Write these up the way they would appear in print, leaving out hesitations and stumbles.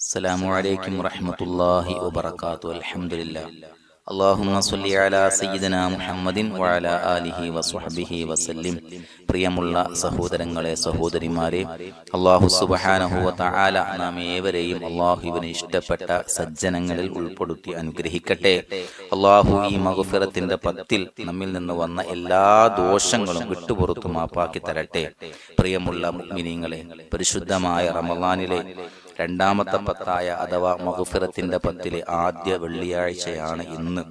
السلام عليكم ورحمة الله وبركاته. الحمد لله. اللهم صل على سيدنا മുഹമ്മദിൻ വഅലാ ആലിഹി വസ്വഹ്ബിഹി വസല്ലം. പ്രിയമുള്ള സഹോദരങ്ങളെ, സഹോദരിമാരെ, അല്ലാഹു സുബ്ഹാനഹു വ തആല നാം ഏവരെയും അല്ലാഹുവിന് ഇഷ്ടപ്പെട്ട സജ്ജനങ്ങളിൽ ഉൾപ്പെടുത്തി അനുഗ്രഹിക്കട്ടെ. അല്ലാഹു ഈ മഗ്ഫിറത്തിന്റെ പത്തിൽ നമ്മിൽ നിന്ന് വന്ന എല്ലാ ദോഷങ്ങളും വിട്ടുപുറത്തു മാപ്പാക്കി തരട്ടെ. പ്രിയമുള്ള മുഅ്മിനീങ്ങളെ, പരിശുദ്ധമായ റമളാനിലെ രണ്ടാമത്തെ പത്തായ അഥവാ മഗ്ഫിറത്തിന്റെ പത്തിലെ ആദ്യ വെള്ളിയാഴ്ചയാണ് ഇന്ന്.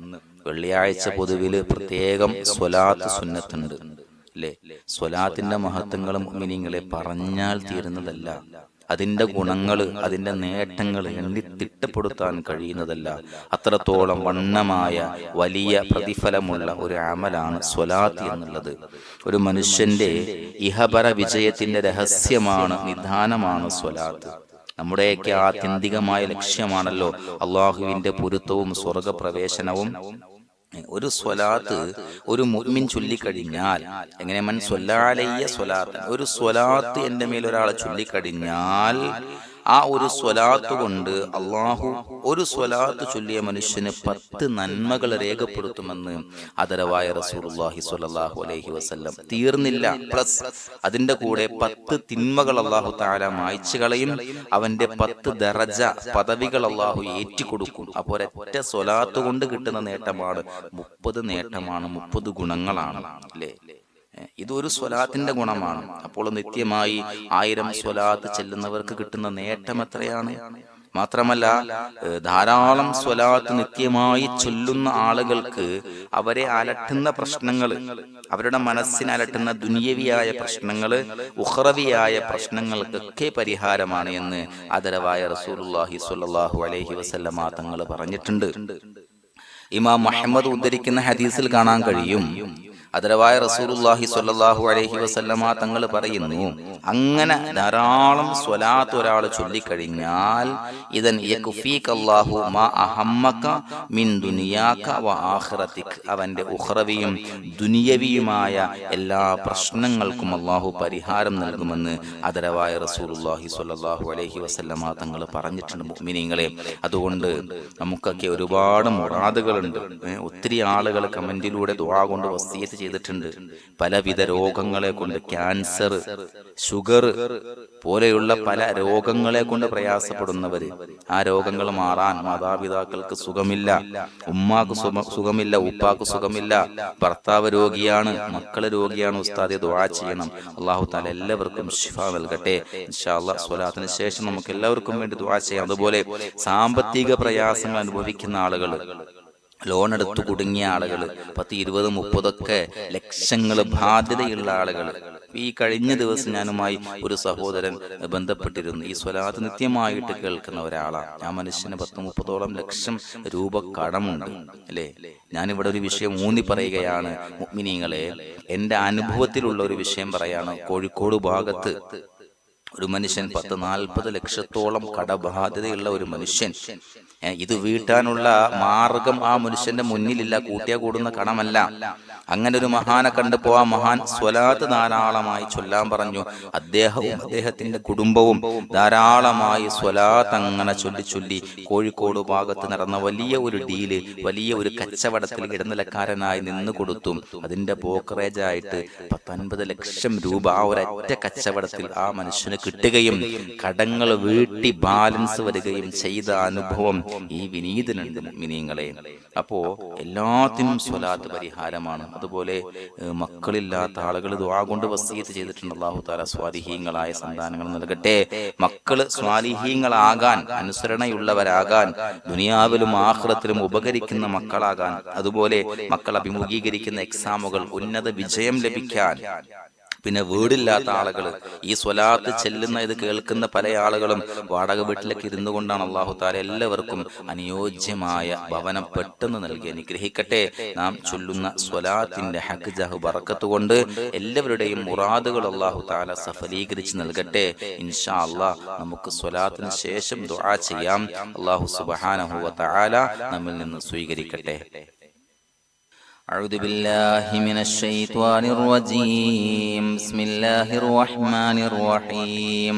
വെള്ളിയാഴ്ച പൊതുവില് പ്രത്യേകം സ്വലാത്ത് സുന്നത്തുണ്ട് അല്ലേ? സ്വലാത്തിന്റെ മഹത്വങ്ങളും മുഅ്മിനീങ്ങളെ പറഞ്ഞാൽ തീരുന്നതല്ല. അതിന്റെ ഗുണങ്ങള്, അതിന്റെ നേട്ടങ്ങൾ എണ്ണി തിട്ടപ്പെടുത്താൻ കഴിയുന്നതല്ല. അത്രത്തോളം വണ്ണമായ വലിയ പ്രതിഫലമുള്ള ഒരു അമലാണ് സ്വലാത്ത് എന്നുള്ളത്. ഒരു മനുഷ്യന്റെ ഇഹപര വിജയത്തിന്റെ രഹസ്യമാണ്, നിദാനമാണ് സ്വലാത്ത്. നമ്മുടെയൊക്കെ ആത്യന്തികമായ ലക്ഷ്യമാണല്ലോ അള്ളാഹുവിന്റെ പൊരുത്തവും സ്വർഗപ്രവേശനവും. ഒരു സ്വലാത്ത് ഒരു മുഅ്മിൻ ചൊല്ലിക്കഴിഞ്ഞാൽ, എങ്ങനെ മൻ സ്വല്ല അലയ്യ സ്വലാത്ത്, ഒരു സ്വലാത്ത് എൻ്റെ മേൽ ഒരാളെ ചൊല്ലിക്കഴിഞ്ഞാൽ ആ ഒരു സ്വലാത്ത് കൊണ്ട് അള്ളാഹു ഒരു സ്വലാത്ത് ചൊല്ലിയ മനുഷ്യന് 10 നന്മകൾ രേഖപ്പെടുത്തുമെന്ന് ആദരവായ റസൂലുള്ളാഹി സ്വല്ലല്ലാഹു അലൈഹി വസല്ലം. തീർന്നില്ല, പ്ലസ് അതിന്റെ കൂടെ 10 തിന്മകൾ അള്ളാഹു തആല മായ്ച്ചു കളയും. അവന്റെ 10 ദറജ പദവികൾ അള്ളാഹു ഏറ്റിക്കൊടുക്കും. അപ്പോൾ ഒറ്റ സ്വലാത്ത് കൊണ്ട് കിട്ടുന്ന നേട്ടമാണ് 30 നേട്ടമാണ്, 30 ഗുണങ്ങളാണ് അല്ലേ? ഇതൊരു സ്വലാത്തിന്റെ ഗുണമാണ്. അപ്പോൾ നിത്യമായി 1000 സ്വലാത്ത് ചെല്ലുന്നവർക്ക് കിട്ടുന്ന നേട്ടം എത്രയാണ്? മാത്രമല്ല, ധാരാളം സ്വലാത്ത് നിത്യമായി ചൊല്ലുന്ന ആളുകൾക്ക് അവരെ അലട്ടുന്ന പ്രശ്നങ്ങൾ, അവരുടെ മനസ്സിനെ അലട്ടുന്ന ദുനിയവിയായ പ്രശ്നങ്ങൾ, ഉഖ്റവിയായ പ്രശ്നങ്ങൾക്കൊക്കെ പരിഹാരമാണ് എന്ന് ആദരവായ റസൂലുള്ളാഹി സ്വല്ലല്ലാഹു അലൈഹി വസല്ലമ തങ്ങൾ പറഞ്ഞിട്ടുണ്ട്. ഇമാം മുഹമ്മദ് ഉദ്ധരിക്കുന്ന ഹദീസിൽ കാണാൻ കഴിയും, ആദരവായ റസൂലുള്ളാഹി സ്വല്ലല്ലാഹു അലൈഹി വസല്ലമ തങ്ങൾ പറയുന്നു, അങ്ങനെ ധാരാളം സ്വലാത്ത് ഒരാൾ ചൊല്ലിക്കഴിഞ്ഞാൽ ഇദൻ യക്ഫീകല്ലാഹു മാ അഹമ്മക മിൻ ദുനിയാക വ ആഖിറതിക, അവന്റെ ഉഖ്റവിയും ദുനിയവിയുമായ എല്ലാ പ്രശ്നങ്ങൾക്കും അല്ലാഹു പരിഹാരം നൽകുമെന്ന് ആദരവായ റസൂലുള്ളാഹി സ്വല്ലല്ലാഹു അലൈഹി വസല്ലമ തങ്ങൾ പറഞ്ഞിട്ടുണ്ട്. മുഅ്മിനീങ്ങളെ, അതുകൊണ്ട് നമുക്കൊക്കെ ഒരുപാട് മുറാദുകളുണ്ട്. ഒത്തിരി ആളുകൾ കമന്റിലൂടെ ദുആ കൊണ്ട് വസിയത്ത് ചെയ്തിട്ടുണ്ട്. പലവിധ രോഗങ്ങളെ കൊണ്ട്, ക്യാൻസർ, ഷുഗർ പോലെയുള്ള പല രോഗങ്ങളെ കൊണ്ട് പ്രയാസപ്പെടുന്നവര്, ആ രോഗങ്ങൾ മാറാൻ മാതാപിതാക്കൾക്ക് സുഖമില്ല, ഉമ്മാക്ക് സുഖമില്ല, ഉപ്പാക്ക് സുഖമില്ല, ഭർത്താവ് രോഗിയാണ്, മക്കള് രോഗിയാണ്, ഉസ്താദെ ദുആ ചെയ്യണം. അല്ലാഹു തആല എല്ലാവർക്കും ശിഫ നൽകട്ടെ. ഇൻഷാ അല്ലാഹ് സ്വലാത്തിന് ശേഷം നമുക്ക് എല്ലാവർക്കും വേണ്ടി ദുആ ചെയ്യാം. അതുപോലെ സാമ്പത്തിക പ്രയാസങ്ങൾ അനുഭവിക്കുന്ന ആളുകൾ, ലോൺ എടുത്തു കുടുങ്ങിയ ആളുകൾ, 10, 20, 30 ലക്ഷങ്ങൾ ബാധ്യതയുള്ള ആളുകൾ. ഈ കഴിഞ്ഞ ദിവസം ഞാനുമായി ഒരു സഹോദരൻ ബന്ധപ്പെട്ടിരുന്നു. ഈ സ്വലാത്ത് നിത്യമായിട്ട് കേൾക്കുന്ന ഒരാളാണ്. ആ മനുഷ്യന് 10-30 ലക്ഷം രൂപ കടമുണ്ട് അല്ലേ? ഞാനിവിടെ ഒരു വിഷയം ഊന്നി പറയുകയാണ് മുഅ്മിനീങ്ങളെ, എൻ്റെ അനുഭവത്തിലുള്ള ഒരു വിഷയം പറയാണ്. കോഴിക്കോട് ഭാഗത്ത് ഒരു മനുഷ്യൻ 10-40 ലക്ഷത്തോളം കടബാധ്യതയുള്ള ഒരു മനുഷ്യൻ. ഇത് വീട്ടാനുള്ള മാർഗം ആ മനുഷ്യന്റെ മുന്നിലില്ല, കൂട്ടിയാ കൂടുന്ന കടമല്ല. അങ്ങനെ ഒരു മഹാനെ കണ്ടപ്പോ ആ മഹാൻ സ്വലാത്ത് ധാരാളമായി ചൊല്ലാൻ പറഞ്ഞു. അദ്ദേഹവും അദ്ദേഹത്തിന്റെ കുടുംബവും ധാരാളമായി സ്വലാത്ത് അങ്ങനെ ചൊല്ലി കോഴിക്കോട് ഭാഗത്ത് നടന്ന വലിയ ഒരു ഡീല്, വലിയ ഒരു കച്ചവടത്തിൽ ഇടനിലക്കാരനായി നിന്ന് കൊടുത്തു. അതിന്റെ ബ്രോക്കറേജായിട്ട് 10-50 ലക്ഷം രൂപ ആ ഒരൊറ്റ കച്ചവടത്തിൽ ആ മനുഷ്യന് കിട്ടുകയും കടങ്ങൾ വീട്ടി ബാലൻസ് വരികയും ചെയ്ത അനുഭവം ഈ വിനീതനുണ്ട് മുഅ്മിനീങ്ങളെ. അപ്പോ എല്ലാത്തിനും സ്വലാത്ത് പരിഹാരമാണ്. അതുപോലെ മക്കളില്ലാത്ത ആളുകൾ ദുആ കൊണ്ട് വസിയത്ത് ചെയ്തിട്ടുണ്ട്. അല്ലാഹു തആല സ്വാലിഹീങ്ങളായ സന്താനങ്ങൾ നൽകട്ടെ. മക്കള് സ്വാലിഹീങ്ങളാകാൻ, അനുസരണയുള്ളവരാകാൻ, ദുനിയാവിലും ആഖിറത്തിലും ഉപകരിക്കുന്ന മക്കളാകാൻ, അതുപോലെ മക്കൾ അഭിമുഖീകരിക്കുന്ന എക്സാമുകൾ ഉന്നത വിജയം ലഭിക്കാൻ. പിന്നെ വീടില്ലാത്ത ആളുകൾ, ഈ സ്വലാത്ത് ചെല്ലുന്ന ഇത് കേൾക്കുന്ന പല ആളുകളും വാടക വീട്ടിലേക്ക് ഇരുന്നു കൊണ്ടാണ്. അല്ലാഹു തആല എല്ലാവർക്കും അനുയോജ്യമായ ഭവനം പെട്ടെന്ന് നൽകി അനുഗ്രഹിക്കട്ടെ. നാം ചൊല്ലുന്ന സ്വലാത്തിന്റെ ഹഖ് ജഹ് ബറക്കത്ത് കൊണ്ട് എല്ലാവരുടെയും മുറാദുകൾ അല്ലാഹു തആല സഫലീകരിച്ച് നൽകട്ടെ. ഇൻഷാ അല്ലാഹ് നമുക്ക് സ്വലാത്തിന് ശേഷം ദുആ ചെയ്യാം. അല്ലാഹു സുബ്ഹാനഹു വ തആല നമ്മിൽ നിന്ന് സ്വീകരിക്കട്ടെ. أعوذ بالله من الشيطان الرجيم. بسم الله الرحمن الرحيم.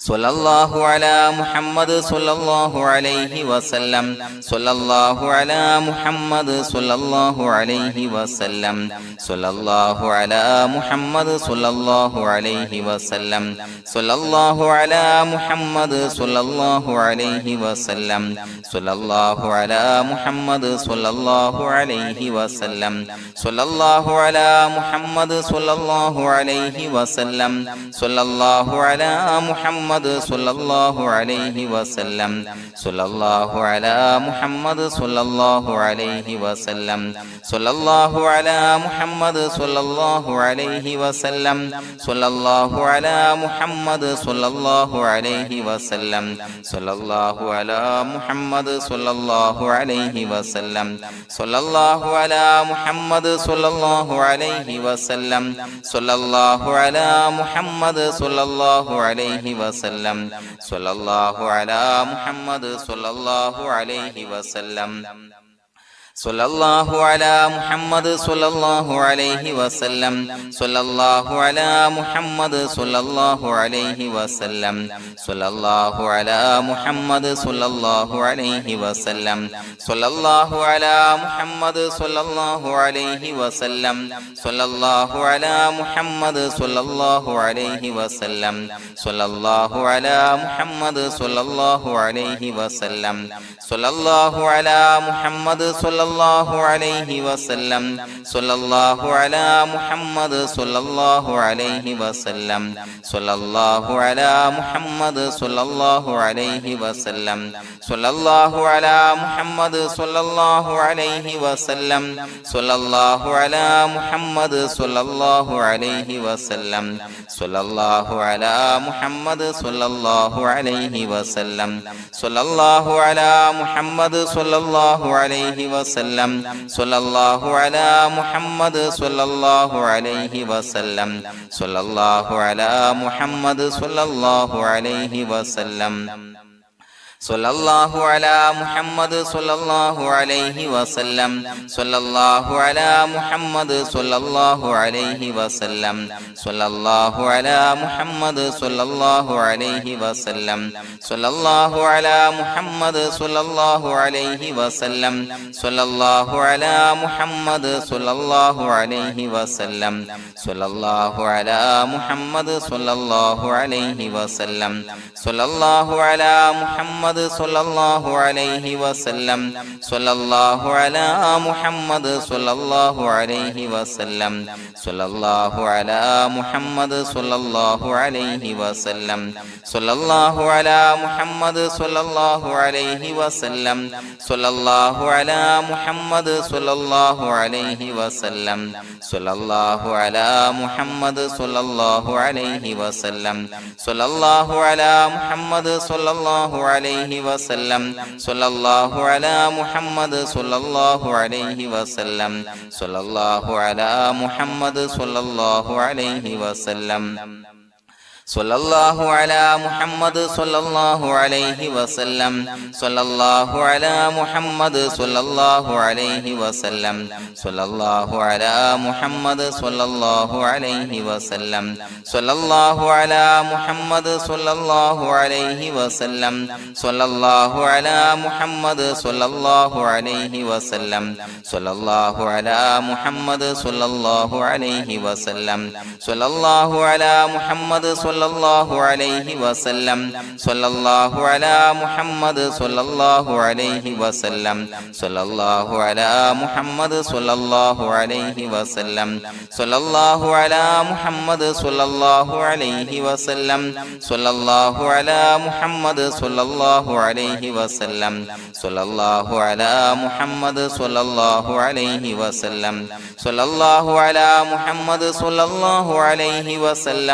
സ്വല്ലല്ലാഹു അലാ മുഹമ്മദ് സ്വല്ലല്ലാഹു അലൈഹി വസല്ലം സ്വല്ലല്ലാഹു അലാ മുഹമ്മദ് സ്വല്ലല്ലാഹു അലൈഹി വസല്ലം സ്വല്ലല്ലാഹു അലാ മുഹമ്മദ് സ്വല്ലല്ലാഹു അലൈഹി വസല്ലം സ്വല്ലല്ലാഹു അലാ മുഹമ്മദ് സ്വല്ലല്ലാഹു അലൈഹി വസല്ലം സ്വല്ലല്ലാഹു അലാ മുഹമ്മദ് സ്വല്ലല്ലാഹു അലൈഹി വസല്ലം സ്വല്ലല്ലാഹു അലാ മുഹമ്മദ് സ്വല്ലല്ലാഹു അലൈഹി വസല്ലം സ്വല്ലല്ലാഹു അലാ മുഹമ്മദ് സ്വല്ലല്ലാഹു അലൈഹി വസല്ലം സ്വല്ലല്ലാഹു അലാ മുഹമ്മദ് സ്വല്ലല്ലാഹു അലൈഹി വസല്ലം സ്വല്ലല്ലാഹു അലാ മുഹമ്മദ് സ്വല്ലല്ലാഹു അലൈഹി വസല്ലം സ്വല്ലല്ലാഹു അലാ മുഹമ്മദ് സ്വല്ലല്ലാഹു അലൈഹി വസല്ലം സ്വല്ലല്ലാഹു അലാ മുഹമ്മദ് സ്വല്ലല്ലാഹു അലൈഹി വസല്ലം സ്വല്ലല്ലാഹു അലാ മുഹമ്മദ് സ്വല്ലല്ലാഹു അലൈഹി വസല്ലം സ്വല്ലല്ലാഹു അലാ മുഹമ്മദ് സ്വല്ലല്ലാഹു അലൈഹി വസല്ലം സ്വല്ലല്ലാഹു അലാ മുഹമ്മദ് സ്വല്ലല്ലാഹു അലൈഹി വസല്ലം സ്വല്ലല്ലാഹു അലാ മുഹമ്മദ് സ്വല്ലല്ലാഹു അലൈഹി വസല്ലം സ്വല്ലല്ലാഹു അലാ മുഹമ്മദ് സ്വല്ലല്ലാഹു അലൈഹി വസല്ലം സ്വല്ലല്ലാഹു അലാ മുഹമ്മദ് സ്വല്ലല്ലാഹു അലൈഹി വസല്ലം സ്വല്ലല്ലാഹു അലാ മുഹമ്മദ് സ്വല്ലല്ലാഹു അലൈഹി വസല്ലം സ്വല്ലല്ലാഹു അലാ മുഹമ്മദ് സ്വല്ലല്ലാഹു അലൈഹി വസല്ലം സ്വല്ലല്ലാഹു അലാ മുഹമ്മദ് സ്വല്ലല്ലാഹു അലൈഹി വസല്ലം സ്വല്ലല്ലാഹു അലാ മുഹമ്മദ് സ്വല്ലല്ലാഹു അലൈഹി വസല്ലം സ്വല്ലല്ലാഹു അലാ മുഹമ്മദ് സ്വല്ലല്ലാഹു അലൈഹി വസല്ലം സ്വല്ലല്ലാഹു അലാ മുഹമ്മദ് സ്വല്ലല്ലാഹു അലൈഹി വസല്ലം സ്വല്ലല്ലാഹു അലാ മുഹമ്മദ് സ്വല്ലല്ലാഹു അലൈഹി വസല്ലം സ്വല്ലല്ലാഹു അലാ മുഹമ്മദ് സ്വല്ലല്ലാഹു അലൈഹി വസല്ലം സ്വല്ലല്ലാഹു അലാ മുഹമ്മദ് സ്വല്ലല്ലാഹു അലൈഹി വസല്ലം സ്വല്ലല്ലാഹു അലാ മുഹമ്മദ് സ്വല്ലല്ലാഹു അലൈഹി വസല്ലം സ്വല്ലല്ലാഹു അലാ മുഹമ്മദ് സ്വല്ലല്ലാഹു അലൈഹി വസല്ലം സ്വല്ലല്ലാഹു അലാ മുഹമ്മദ് സ്വല്ലല്ലാഹു അലൈഹി വസല്ലം സ്വല്ലല്ലാഹു അലാ മുഹമ്മദ് സ്വല്ലല്ലാഹു അലൈഹി വസല്ലം സ്വല്ലല്ലാഹു അലാ മുഹമ്മദ് സ്വല്ലല്ലാഹു അലൈഹി വസല്ലം സ്വല്ലല്ലാഹു അലാ മുഹമ്മദ് സ്വല്ലല്ലാഹു അലൈഹി വസല്ലം സ്വല്ലല്ലാഹു അലാ മുഹമ്മദ് സ്വല്ലല്ലാഹു അലൈഹി വസല്ലം സ്വല്ലല്ലാഹു അലാ മുഹമ്മദ് സ്വല്ലല്ലാഹു അലൈഹി വസല്ലം സ്വല്ലല്ലാഹു അലാ മുഹമ്മദ് സ്വല്ലല്ലാഹു അലൈഹി വസല്ലം സ്വല്ലല്ലാഹു അലാ മുഹമ്മദ് സ്വല്ലല്ലാഹു അലൈഹി വസല്ലം സ്വല്ലല്ലാഹു അലാ മുഹമ്മദ് സ്വല്ലല്ലാഹു അലൈഹി വസല്ലം സ്വല്ലല്ലാഹു അലാ മുഹമ്മദ് സ്വല്ലല്ലാഹു അലൈഹി വസല്ലം സ്വല്ലല്ലാഹു അലാ മുഹമ്മദ് സ്വല്ലല്ലാഹു അലൈഹി വസല്ലം സ്വല്ലല്ലാഹു അലാ മുഹമ്മദ് സ്വല്ലല്ലാഹു അലൈഹി വസല്ലം സ്വല്ലല്ലാഹു അലാ മുഹമ്മദ് സ്വല്ലല്ലാഹു അലൈഹി വസല്ലം സ്വല്ലല്ലാഹു അലാ മുഹമ്മദ് സ്വല്ലല്ലാഹു അലൈഹി വസല്ലം സ്വല്ലല്ലാഹു അലാ മുഹമ്മദ് സ്വല്ലല്ലാഹു അലൈഹി വസല്ലം സ്വല്ലല്ലാഹു അലാ മുഹമ്മദ് സ്വല്ലല്ലാഹു അലൈഹി വസല്ലം സ്വല്ലല്ലാഹു അലാ മുഹമ്മദ് സ്വല്ലല്ലാഹു അലൈഹി വസല്ലം സ്വല്ലല്ലാഹു അലാ മുഹമ്മദ് സ്വല്ലല്ലാഹു അലൈഹി വസല്ലം സ്വല്ലല്ലാഹു അലാ മുഹമ്മദ് സ്വല്ലല്ലാഹു അലൈഹി വസല്ലം സ്വല്ലല്ലാഹു അലാ മുഹമ്മദ് സ്വല്ലല്ലാഹു അലൈഹി വസല്ലം സ്വല്ലല്ലാഹു അലാ മുഹമ്മദ് സ്വല്ലല്ലാഹു അലൈഹി വസല്ലം സ്വല്ലല്ലാഹു അലാ മുഹമ്മദ് സ്വല്ലല്ലാഹു അലൈഹി വസല്ലം സ്വല്ലല്ലാഹു അലാ മുഹമ്മദ് സ്വല്ലല്ലാഹു അലൈഹി വസല്ലം സ്വല്ലല്ലാഹു അലാ മുഹമ്മദ് സ്വല്ലല്ലാഹു അലൈഹി വസല്ലം സ്വല്ലല്ലാഹു അലാ മുഹമ്മദ് സ്വല്ലല്ലാഹു അലൈഹി വസല്ലം സ്വല്ലല്ലാഹു അലാ മുഹമ്മദ് സ്വല്ലല്ലാഹു അലൈഹി വസല്ലം സ്വല്ലല്ലാഹു അലാ മുഹമ്മദ് സ്വല്ലല്ലാഹു അലൈഹി വസല്ലം സ്വല്ലല്ലാഹു അലാ മുഹമ്മദ് സ്വല്ലല്ലാഹു അലൈഹി വസല്ലം സ്വല്ലല്ലാഹു അലാ മുഹമ്മദ് സ്വല്ലല്ലാഹു അലൈഹി വസല്ലം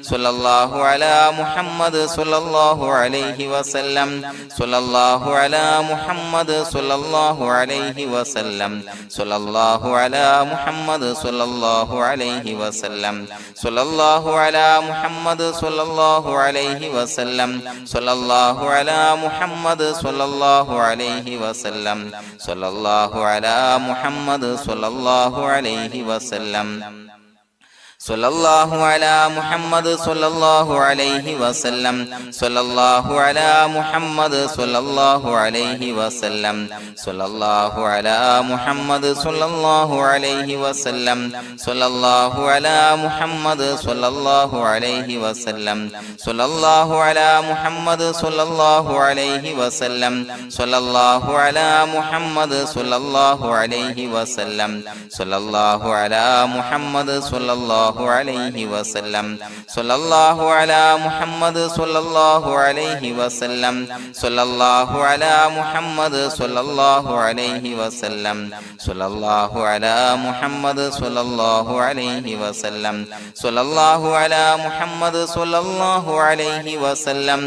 സ്വല്ലല്ലാഹു അലാ മുഹമ്മദ് സ്വല്ലല്ലാഹു അലൈഹി വസല്ലം സ്വല്ലല്ലാഹു അലാ മുഹമ്മദ് സ്വല്ലല്ലാഹു അലൈഹി വസല്ലം സ്വല്ലല്ലാഹു അലാ മുഹമ്മദ് സ്വല്ലല്ലാഹു അലൈഹി വസല്ലം സ്വല്ലല്ലാഹു അലാ മുഹമ്മദ് സ്വല്ലല്ലാഹു അലൈഹി വസല്ലം സ്വല്ലല്ലാഹു അലാ മുഹമ്മദ് സ്വല്ലല്ലാഹു അലൈഹി വസല്ലം സ്വല്ലല്ലാഹു അലാ മുഹമ്മദ് സ്വല്ലല്ലാഹു അലൈഹി വസല്ലം സ്വല്ലല്ലാഹു അലാ മുഹമ്മദ് സ്വല്ലല്ലാഹു അലൈഹി വസല്ലം സ്വല്ലല്ലാഹു അലാ മുഹമ്മദ് സ്വല്ലല്ലാഹു അലൈഹി വസല്ലം സ്വല്ലല്ലാഹു അലാ മുഹമ്മദ് സ്വല്ലല്ലാഹു അലൈഹി വസല്ലം സ്വല്ലല്ലാഹു അലാ മുഹമ്മദ് സ്വല്ലല്ലാഹു അലൈഹി വസല്ലം സ്വല്ലല്ലാഹു അലാ മുഹമ്മദ് സ്വല്ലല്ലാഹു അലൈഹി വസല്ലം സ്വല്ലല്ലാഹു അലാ മുഹമ്മദ് സ്വല്ലല്ലാഹു അലൈഹി വസല്ലം സ്വല്ലല്ലാഹു അലാ മുഹമ്മദ് സ്വല്ലല്ലാഹു അലൈഹി വസല്ലം സ്വല്ലല്ലാഹു അലാ മുഹമ്മദ് സ്വല്ലല്ലാഹു അലൈഹി വസല്ലം സ്വല്ലല്ലാഹു അലാ മുഹമ്മദ് സ്വല്ലല്ലാഹു അലൈഹി വസല്ലം സ്വല്ലല്ലാഹു അലാ മുഹമ്മദ് സ്വല്ലല്ലാഹു അലൈഹി വസല്ലം സ്വല്ലല്ലാഹു അലാ മുഹമ്മദ് സ്വല്ലല്ലാഹു അലൈഹി വസല്ലം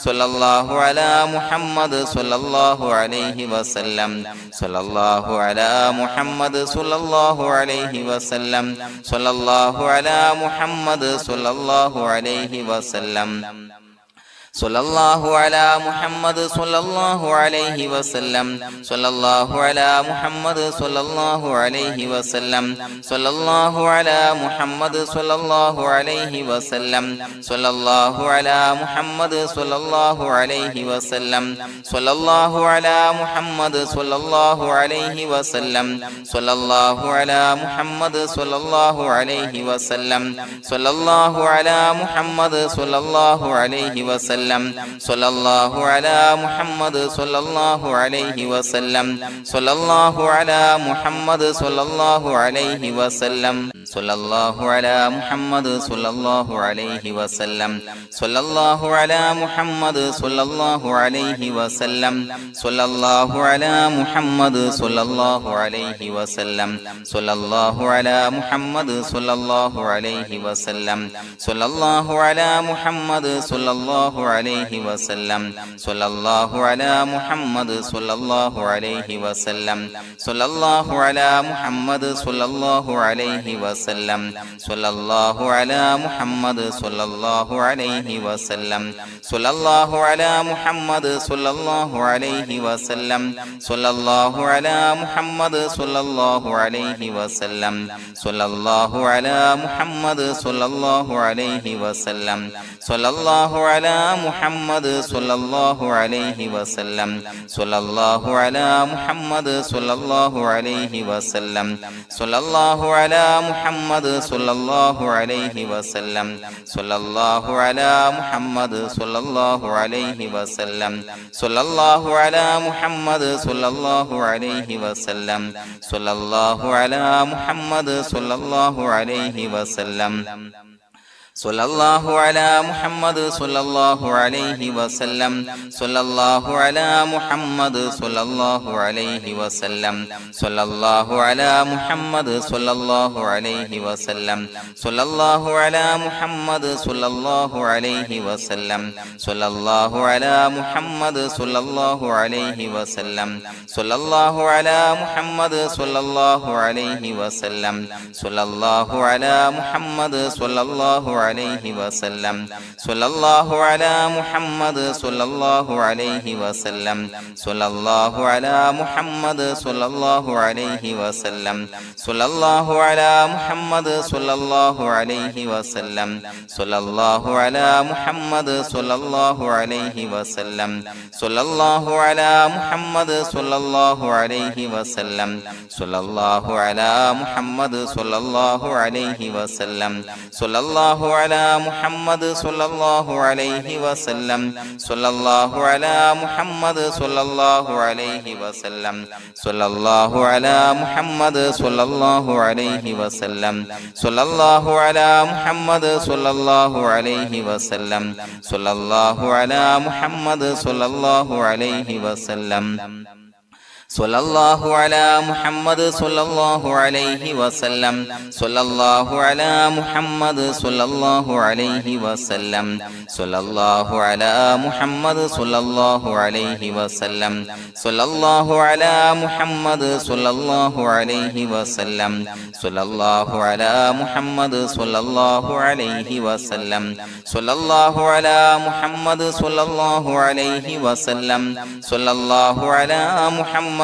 സ്വല്ലല്ലാഹു അലാ മുഹമ്മദ് സ്വല്ലല്ലാഹു അലൈഹി വസല്ലം സ്വല്ലല്ലാഹു അലാ മുഹമ്മദ് സ്വല്ലല്ലാഹു അലൈഹി വസല്ലം സ്വല്ലല്ലാഹു അലാ മുഹമ്മദ് സ്വല്ലല്ലാഹു അലൈഹി വസല്ലം സ്വല്ലല്ലാഹു അലാ മുഹമ്മദ് സ്വല്ലല്ലാഹു അലൈഹി വസല്ലം സ്വല്ലല്ലാഹു അലാ മുഹമ്മദ് സ്വല്ലല്ലാഹു അലൈഹി വസല്ലം സ്വല്ലല്ലാഹു അലാ മുഹമ്മദ് സ്വല്ലല്ലാഹു അലൈഹി വസല്ലം സ്വല്ലല്ലാഹു അലാ മുഹമ്മദ് സ്വല്ലല്ലാഹു അലൈഹി വസല്ലം സ്വല്ലല്ലാഹു അലാ മുഹമ്മദ് സ്വല്ലല്ലാഹു അലൈഹി വസല്ലം സ്വല്ലല്ലാഹു അലാ മുഹമ്മദ് സ്വല്ലല്ലാഹു അലൈഹി വസല്ലം സ്വല്ലല്ലാഹു അലാ മുഹമ്മദ് സ്വല്ലല്ലാഹു അലൈഹി വസല്ലം സ്വല്ലല്ലാഹു അലാ മുഹമ്മദ് സ്വല്ലല്ലാഹു അലൈഹി വസല്ലം സ്വല്ലല്ലാഹു അലാ മുഹമ്മദ് സ്വല്ലല്ലാഹു അലൈഹി വസല്ലം സ്വല്ലല്ലാഹു അലാ മുഹമ്മദ് സ്വല്ലല്ലാഹു അലൈഹി വസല്ലം സ്വല്ലല്ലാഹു അലാ മുഹമ്മദ് സ്വല്ലല്ലാഹു അലൈഹി വസല്ലം സ്വല്ലല്ലാഹു അലാ മുഹമ്മദ് സ്വല്ലല്ലാഹു അലൈഹി വസല്ലം സ്വല്ലല്ലാഹു അലാ മുഹമ്മദ് സ്വല്ലല്ലാഹു അലൈഹി വസല്ലം സ്വല്ലല്ലാഹു അലാ മുഹമ്മദ് സ്വല്ലല്ലാഹു അലൈഹി വസല്ലം സ്വല്ലല്ലാഹു അലാ മുഹമ്മദ് സ്വല്ലല്ലാഹു അലൈഹി വസല്ലം സ്വല്ലല്ലാഹു അലാ മുഹമ്മദ് സ്വല്ലല്ലാഹു അലൈഹി വസല്ലം സ്വല്ലല്ലാഹു അലാ മുഹമ്മദ് സ്വല്ലല്ലാഹു അലൈഹി വസല്ലം സ്വല്ലല്ലാഹു അലാ മുഹമ്മദ് സ്വല്ലല്ലാഹു അലൈഹി വസല്ലം സ്വല്ലല്ലാഹു അലാ മുഹമ്മദ് സ്വല്ലല്ലാഹു അലൈഹി വസല്ലം സ്വല്ലല്ലാഹു അലാ മുഹമ്മദ് സ്വല്ലല്ലാഹു അലൈഹി വസല്ലം സ്വല്ലല്ലാഹു അലാ മുഹമ്മദ് സ്വല്ലല്ലാഹു അലൈഹി വസല്ലം സ്വല്ലല്ലാഹു അലാ മുഹമ്മദ് സ്വല്ലല്ലാഹു അലൈഹി വസല്ലം സ്വല്ലല്ലാഹു അലാ മുഹമ്മദ് സ്വല്ലല്ലാഹു അലൈഹി വസല്ലം സ്വല്ലല്ലാഹു അലാ മുഹമ്മദ് സ്വല്ലല്ലാഹു അലൈഹി വസല്ലം സ്വല്ലല്ലാഹു അലാ മുഹമ്മദ് സ്വല്ലല്ലാഹു അലൈഹി വസല്ലം സ്വല്ലല്ലാഹു അലാ മുഹമ്മദ് സ്വല്ലല്ലാഹു അലൈഹി വസല്ലം സ്വല്ലല്ലാഹു അലാ മുഹമ്മദ് സ്വല്ലല്ലാഹു അലൈഹി വസല്ലം സ്വല്ലല്ലാഹു അലാ മുഹമ്മദ് സ്വല്ലല്ലാഹു അലൈഹി വസല്ലം സ്വല്ലല്ലാഹു അലാ മുഹമ്മദ് സ്വല്ലല്ലാഹു അലൈഹി വസല്ലം സ്വല്ലല്ലാഹു അലാ മുഹമ്മദ് സ്വല്ലല്ലാഹു അലൈഹി വസല്ലം സ്വല്ലല്ലാഹു അലാ മുഹമ്മദ് സ്വല്ലല്ലാഹു അലൈഹി വസല്ലം സ്വല്ലല്ലാഹു അലാ മുഹമ്മദ് സ്വല്ലല്ലാഹു അലൈഹി വസല്ലം സ്വല്ലല്ലാഹു അലാ മുഹമ്മദ് സ്വല്ലല്ലാഹു അലൈഹി വസല്ലം സ്വല്ലല്ലാഹു അലാ മുഹമ്മദ് സ്വല്ലല്ലാഹു അലൈഹി വസല്ലം സ്വല്ലല്ലാഹു അലാ മുഹമ്മദ് സ്വല്ലല്ലാഹു അലൈഹി വസല്ലം സ്വല്ലല്ലാഹു അലാ മുഹമ്മദ് സ്വല്ലല്ലാഹു അലൈഹി വസല്ലം സ്വല്ലല്ലാഹു അലാ മുഹമ്മദ് സ്വല്ലല്ലാഹു അലൈഹി വസല്ലം സ്വല്ലല്ലാഹു അലാ മുഹമ്മദ് സ്വല്ലല്ലാഹു അലൈഹി വസല്ലം സ്വല്ലല്ലാഹു അലാ മുഹമ്മദ് സ്വല്ലല്ലാഹു അലൈഹി വസല്ലം സ്വല്ലല്ലാഹു അലാ മുഹമ്മദ് സ്വല്ലല്ലാഹു അലൈഹി വസല്ലം സ്വല്ലല്ലാഹു അലാ മുഹമ്മദ് സ്വല്ലല്ലാഹു അലൈഹി വസല്ലം സ്വല്ലല്ലാഹു അലാ മുഹമ്മദ് സ്വല്ലല്ലാഹു അലൈഹി വസല്ലം സ്വല്ലല്ലാഹു അലാ മുഹമ്മദ് സ്വല്ലല്ലാഹു അലൈഹി വസല്ലം സ്വല്ലല്ലാഹു അലാ മുഹമ്മദ് സ്വല്ലല്ലാഹു അലൈഹി വസല്ലം സ്വല്ലല്ലാഹു അലാ മുഹമ്മദ് സ്വല്ലല്ലാഹു അലൈഹി വസല്ലം സ്വല്ലല്ലാഹു അലാ മുഹമ്മദ് സ്വല്ലല്ലാഹു അലൈഹി വസല്ലം സ്വല്ലല്ലാഹു അലാ മുഹമ്മദ് സ്വല്ലല്ലാഹു അലൈഹി വസല്ലം സ്വല്ലല്ലാഹു അലാ മുഹമ്മദ് സ്വല്ലല്ലാഹു അലൈഹി വസല്ലം സ്വല്ലല്ലാഹു അലാ മുഹമ്മദ് സ്വല്ലല്ലാഹു അലൈഹി വസല്ലം സ്വല്ലല്ലാഹു അലാ മുഹമ്മദ് സ്വല്ലല്ലാഹു അലൈഹി വസല്ലം സ്വല്ലല്ലാഹു അലാ മുഹമ്മദ്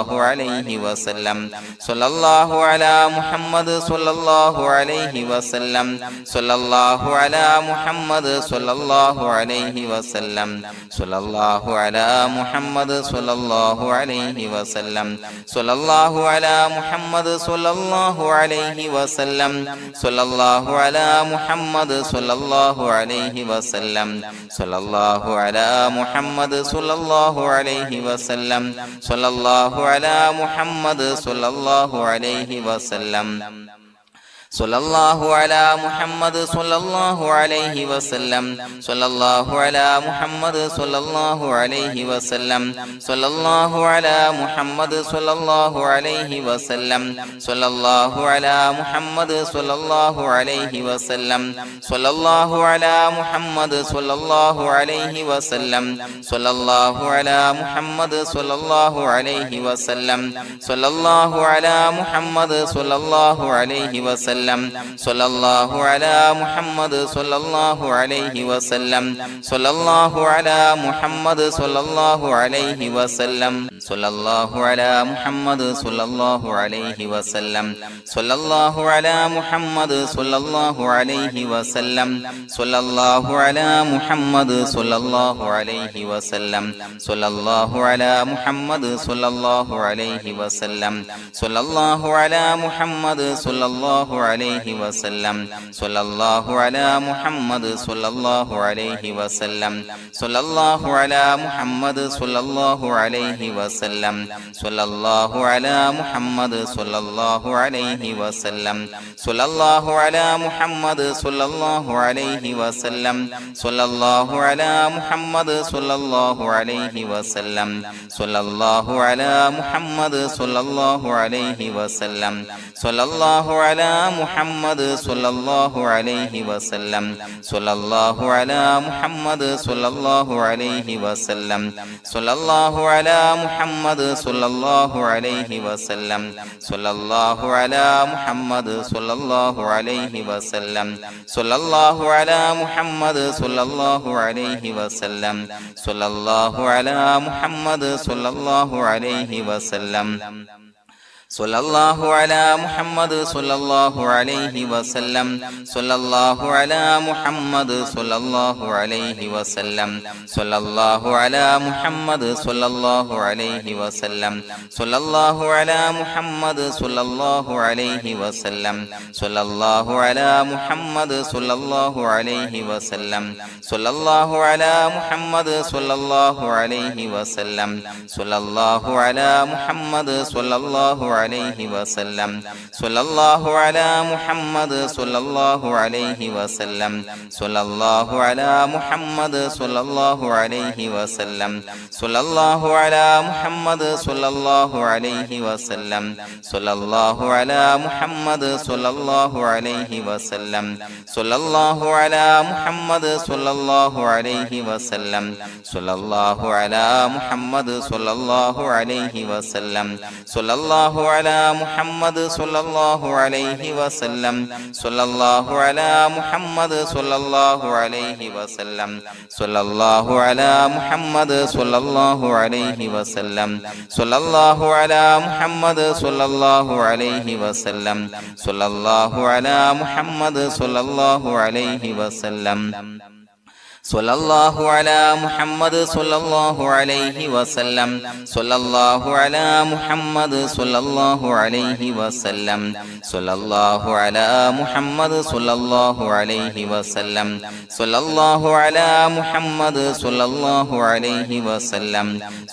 സ്വല്ലല്ലാഹു അലൈഹി വസല്ലം സ്വല്ലല്ലാഹു അലാ മുഹമ്മദ് സ്വല്ലല്ലാഹു അലൈഹി വസല്ലം സ്വല്ലല്ലാഹു അലാ മുഹമ്മദ് സ്വല്ലല്ലാഹു അലൈഹി വസല്ലം സ്വല്ലല്ലാഹു അലാ മുഹമ്മദ് സ്വല്ലല്ലാഹു അലൈഹി വസല്ലം സ്വല്ലല്ലാഹു അലാ മുഹമ്മദ് സ്വല്ലല്ലാഹു അലൈഹി വസല്ലം സ്വല്ലല്ലാഹു അലാ മുഹമ്മദ് സ്വല്ലല്ലാഹു അലൈഹി വസല്ലം സ്വല്ലല്ലാഹു അലാ മുഹമ്മദ് സ്വല്ലല്ലാഹു അലൈഹി വസല്ലം സ്വല്ലല്ലാഹു അലാ മുഹമ്മദ് സ്വല്ലല്ലാഹു അലൈഹി വസല്ലം സ്വല്ലല്ലാഹു അലാ മുഹമ്മദ് സ്വല്ലല്ലാഹു അലൈഹി വസല്ലം സ്വല്ലല്ലാഹു അലാ മുഹമ്മദ് സ്വല്ലല്ലാഹു അലൈഹി വസല്ലം സ്വല്ലല്ലാഹു അലാ മുഹമ്മദ് സ്വല്ലല്ലാഹു അലൈഹി വസല്ലം സ്വല്ലല്ലാഹു അലാ മുഹമ്മദ് സ്വല്ലല്ലാഹു അലൈഹി വസല്ലം സ്വല്ലല്ലാഹു അലാ മുഹമ്മദ് സ്വല്ലല്ലാഹു അലൈഹി വസല്ലം സ്വല്ലല്ലാഹു അലാ മുഹമ്മദ് സ്വല്ലല്ലാഹു അലൈഹി വസല്ലം സ്വല്ലല്ലാഹു അലാ മുഹമ്മദ് സ്വല്ലല്ലാഹു അലൈഹി വസല്ലം സ്വല്ലല്ലാഹു അലാ മുഹമ്മദ് സ്വല്ലല്ലാഹു അലൈഹി വസല്ലം സ്വല്ലല്ലാഹു അലാ മുഹമ്മദ് സ്വല്ലല്ലാഹു അലൈഹി വസല്ലം സ്വല്ലല്ലാഹു അലാ മുഹമ്മദ് സ്വല്ലല്ലാഹു അലൈഹി വസല്ലം സ്വല്ലല്ലാഹു അലാ മുഹമ്മദ് സ്വല്ലല്ലാഹു അലൈഹി വസല്ലം സ്വല്ലല്ലാഹു അലാ മുഹമ്മദ് സ്വല്ലല്ലാഹു അലൈഹി വസല്ലം സ്വല്ലല്ലാഹു അലാ മുഹമ്മദ് സ്വല്ലല്ലാഹു അലൈഹി വസല്ലം സ്വല്ലല്ലാഹു അലാ മുഹമ്മദ് സ്വല്ലല്ലാഹു അലൈഹി വസല്ലം സ്വല്ലല്ലാഹു അലാ മുഹമ്മദ് സ്വല്ലല്ലാഹു അലൈഹി വസല്ലം സ്വല്ലല്ലാഹു അലാ മുഹമ്മദ് സ്വല്ലല്ലാഹു അലൈഹി വസല്ലം സ്വല്ലല്ലാഹു അലാ മുഹമ്മദ് സ്വല്ലല്ലാഹു അലൈഹി വസല്ലം സ്വല്ലല്ലാഹു അലാ മുഹമ്മദ് സ്വല്ലല്ലാഹു അലൈഹി വസല്ലം സ്വല്ലല്ലാഹു അലാ മുഹമ്മദ് സ്വല്ലല്ലാഹു അലൈഹി വസല്ലം സ്വല്ലല്ലാഹു അലാ മുഹമ്മദ് സ്വല്ലല്ലാഹു അലൈഹി വസല്ലം സ്വല്ലല്ലാഹു അലാ മുഹമ്മദ് സ്വല്ലല്ലാഹു അലൈഹി വസല്ലം സ്വല്ലല്ലാഹു അലാ മുഹമ്മദ് സ്വല്ലല്ലാഹു അലൈഹി വസല്ലം സ്വല്ലല്ലാഹു അലാ മുഹമ്മദ് സ്വല്ലല്ലാഹു അലൈഹി വസല്ലം സ്വല്ലല്ലാഹു അലാ മുഹമ്മദ് സ്വല്ലല്ലാഹു അലൈഹി വസല്ലം സ്വല്ലല്ലാഹു അലാ മുഹമ്മദ് സ്വല്ലല്ലാഹു അലൈഹി വസല്ലം സ്വല്ലല്ലാഹു അലാ മുഹമ്മദ് സ്വല്ലല്ലാഹു അലൈഹി വസല്ലം സ്വല്ലല്ലാഹു അലാ മുഹമ്മദ് സ്വല്ലല്ലാഹു അലൈഹി വസല്ലം സ്വല്ലല്ലാഹു അലാ മുഹമ്മദ് സ്വല്ലല്ലാഹു അലൈഹി വസല്ലം സ്വല്ലല്ലാഹു അലാ മുഹമ്മദ് സ്വല്ലല്ലാഹു അലൈഹി വസല്ലം സ്വല്ലല്ലാഹു അലാ മുഹമ്മദ് സ്വല്ലല്ലാഹു അലൈഹി വസല്ലം സ്വല്ലല്ലാഹു അലാ മുഹമ്മദ് സ്വല്ലല്ലാഹു അലൈഹി വസല്ലം സ്വല്ലല്ലാഹു അലാ മുഹമ്മദ് സ്വല്ലല്ലാഹു അലൈഹി വസല്ലം സ്വല്ലല്ലാഹു അലാ മുഹമ്മദ് സ്വല്ലല്ലാഹു അലൈഹി വസല്ലം സ്വല്ലല്ലാഹു അലാ മുഹമ്മദ് സ്വല്ലല്ലാഹു അലൈഹി വസല്ലം സ്വല്ലല്ലാഹു അലാ മുഹമ്മദ് സ്വല്ലല്ലാഹു അലൈഹി വസല്ലം സ്വല്ലല്ലാഹു അലാ മുഹമ്മദ് സ്വല്ലല്ലാഹു അലൈഹി വസല്ലം സ്വല്ലല്ലാഹു അലാ മുഹമ്മദ് സ്വല്ലല്ലാഹു അലൈഹി വസല്ലം സ്വല്ലല്ലാഹു അലാ മുഹമ്മദ് സ്വല്ലല്ലാഹു അലൈഹി വസല്ലം സ്വല്ലല്ലാഹു അലാ മുഹമ്മദ് സ്വല്ലല്ലാഹു അലൈഹി വസല്ലം സ്വല്ലല്ലാഹു അലാ മുഹമ്മദ് സ്വല്ലല്ലാഹു അലൈഹി വസല്ലം സ്വല്ലല്ലാഹു അലാ മുഹമ്മദ് സ്വല്ലല്ലാഹു അലൈഹി വസല്ലം സ്വല്ലല്ലാഹു അലാ മുഹമ്മദ് സ്വല്ലല്ലാഹു അലൈഹി വസല്ലം സ്വല്ലല്ലാഹു അലാ മുഹമ്മദ് സ്വല്ലല്ലാഹു അലൈഹി വസല്ലം സ്വല്ലല്ലാഹു അലാ മുഹമ്മദ് സ്വല്ലല്ലാഹു അലൈഹി വസല്ലം സ്വല്ലല്ലാഹു അലാ മുഹമ്മദ് സ്വല്ലല്ലാഹു അലൈഹി വസല്ലം സ്വല്ലല്ലാഹു അലാ മുഹമ്മദ് സ്വല്ലല്ലാഹു അലൈഹി വസല്ലം സ്വല്ലല്ലാഹു അലാ മുഹമ്മദ് സ്വല്ലല്ലാഹു അലൈഹി വസല്ലം സ്വല്ലല്ലാഹു അലാ മുഹമ്മദ് സ്വല്ലല്ലാഹു അലൈഹി വസല്ലം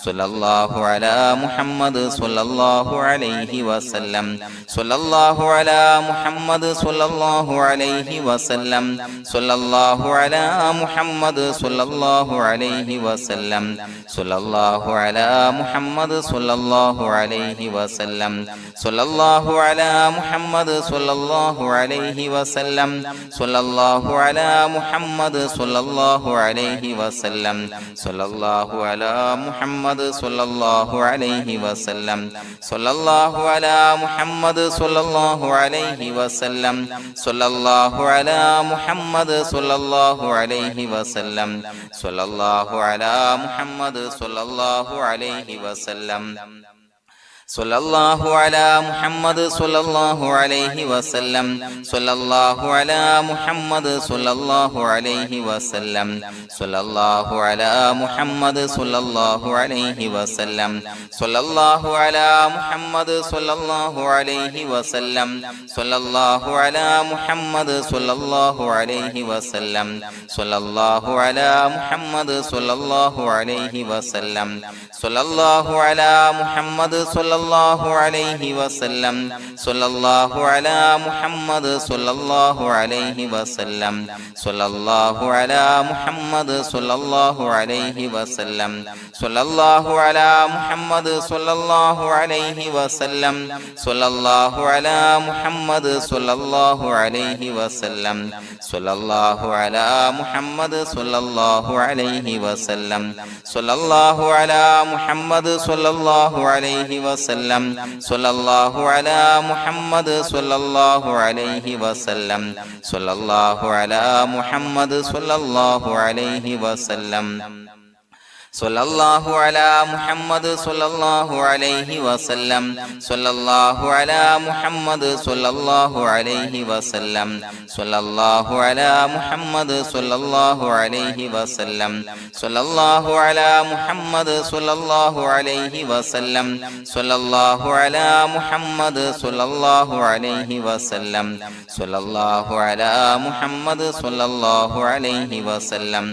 സ്വല്ലല്ലാഹു അലാ മുഹമ്മദ് സ്വല്ലല്ലാഹു അലൈഹി വസല്ലം സ്വല്ലല്ലാഹു അലാ മുഹമ്മദ് സ്വല്ലല്ലാഹു അലൈഹി വസല്ലം സ്വല്ലല്ലാഹു അലാ മുഹമ്മദ് സ്വല്ലല്ലാഹു അലൈഹി വസല്ലം സ്വല്ലല്ലാഹു അലാ മുഹമ്മദ് സ്വല്ലല്ലാഹു അലൈഹി വസല്ലം സ്വല്ലല്ലാഹു അലാ മുഹമ്മദ് സ്വല്ലല്ലാഹു അലൈഹി വസല്ലം സ്വല്ലല്ലാഹു അലാ മുഹമ്മദ് സ്വല്ലല്ലാഹു അലൈഹി വസല്ലം സ്വല്ലല്ലാഹു അലാ മുഹമ്മദ് സ്വല്ലല്ലാഹു അലൈഹി വസല്ലം സ്വല്ലല്ലാഹു അലാ മുഹമ്മദ് സ്വല്ലല്ലാഹു അലൈഹി വസല്ലം സ്വല്ലല്ലാഹു അലാ മുഹമ്മദ് സ്വല്ലല്ലാഹു അലൈഹി വസല്ലം സ്വല്ലല്ലാഹു അലാ മുഹമ്മദ് സ്വല്ലല്ലാഹു അലൈഹി വസല്ലം സ്വല്ലല്ലാഹു അലാ മുഹമ്മദ് സ്വല്ലല്ലാഹു അലൈഹി വസല്ലം സ്വല്ലല്ലാഹു അലാ മുഹമ്മദ് സ്വല്ലല്ലാഹു അലൈഹി വസല്ലം സ്വല്ലല്ലാഹു അലാ മുഹമ്മദ് സ്വല്ലല്ലാഹു അലൈഹി വസല്ലം സ്വല്ലല്ലാഹു അലാ മുഹമ്മദ് സ്വല്ലല്ലാഹു അലൈഹി വസല്ലം സ്വല്ലല്ലാഹു അലാ മുഹമ്മദ് സ്വല്ലല്ലാഹു അലൈഹി വസല്ലം സ്വല്ലല്ലാഹു അലാ മുഹമ്മദ് സ്വല്ലല്ലാഹു അലൈഹി വസല്ലം സ്വല്ലല്ലാഹു അലാ മുഹമ്മദ് സ്വല്ലല്ലാഹു അലൈഹി വസല്ലം സ്വല്ലല്ലാഹു അലാ മുഹമ്മദ് സ്വല്ലല്ലാഹു അലൈഹി വസല്ലം സ്വല്ലല്ലാഹു അലാ മുഹമ്മദ് സ്വല്ലല്ലാഹു അലൈഹി വസല്ലം സ്വല്ലല്ലാഹു അലാ മുഹമ്മദ് സ്വല്ലല്ലാഹു അലൈഹി വസല്ലം സ്വല്ലല്ലാഹു അലാ മുഹമ്മദ് സ്വല്ലല്ലാഹു അലൈഹി വസല്ലം സ്വല്ലല്ലാഹു അലാ മുഹമ്മദ് സ്വല്ലല്ലാഹു അലൈഹി വസല്ലം സ്വല്ലല്ലാഹു അലാ മുഹമ്മദ് സ്വല്ലല്ലാഹു അലൈഹി വസല്ലം സ്വല്ലല്ലാഹു അലാ മുഹമ്മദ് സ്വല്ലല്ലാഹു അലൈഹി വസല്ലം സ്വല്ലല്ലാഹു അലാ മുഹമ്മദ് സ്വല്ലല്ലാഹു അലൈഹി വസല്ലം സ്വല്ലല്ലാഹു അലാ മുഹമ്മദ് സ്വല്ലല്ലാഹു അലൈഹി വസല്ലം സ്വല്ലല്ലാഹു അലാ മുഹമ്മദ് സ്വല്ലല്ലാഹു അലൈഹി വസല്ലം സ്വല്ലല്ലാഹു അലാ മുഹമ്മദ് സ്വല്ലല്ലാഹു അലൈഹി വസല്ലം സ്വല്ലല്ലാഹു അലാ മുഹമ്മദ് സ്വല്ലല്ലാഹു അലൈഹി വസല്ലം സ്വല്ലല്ലാഹു അലാ മുഹമ്മദ് സ്വല്ലല്ലാഹു അലൈഹി വസല്ലം സ്വല്ലല്ലാഹു അലാ മുഹമ്മദ് സ്വല്ലല്ലാഹു അലൈഹി വസല്ലം സ്വല്ലല്ലാഹു അലാ മുഹമ്മദ് സ്വല്ലല്ലാഹു അലൈഹി വസല്ലം സ്വല്ലല്ലാഹു അലാ മുഹമ്മദ് സ്വല്ലല്ലാഹു അലൈഹി വസല്ലം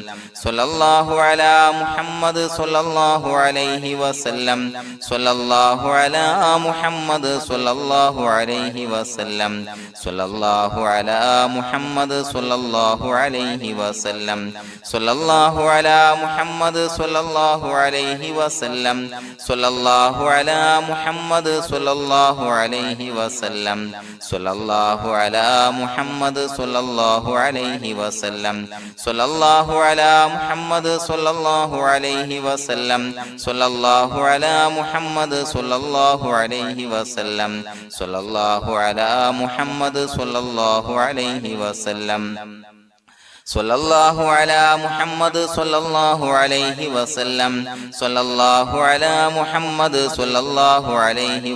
സ്വല്ലല്ലാഹു അലാ മുഹമ്മദ് സ്വല്ലല്ലാഹു അലൈഹി വസല്ലം സ്വല്ലല്ലാഹു അലാ മുഹമ്മദ് സ്വല്ലല്ലാഹു അലൈഹി വസല്ലം സ്വല്ലല്ലാഹു അലാ മുഹമ്മദ് സ്വല്ലല്ലാഹു അലൈഹി വസല്ലം സ്വല്ലല്ലാഹു അലാ മുഹമ്മദ് സ്വല്ലല്ലാഹു അലൈഹി വസല്ലം സ്വല്ലല്ലാഹു അലാ മുഹമ്മദ് സ്വല്ലല്ലാഹു അലൈഹി വസല്ലം സ്വല്ലല്ലാഹു അലാ മുഹമ്മദ് സ്വല്ലല്ലാഹു അലൈഹി വസല്ലം സ്വല്ലല്ലാഹു അലാ മുഹമ്മദ് സ്വല്ലല്ലാഹു അലൈഹി വസല്ലം സ്വല്ലല്ലാഹു അലാ മുഹമ്മദ് സ്വല്ലല്ലാഹു അലൈഹി വസല്ലം സ്വല്ലല്ലാഹു അലാ മുഹമ്മദ് സ്വല്ലല്ലാഹു അലൈഹി വസല്ലം സ്വല്ലല്ലാഹു അലാ മുഹമ്മദ് സ്വല്ലല്ലാഹു അലൈഹി വസല്ലം സ്വല്ലല്ലാഹു അലാ മുഹമ്മദ് സ്വല്ലല്ലാഹു അലൈഹി വസല്ലം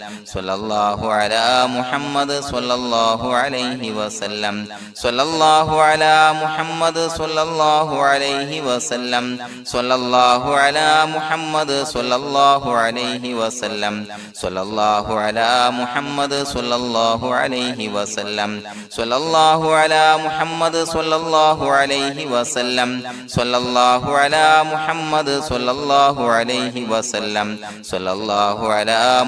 സ്വല്ലല്ലാഹു അലാ മുഹമ്മദ് സ്വല്ലല്ലാഹു അലൈഹി വസല്ലം സ്വല്ലല്ലാഹു അലാ മുഹമ്മദ് സ്വല്ലല്ലാഹു അലൈഹി വസല്ലം സ്വല്ലല്ലാഹു അലാ മുഹമ്മദ് സ്വല്ലല്ലാഹു അലൈഹി വസല്ലം സ്വല്ലല്ലാഹു അലാ മുഹമ്മദ് സ്വല്ലല്ലാഹു അലൈഹി വസല്ലം സ്വല്ലല്ലാഹു അലാ മുഹമ്മദ് സ്വല്ലല്ലാഹു അലൈഹി വസല്ലം സ്വല്ലല്ലാഹു അലാ മുഹമ്മദ് സ്വല്ലല്ലാഹു അലൈഹി വസല്ലം സ്വല്ലല്ലാഹു അലാ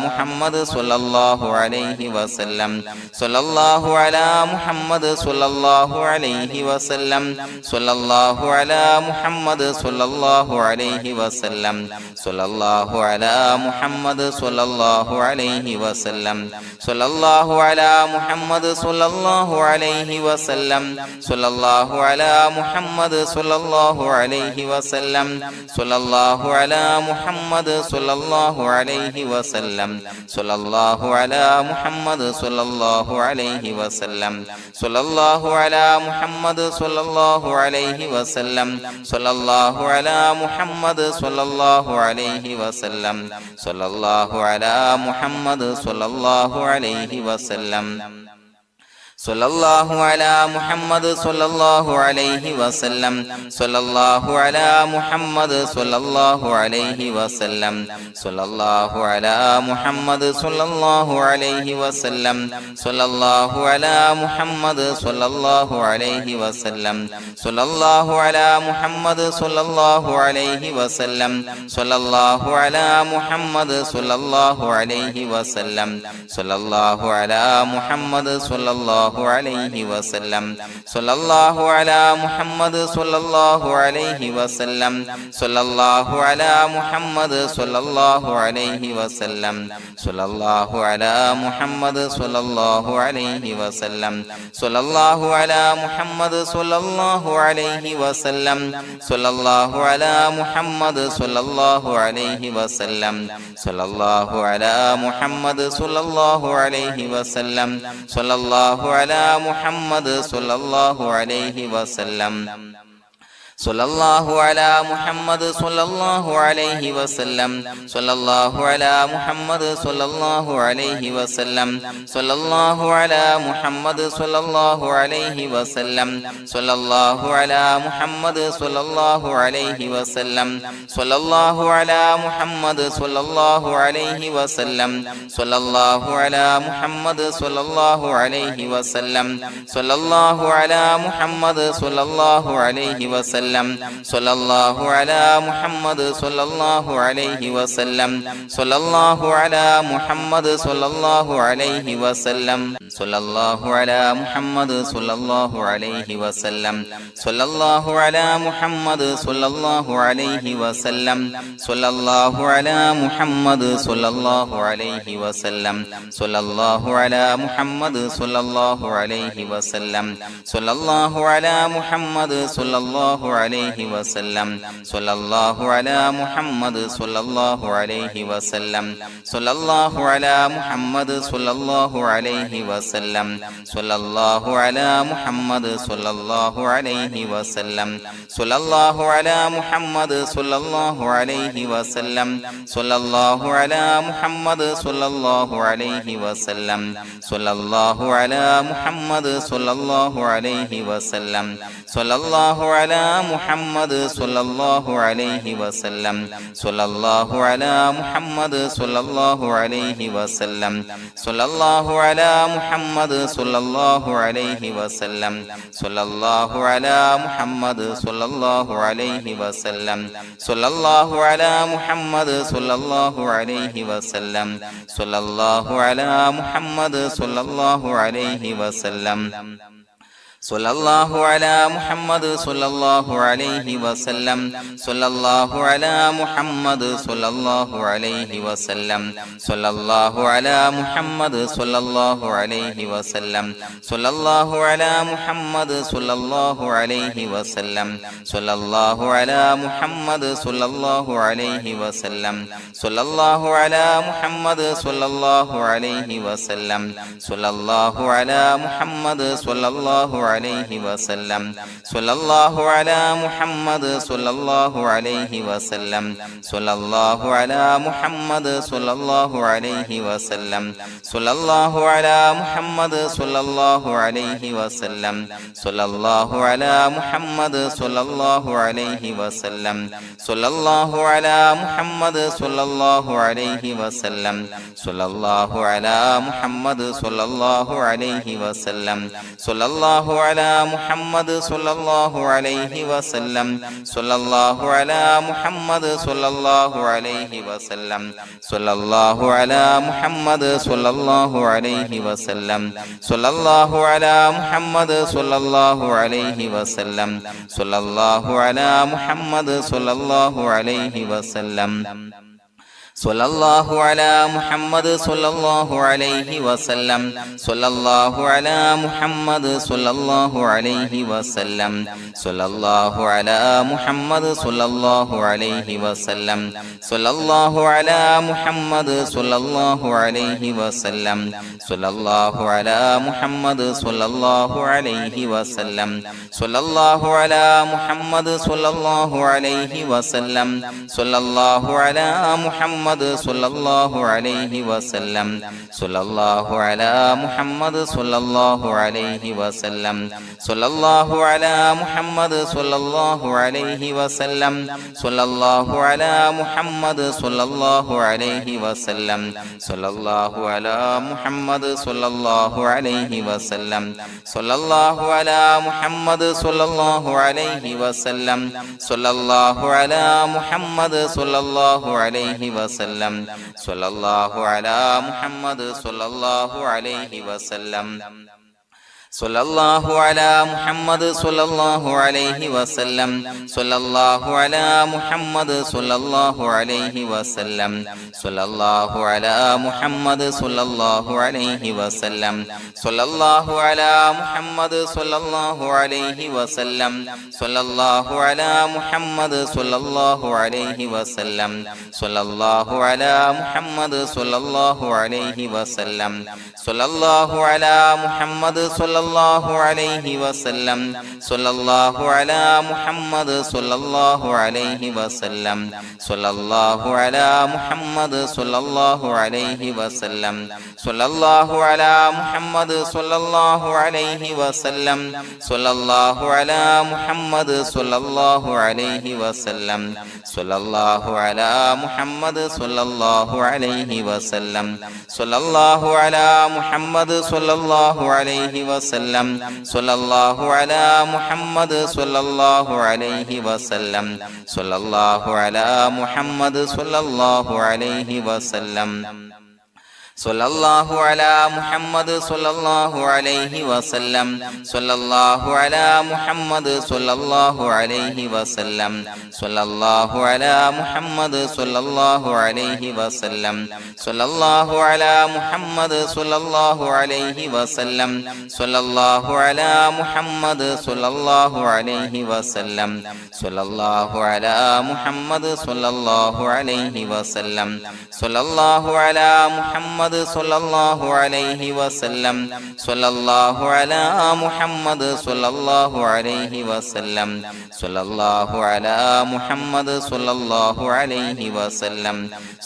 മുഹമ്മദ് സ്വല്ലല്ലാഹു അലൈഹി വസല്ലം സ്വല്ലല്ലാഹു അലാ മുഹമ്മദ് സ്വല്ലല്ലാഹു അലൈഹി വസല്ലം സ്വല്ലല്ലാഹു അലാ മുഹമ്മദ് സ്വല്ലല്ലാഹു അലൈഹി വസല്ലം സ്വല്ലല്ലാഹു അലാ മുഹമ്മദ് സ്വല്ലല്ലാഹു അലൈഹി വസല്ലം സ്വല്ലല്ലാഹു അലാ മുഹമ്മദ് സ്വല്ലല്ലാഹു അലൈഹി വസല്ലം സ്വല്ലല്ലാഹു അലാ മുഹമ്മദ് സ്വല്ലല്ലാഹു അലൈഹി വസല്ലം സ്വല്ലല്ലാഹു അലാ മുഹമ്മദ് സ്വല്ലല്ലാഹു അലൈഹി വസല്ലം സ്വല്ലല്ലാഹു അലാ മുഹമ്മദ് സ്വല്ലല്ലാഹു അലൈഹി വസല്ലം സ്വല്ലല്ലാഹു അലാ മുഹമ്മദ് സ്വല്ലല്ലാഹു അലൈഹി വസല്ലം സ്വല്ലല്ലാഹു അലാ മുഹമ്മദ് സ്വല്ലല്ലാഹു അലൈഹി വസല്ലം സ്വല്ലല്ലാഹു അലാ മുഹമ്മദ് സ്വല്ലല്ലാഹു അലൈഹി വസല്ലം സ്വല്ലല്ലാഹു അലാ മുഹമ്മദ് സ്വല്ലല്ലാഹു അലൈഹി വസല്ലം സ്വല്ലല്ലാഹു അലാ മുഹമ്മദ് സ്വല്ലല്ലാഹു അലൈഹി വസല്ലം സ്വല്ലല്ലാഹു അലാ മുഹമ്മദ് സ്വല്ലല്ലാഹു അലൈഹി വസല്ലം സ്വല്ലല്ലാഹു അലാ മുഹമ്മദ് സ്വല്ലല്ലാഹു അലൈഹി വസല്ലം സ്വല്ലല്ലാഹു അലാ മുഹമ്മദ് സ്വല്ലല്ലാഹു അലൈഹി വസല്ലം സ്വല്ലല്ലാഹു അലാ മുഹമ്മദ് സ്വല്ലല്ലാഹു അലൈഹി വസല്ലം സ്വല്ലല്ലാഹു അലാ മുഹമ്മദ് സ്വല്ലല്ലാഹു അലൈഹി വസല്ലം സ്വല്ലല്ലാഹു അലാ മുഹമ്മദ് സ്വല്ലല്ലാഹു അലൈഹി വസല്ലം സ്വല്ലല്ലാഹു അലാ മുഹമ്മദ് സ്വല്ലല്ലാഹു അലൈഹി വസല്ലം സ്വല്ലല്ലാഹു അലാ മുഹമ്മദ് സ്വല്ലല്ലാഹു അലൈഹി വസല്ലം സ്വല്ലല്ലാഹു അലാ മുഹമ്മദ് സ്വല്ലല്ലാഹു അലൈഹി വസല്ലം സ്വല്ലല്ലാഹു അലാ മുഹമ്മദ് സ്വല്ലല്ലാഹു അലൈഹി വസല്ലം സ്വല്ലല്ലാഹു അലാ മുഹമ്മദ് സ്വല്ലല്ലാഹു അലൈഹി വസല്ലം സ്വല്ലല്ലാഹു അലാ മുഹമ്മദ് സ്വല്ലല്ലാഹു അലൈഹി വസല്ലം സ്വല്ലല്ലാഹു അലാ മുഹമ്മദ് സ്വല്ലല്ലാഹു അലൈഹി വസല്ലം സ്വല്ലല്ലാഹു അലാ മുഹമ്മദ് സ്വല്ലല്ലാഹു അലൈഹി വസല്ലം സ്വല്ലല്ലാഹു അലാ മുഹമ്മദ് സ്വല്ലല്ലാഹു അലൈഹി വസല്ലം സ്വല്ലല്ലാഹു അലാ മുഹമ്മദ് സ്വല്ലല്ലാഹു അലൈഹി വസല്ലം സ്വല്ലല്ലാഹു അലാ മുഹമ്മദ് സ്വല്ലല്ലാഹു അലൈഹി വസല്ലം സ്വല്ലല്ലാഹു അലാ മുഹമ്മദ് സ്വല്ലല്ലാഹു അലൈഹി വസല്ലം സ്വല്ലല്ലാഹു അലാ മുഹമ്മദ് സ്വല്ലല്ലാഹു അലൈഹി വസല്ലം സ്വല്ലല്ലാഹു അലാ മുഹമ്മദ് സ്വല്ലല്ലാഹു അലൈഹി വസല്ലം സ്വല്ലല്ലാഹു അലാ മുഹമ്മദ് സ്വല്ലല്ലാഹു അലൈഹി വസല്ലം സ്വല്ലല്ലാഹു അലാ മുഹമ്മദ് സ്വല്ലല്ലാഹു അലൈഹി വസല്ലം സ്വല്ലല്ലാഹു അലാ മുഹമ്മദ് സ്വല്ലല്ലാഹു അലൈഹി വസല്ലം സ്വല്ലല്ലാഹു അലാ മുഹമ്മദ് സ്വല്ലല്ലാഹു അലൈഹി വസല്ലം സ്വല്ലല്ലാഹു അലാ മുഹമ്മദ് സ്വല്ലല്ലാഹു അലൈഹി വസല്ലം സ്വല്ലല്ലാഹു അലാ മുഹമ്മദ് സ്വല്ലല്ലാഹു അലൈഹി വസല്ലം സ്വല്ലല്ലാഹു അലാ മുഹമ്മദ് സ്വല്ലല്ലാഹു അലൈഹി വസല്ലം സ്വല്ലല്ലാഹു അലാ മുഹമ്മദ് സ്വല്ലല്ലാഹു അലൈഹി വസല്ലം സ്വല്ലല്ലാഹു അലാ മുഹമ്മദ് സ്വല്ലല്ലാഹു അലൈഹി വസല്ലം സ്വല്ലല്ലാഹു അലാ മുഹമ്മദ് സ്വല്ലല്ലാഹു അലൈഹി വസല്ലം സ്വല്ലല്ലാഹു അലാ മുഹമ്മദ് സ്വല്ലല്ലാഹു അലൈഹി വസല്ലം സ്വല്ലല്ലാഹു അലാ മുഹമ്മദ് സ്വല്ലല്ലാഹു അലൈഹി വസല്ലം സ്വല്ലല്ലാഹു അലാ മുഹമ്മദ് സ്വല്ലല്ലാഹു അലൈഹി വസല്ലം സ്വല്ലല്ലാഹു അലാ മുഹമ്മദ് സ്വല്ലല്ലാഹു അലൈഹി വസല്ലം സ്വല്ലല്ലാഹു അലാ മുഹമ്മദ് സ്വല്ലല്ലാഹു അലൈഹി വസല്ലം സ്വല്ലല്ലാഹു അലാ മുഹമ്മദ് സ്വല്ലല്ലാഹു അലൈഹി വസല്ലം സ്വല്ലല്ലാഹു അലാ മുഹമ്മദ് സ്വല്ലല്ലാഹു അലൈഹി വസല്ലം സ്വല്ലല്ലാഹു അലാ മുഹമ്മദ് സ്വല്ലല്ലാഹു അലൈഹി വസല്ലം സ്വല്ലല്ലാഹു അലാ മുഹമ്മദ് സ്വല്ലല്ലാഹു അലൈഹി വസല്ലം സ്വല്ലല്ലാഹു അലാ മുഹമ്മദ് സ്വല്ലല്ലാഹു അലൈഹി വസല്ലം സ്വല്ലല്ലാഹു അലാ മുഹമ്മദ് സ്വല്ലല്ലാഹു അലൈഹി വസല്ലം സ്വല്ലല്ലാഹു അലാ മുഹമ്മദ് സ്വല്ലല്ലാഹു അലൈഹി വസല്ലം സ്വല്ലല്ലാഹു അലാ മുഹമ്മദ് സ്വല്ലല്ലാഹു അലൈഹി വസല്ലം സ്വല്ലല്ലാഹു അലാ മുഹമ്മദ് സ്വല്ലല്ലാഹു അലൈഹി വസല്ലം സ്വല്ലല്ലാഹു അലാ മുഹമ്മദ് സ്വല്ലല്ലാഹു അലൈഹി വസല്ലം സ്വല്ലല്ലാഹു അലാ മുഹമ്മദ് സ്വല്ലല്ലാഹു അലൈഹി വസല്ലം സ്വല്ലല്ലാഹു അലാ മുഹമ്മദ് സ്വല്ലല്ലാഹു അലൈഹി വസല്ലം സ്വല്ലല്ലാഹു അലാ മുഹമ്മദ് സ്വല്ലല്ലാഹു അലൈഹി വസല്ലം സ്വല്ലല്ലാഹു അലാ മുഹമ്മദ് സ്വല്ലല്ലാഹു അലൈഹി വസല്ലം സ്വല്ലല്ലാഹു അലാ മുഹമ്മദ് സ്വല്ലല്ലാഹു അലൈഹി വസല്ലം സ്വല്ലല്ലാഹു അലാ മുഹമ്മദ് സ്വല്ലല്ലാഹു അലൈഹി വസല്ലം സ്വല്ലല്ലാഹു അലാ മുഹമ്മദ് സ്വല്ലല്ലാഹു അലൈഹി വസല്ലം സ്വല്ലല്ലാഹു അലാ മുഹമ്മദ് സ്വല്ലല്ലാഹു അലൈഹി വസല്ലം സ്വല്ലല്ലാഹു അലാ മുഹമ്മദ് സ്വല്ലല്ലാഹു അലൈഹി വസല്ലം സ്വല്ലല്ലാഹു അലാ മുഹമ്മദ് സ്വല്ലല്ലാഹു അലൈഹി വസല്ലം സ്വല്ലല്ലാഹു അലാ മുഹമ്മദ് സ്വല്ലല്ലാഹു അലൈഹി വസല്ലം സ്വല്ലല്ലാഹു അലാ മുഹമ്മദ് സ്വല്ലല്ലാഹു അലൈഹി വസല്ലം സ്വല്ലല്ലാഹു അലാ മുഹമ്മദ് സ്വല്ലല്ലാഹു അലൈഹി വസല്ലം സ്വല്ലല്ലാഹു അലാ മുഹമ്മദ് സ്വല്ലല്ലാഹു അലൈഹി വസല്ലം സ്വല്ലല്ലാഹു അലാ മുഹമ്മദ് സ്വല്ലല്ലാഹു അലൈഹി വസല്ലം സ്വല്ലല്ലാഹു അലാ മുഹമ്മദ് സ്വല്ലല്ലാഹു അലൈഹി വസല്ലം സ്വല്ലല്ലാഹു അലാ മുഹമ്മദ് സ്വല്ലല്ലാഹു അലൈഹി വസല്ലം സ്വല്ലല്ലാഹു അലാ മുഹമ്മദ് സ്വല്ലല്ലാഹു അലൈഹി വസല്ലം സ്വല്ലല്ലാഹു അലാ മുഹമ്മദ് സ്വല്ലല്ലാഹു അലൈഹി വസല്ലം സ്വല്ലല്ലാഹു അലാ മുഹമ്മദ് സ്വല്ലല്ലാഹു അലൈഹി വസല്ലം സ്വല്ലല്ലാഹു അലാ മുഹമ്മദ് സ്വല്ലല്ലാഹു അലൈഹി വസല്ലം സ്വല്ലല്ലാഹു അലാ മുഹമ്മദ് സ്വല്ലല്ലാഹു അലൈഹി വസല്ലം സ്വല്ലല്ലാഹു അലാ മുഹമ്മദ് സ്വല്ലല്ലാഹു അലൈഹി വസല്ലം സ്വല്ലല്ലാഹു അലാ മുഹമ്മദ് സ്വല്ലല്ലാഹു അലൈഹി വസല്ലം സ്വല്ലല്ലാഹു അലാ മുഹമ്മദ് സ്വല്ലല്ലാഹു അലൈഹി വസല്ലം സ്വല്ലല്ലാഹു അലാ മുഹമ്മദ് സ്വല്ലല്ലാഹു അലൈഹി വസല്ലം സ്വല്ലല്ലാഹു അലാ മുഹമ്മദ് സ്വല്ലല്ലാഹു അലൈഹി വസല്ലം സ്വല്ലല്ലാഹു അലാ മുഹമ്മദ് സ്വല്ലല്ലാഹു അലൈഹി വസല്ലം സ്വല്ലല്ലാഹു അലാ മുഹമ്മദ് സ്വല്ലല്ലാഹു അലൈഹി വസല്ലം സ്വല്ലല്ലാഹു അലാ മുഹമ്മദ് സ്വല്ലല്ലാഹു അലൈഹി വസല്ലം സ്വല്ലല്ലാഹു അലാ മുഹമ്മദ് സ്വല്ലല്ലാഹു അലൈഹി വസല്ലം സ്വല്ലല്ലാഹു അലാ മുഹമ്മദ് സ്വല്ലല്ലാഹു അലൈഹി വസല്ലം സ്വല്ലല്ലാഹു അലാ മുഹമ്മദ് സ്വല്ലല്ലാഹു അലൈഹി വസല്ലം സ്വല്ലല്ലാഹു അലാ മുഹമ്മദ് സ്വല്ലല്ലാഹു അലൈഹി വസല്ലം സ്വല്ലല്ലാഹു അലാ മുഹമ്മദ് സ്വല്ലല്ലാഹു അലൈഹി വസല്ലം സ്വല്ലല്ലാഹു അലാ മുഹമ്മദ് സ്വല്ലല്ലാഹു അലൈഹി വസല്ലം സ്വല്ലല്ലാഹു അലാ മുഹമ്മദ് സ്വല്ലല്ലാഹു അലൈഹി വസല്ലം സ്വല്ലല്ലാഹു അലാ മുഹമ്മദ് സ്വല്ലല്ലാഹു അലൈഹി വസല്ലം സ്വല്ലല്ലാഹു അലാ മുഹമ്മദ് സ്വല്ലല്ലാഹു അലൈഹി വസല്ലം സ്വല്ലല്ലാഹു അലാ മുഹമ്മദ് സ്വല്ലല്ലാഹു അലൈഹി വസല്ലം സ്വല്ലല്ലാഹു അലാ മുഹമ്മദ് സ്വല്ലല്ലാഹു അലൈഹി വസല്ലം സ്വല്ലല്ലാഹു അലാ മുഹമ്മദ് സ്വല്ലല്ലാഹു അലൈഹി വസല്ലം സ്വല്ലല്ലാഹു അലാ മുഹമ്മദ് സ്വല്ലല്ലാഹു അലൈഹി വസല്ലം സ്വല്ലല്ലാഹു അലാ മുഹമ്മദ് സ്വല്ലല്ലാഹു അലൈഹി വസല്ലം സ്വല്ലല്ലാഹു അലാ മുഹമ്മദ് സ്വല്ലല്ലാഹു അലൈഹി വസല്ലം സ്വല്ലല്ലാഹു അലാ മുഹമ്മദ് സ്വല്ലല്ലാഹു അലൈഹി വസല്ലം സ്വല്ലല്ലാഹു അലാ മുഹമ്മദ് സ്വല്ലല്ലാഹു അലൈഹി വസല്ലം സ്വല്ലല്ലാഹു അലാ മുഹമ്മദ് സ്വല്ലല്ലാഹു അലൈഹി വസല്ലം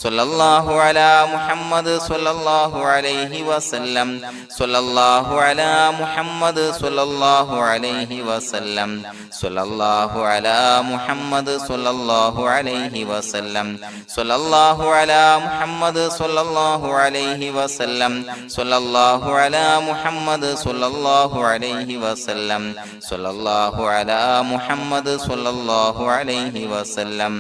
സ്വല്ലല്ലാഹു അലാ മുഹമ്മദ് സ്വല്ലല്ലാഹു അലൈഹി വസല്ലം സ്വല്ലല്ലാഹു അലാ മുഹമ്മദ് സ്വല്ലല്ലാഹു അലൈഹി വസല്ലം സ്വല്ലല്ലാഹു അലാ മുഹമ്മദ് സ്വല്ലല്ലാഹു അലൈഹി വസല്ലം സ്വല്ലല്ലാഹു അലാ മുഹമ്മദ് സ്വല്ലല്ലാഹു അലൈഹി വസല്ലം സ്വല്ലല്ലാഹു അലാ മുഹമ്മദ് സ്വല്ലല്ലാഹു അലൈഹി വസല്ലം സ്വല്ലല്ലാഹു അലാ മുഹമ്മദ് സ്വല്ലല്ലാഹു അലൈഹി വസല്ലം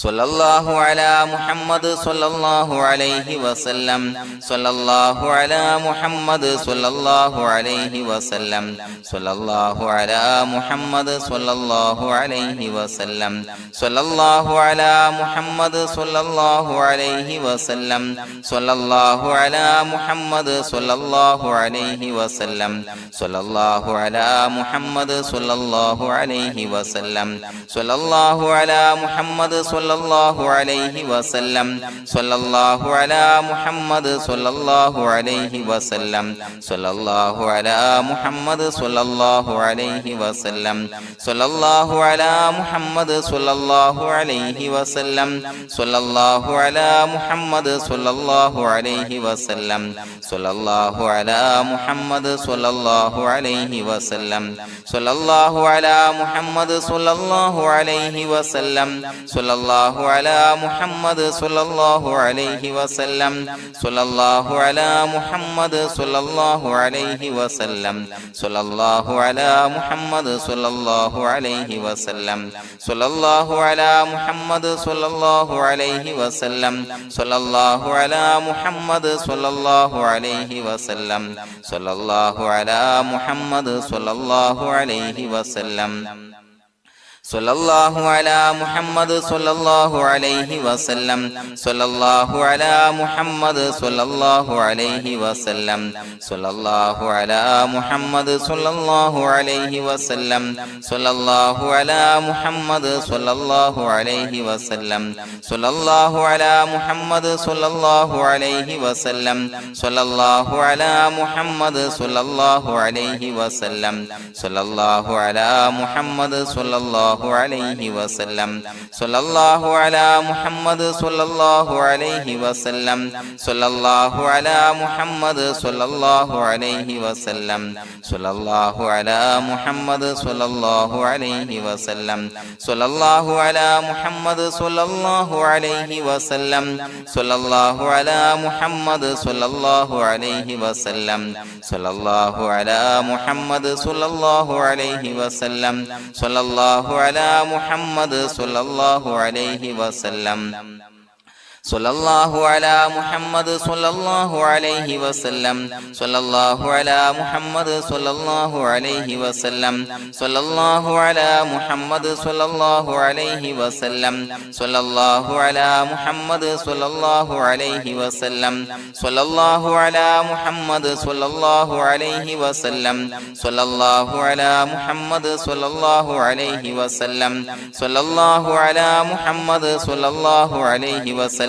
സ്വല്ലല്ലാഹു അലാ മുഹമ്മദ് സ്വല്ലല്ലാഹു അലൈഹി വസല്ലം സ്വല്ലല്ലാഹു അലാ മുഹമ്മദ് സ്വല്ലല്ലാഹു അലൈഹി വസല്ലം സ്വല്ലല്ലാഹു അലാ മുഹമ്മദ് സ്വല്ലല്ലാഹു അലൈഹി വസല്ലം സ്വല്ലല്ലാഹു അലാ മുഹമ്മദ് സ്വല്ലല്ലാഹു അലൈഹി വസല്ലം സ്വല്ലല്ലാഹു അലാ മുഹമ്മദ് സ്വല്ലല്ലാഹു അലൈഹി വസല്ലം സ്വല്ലല്ലാഹു അലാ മുഹമ്മദ് സ്വല്ലല്ലാഹു അലൈഹി വസല്ലം സ്വല്ലല്ലാഹു അലാ മുഹമ്മദ് സ്വല്ലല്ലാഹു അലൈഹി വസല്ലം സ്വല്ലല്ലാഹു അലാ മുഹമ്മദ് സ്വല്ലല്ലാഹു അലൈഹി വസല്ലം സ്വല്ലല്ലാഹു അലാ മുഹമ്മദ് സ്വല്ലല്ലാഹു അലൈഹി വസല്ലം സ്വല്ലല്ലാഹു അലാ മുഹമ്മദ് സ്വല്ലല്ലാഹു അലൈഹി വസല്ലം സ്വല്ലല്ലാഹു അലാ മുഹമ്മദ് സ്വല്ലല്ലാഹു അലൈഹി വസല്ലം സ്വല്ലല്ലാഹു അലാ മുഹമ്മദ് സ്വല്ലല്ലാഹു അലൈഹി വസല്ലം സ്വല്ലല്ലാഹു അലാ മുഹമ്മദ് സ്വല്ലല്ലാഹു അലൈഹി വസല്ലം സ്വല്ലല്ലാഹു അലാ മുഹമ്മദ് സ്വല്ലല്ലാഹു അലൈഹി വസല്ലം സ്വല്ലല്ലാഹു അലാ മുഹമ്മദ് സ്വല്ലല്ലാഹു അലൈഹി വസല്ലം സ്വല്ലല്ലാഹു അലാ മുഹമ്മദ് സ്വല്ലല്ലാഹു അലൈഹി വസല്ലം സ്വല്ലല്ലാഹു അലാ മുഹമ്മദ് സ്വല്ലല്ലാഹു അലൈഹി വസല്ലം സ്വല്ലല്ലാഹു അലാ മുഹമ്മദ് സ്വല്ലല്ലാഹു അലൈഹി വസല്ലം സ്വല്ലല്ലാഹു അലാ മുഹമ്മദ് സ്വല്ലല്ലാഹു അലൈഹി വസല്ലം സ്വല്ലല്ലാഹു അലാ മുഹമ്മദ് സ്വല്ലല്ലാഹു അലൈഹി വസല്ലം സ്വല്ലല്ലാഹു അലാ മുഹമ്മദ് സ്വല്ലല്ലാഹു അലൈഹി വസല്ലം സ്വല്ലല്ലാഹു അലാ മുഹമ്മദ് സ്വല്ലല്ലാഹു അലൈഹി വസല്ലം സ്വല്ലല്ലാഹു അലാ മുഹമ്മദ് സ്വല്ലല്ലാഹു അലൈഹി വസല്ലം സ്വല്ലല്ലാഹു അലാ മുഹമ്മദ് സ്വല്ലല്ലാഹു അലൈഹി വസല്ലം സ്വല്ലല്ലാഹു അലാ മുഹമ്മദ് സ്വല്ലല്ലാഹു അലൈഹി വസല്ലം സ്വല്ലല്ലാഹു അലാ മുഹമ്മദ് സ്വല്ലല്ലാഹു അലൈഹി വസല്ലം സ്വല്ലല്ലാഹു അലാ മുഹമ്മദ് സ്വല്ലല്ലാഹു അലൈഹി വസല്ലം സ്വല്ലല്ലാഹു അലാ മുഹമ്മദ് സ്വല്ലല്ലാഹു അലൈഹി വസല്ലം സ്വല്ലല്ലാഹു അലാ മുഹമ്മദ് സ്വല്ലല്ലാഹു അലൈഹി വസല്ലം സ്വല്ലല്ലാഹു അലാ മുഹമ്മദ് സ്വല്ലല്ലാഹു അലൈഹി വസല്ലം സ്വല്ലല്ലാഹു അലാ മുഹമ്മദ് സ്വല്ലല്ലാഹു അലൈഹി വസല്ലം സ്വല്ലല്ലാഹു അലാ മുഹമ്മദ് സ്വല്ലല്ലാഹു അലൈഹി വസല്ലം സ്വല്ലല്ലാഹു അലാ മുഹമ്മദ് സ്വല്ലല്ലാഹു അലൈഹി വസല്ലം സ്വല്ലല്ലാഹു അലാ മുഹമ്മദ് സ്വല്ലല്ലാഹു അലൈഹി വസല്ലം സ്വല്ലല്ലാഹു അലാ മുഹമ്മദ് സ്വല്ലല്ലാഹു അലൈഹി വസല്ലം സ്വല്ലല്ലാഹു അലാ മുഹമ്മദ് സ്വല്ലല്ലാഹു അലൈഹി വസല്ലം സ്വല്ലല്ലാഹു അലാ മുഹമ്മദ് സ്വല്ലല്ലാഹു അലൈഹി വസല്ലം സ്വല്ലല്ലാഹു അലാ മുഹമ്മദ് സ്വല്ലല്ലാഹു അലൈഹി വസല്ലം സ്വല്ലല്ലാഹു അലാ മുഹമ്മദ് സ്വല്ലല്ലാഹു അലൈഹി വസല്ലം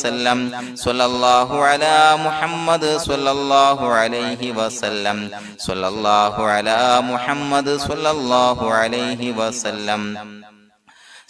വസല്ലം സ്വല്ലല്ലാഹു അലാ മുഹമ്മദ് സ്വല്ലല്ലാഹു അലൈഹി വസല്ലം സ്വല്ലല്ലാഹു അലാ മുഹമ്മദ് സ്വല്ലല്ലാഹു അലൈഹി വസല്ലം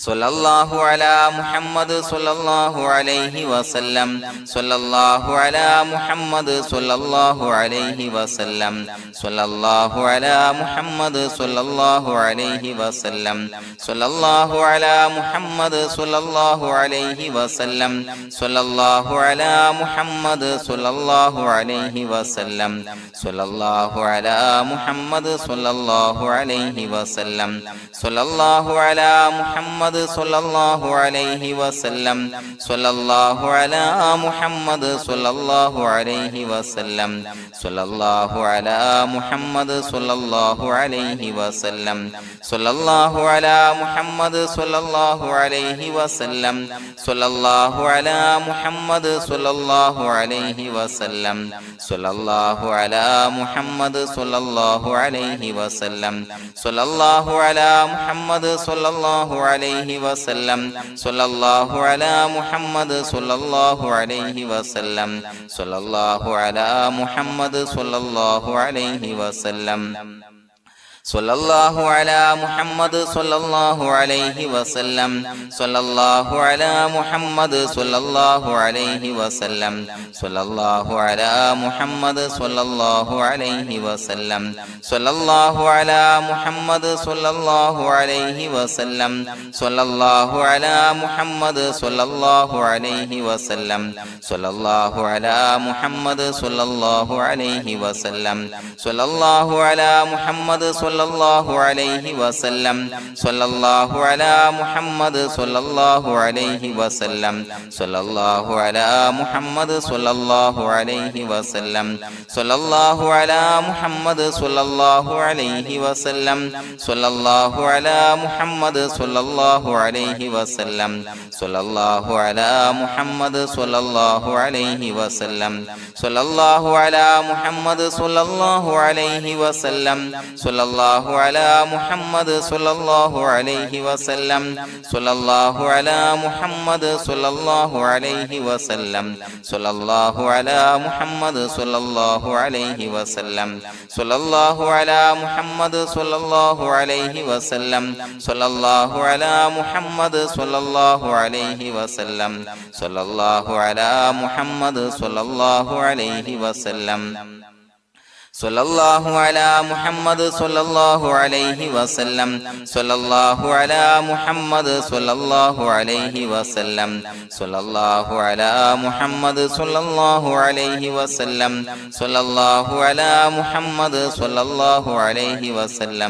സ്വല്ലല്ലാഹു അലാ മുഹമ്മദ് സ്വല്ലല്ലാഹു അലൈഹി വസല്ലം സ്വല്ലല്ലാഹു അലാ മുഹമ്മദ് സ്വല്ലല്ലാഹു അലൈഹി വസല്ലം സ്വല്ലല്ലാഹു അലാ മുഹമ്മദ് സ്വല്ലല്ലാഹു അലൈഹി വസല്ലം സ്വല്ലല്ലാഹു അലാ മുഹമ്മദ് സ്വല്ലല്ലാഹു അലൈഹി വസല്ലം സ്വല്ലല്ലാഹു അലാ മുഹമ്മദ് സ്വല്ലല്ലാഹു അലൈഹി വസല്ലം സ്വല്ലല്ലാഹു അലാ മുഹമ്മദ് സ്വല്ലല്ലാഹു അലൈഹി വസല്ലം സ്വല്ലല്ലാഹു അലാ മുഹമ്മദ് സ്വല്ലല്ലാഹു അലൈഹി വസല്ലം സ്വല്ലല്ലാഹു അലാ മുഹമ്മദ് സ്വല്ലല്ലാഹു അലൈഹി വസല്ലം സ്വല്ലല്ലാഹു അലാ മുഹമ്മദ് സ്വല്ലല്ലാഹു അലൈഹി വസല്ലം സ്വല്ലല്ലാഹു അലാ മുഹമ്മദ് സ്വല്ലല്ലാഹു അലൈഹി വസല്ലം സ്വല്ലല്ലാഹു അലാ മുഹമ്മദ് സ്വല്ലല്ലാഹു അലൈഹി വസല്ലം സ്വല്ലല്ലാഹു അലാ മുഹമ്മദ് സ്വല്ലല്ലാഹു അലൈഹി വസല്ലം സ്വല്ലല്ലാഹു അലാ മുഹമ്മദ് സ്വല്ലല്ലാഹു അലൈഹി വസല്ലം സ്വല്ലല്ലാഹു അലാ മുഹമ്മദ് സ്വല്ലല്ലാഹു അലൈഹി വസല്ലം സ്വല്ലല്ലാഹു അലാ മുഹമ്മദ് സ്വല്ലല്ലാഹു അലൈഹി വസല്ലം സ്വല്ലല്ലാഹു അലാ മുഹമ്മദ് സ്വല്ലല്ലാഹു അലൈഹി വസല്ലം സ്വല്ലല്ലാഹു അലാ മുഹമ്മദ് സ്വല്ലല്ലാഹു അലൈഹി വസല്ലം സ്വല്ലല്ലാഹു അലാ മുഹമ്മദ് സ്വല്ലല്ലാഹു അലൈഹി വസല്ലം സ്വല്ലല്ലാഹു അലാ മുഹമ്മദ് സ്വല്ലല്ലാഹു അലൈഹി വസല്ലം സ്വല്ലല്ലാഹു അലാ മുഹമ്മദ് സ്വല്ലല്ലാഹു അലൈഹി വസല്ലം സ്വല്ലല്ലാഹു അലാ മുഹമ്മദ് സ്വല്ലല്ലാഹു അലൈഹി വസല്ലം സ്വല്ലല്ലാഹു അലാ മുഹമ്മദ് സ്വല്ലല്ലാഹു അലൈഹി വസല്ലം സ്വല്ലല്ലാഹു അലാ മുഹമ്മദ് സ്വല്ലല്ലാഹു അലൈഹി വസല്ലം സ്വല്ലല്ലാഹു അലാ മുഹമ്മദ് സ്വല്ലല്ലാഹു അലൈഹി വസല്ലം സ്വല്ലല്ലാഹു അലാ മുഹമ്മദ് സ്വല്ലല്ലാഹു അലൈഹി വസല്ലം സ്വല്ലല്ലാഹു അലാ മുഹമ്മദ് സ്വല്ലല്ലാഹു അലൈഹി വസല്ലം സ്വല്ലല്ലാഹു അലാ മുഹമ്മദ് സ്വല്ലല്ലാഹു അലൈഹി വസല്ലം സ്വല്ലല്ലാഹു അലാ മുഹമ്മദ് സ്വല്ലല്ലാഹു അലൈഹി വസല്ലം സ്വല്ലല്ലാഹു അലാ മുഹമ്മദ് സ്വല്ലല്ലാഹു അലൈഹി വസല്ലം സ്വല്ലല്ലാഹു അലാ മുഹമ്മദ് സ്വല്ലല്ലാഹു അലൈഹി വസല്ലം സ്വല്ലല്ലാഹു അലാ മുഹമ്മദ് സ്വല്ലല്ലാഹു അലൈഹി വസല്ലം സ്വല്ലല്ലാഹു അലാ മുഹമ്മദ് സ്വല്ലല്ലാഹു അലൈഹി വസല്ലം സ്വല്ലല്ലാഹു അലാ മുഹമ്മദ് സ്വല്ലല്ലാഹു അലൈഹി വസല്ലം സ്വല്ലല്ലാഹു അലാ മുഹമ്മദ് സ്വല്ലല്ലാഹു അലൈഹി വസല്ലം സ്വല്ലല്ലാഹു അലാ മുഹമ്മദ് സ്വല്ലല്ലാഹു അലൈഹി വസല്ലം സ്വല്ലല്ലാഹു അലാ മുഹമ്മദ് സ്വല്ലല്ലാഹു അലൈഹി വസല്ലം സ്വല്ലല്ലാഹു അലാ മുഹമ്മദ് സ്വല്ലല്ലാഹു അലൈഹി വസല്ലം സ്വല്ലല്ലാഹു അലാ മുഹമ്മദ് സ്വല്ലല്ലാഹു അലൈഹി വസല്ലം സ്വല്ലല്ലാഹു അലാ മുഹമ്മദ് സ്വല്ലല്ലാഹു അലൈഹി വസല്ലം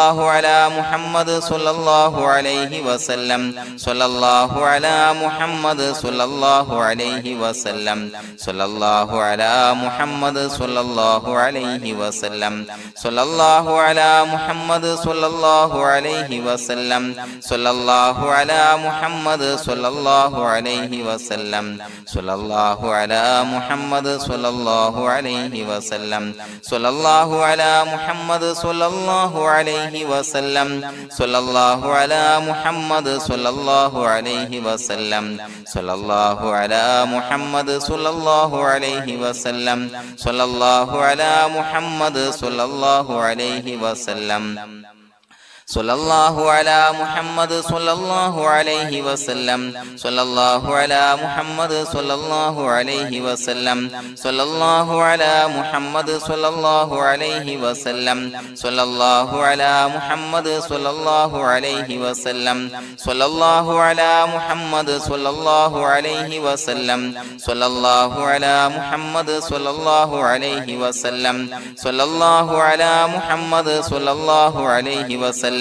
സ്വല്ലല്ലാഹു അലാ മുഹമ്മദ് സ്വല്ലല്ലാഹു അലൈഹി വസല്ലം സ്വല്ലല്ലാഹു അലാ മുഹമ്മദ് സ്വല്ലല്ലാഹു അലൈഹി വസല്ലം സ്വല്ലല്ലാഹു അലാ മുഹമ്മദ് സ്വല്ലല്ലാഹു അലൈഹി വസല്ലം സ്വല്ലല്ലാഹു അലാ മുഹമ്മദ് സ്വല്ലല്ലാഹു അലൈഹി വസല്ലം സ്വല്ലല്ലാഹു അലാ മുഹമ്മദ് സ്വല്ലല്ലാഹു അലൈഹി വസല്ലം സ്വല്ലല്ലാഹു അലാ മുഹമ്മദ് സ്വല്ലല്ലാഹു അലൈഹി വസല്ലം സ്വല്ലല്ലാഹു അലാ മുഹമ്മദ് സ്വല്ലല്ലാഹു അലൈഹി വസല്ലം സ്വല്ലല്ലാഹു അലാ മുഹമ്മദ് സ്വല്ലല്ലാഹു അലൈഹി വസല്ലം സ്വല്ലല്ലാഹു അലാ മുഹമ്മദ് സ്വല്ലല്ലാഹു അലൈഹി വസല്ലം സ്വല്ലല്ലാഹു അലാ മുഹമ്മദ് സ്വല്ലല്ലാഹു അലൈഹി വസല്ലം സ്വല്ലല്ലാഹു അലാ മുഹമ്മദ് സ്വല്ലല്ലാഹു അലൈഹി വസല്ലം സ്വല്ലല്ലാഹു അലാ മുഹമ്മദ് സ്വല്ലല്ലാഹു അലൈഹി വസല്ലം സ്വല്ലല്ലാഹു അലാ മുഹമ്മദ് സ്വല്ലല്ലാഹു അലൈഹി വസല്ലം സ്വല്ലല്ലാഹു അലാ മുഹമ്മദ് സ്വല്ലല്ലാഹു അലൈഹി വസല്ലം സ്വല്ലല്ലാഹു അലാ മുഹമ്മദ് സ്വല്ലല്ലാഹു അലൈഹി വസല്ലം സ്വല്ലല്ലാഹു അലാ മുഹമ്മദ് സ്വല്ലല്ലാഹു അലൈഹി വസല്ലം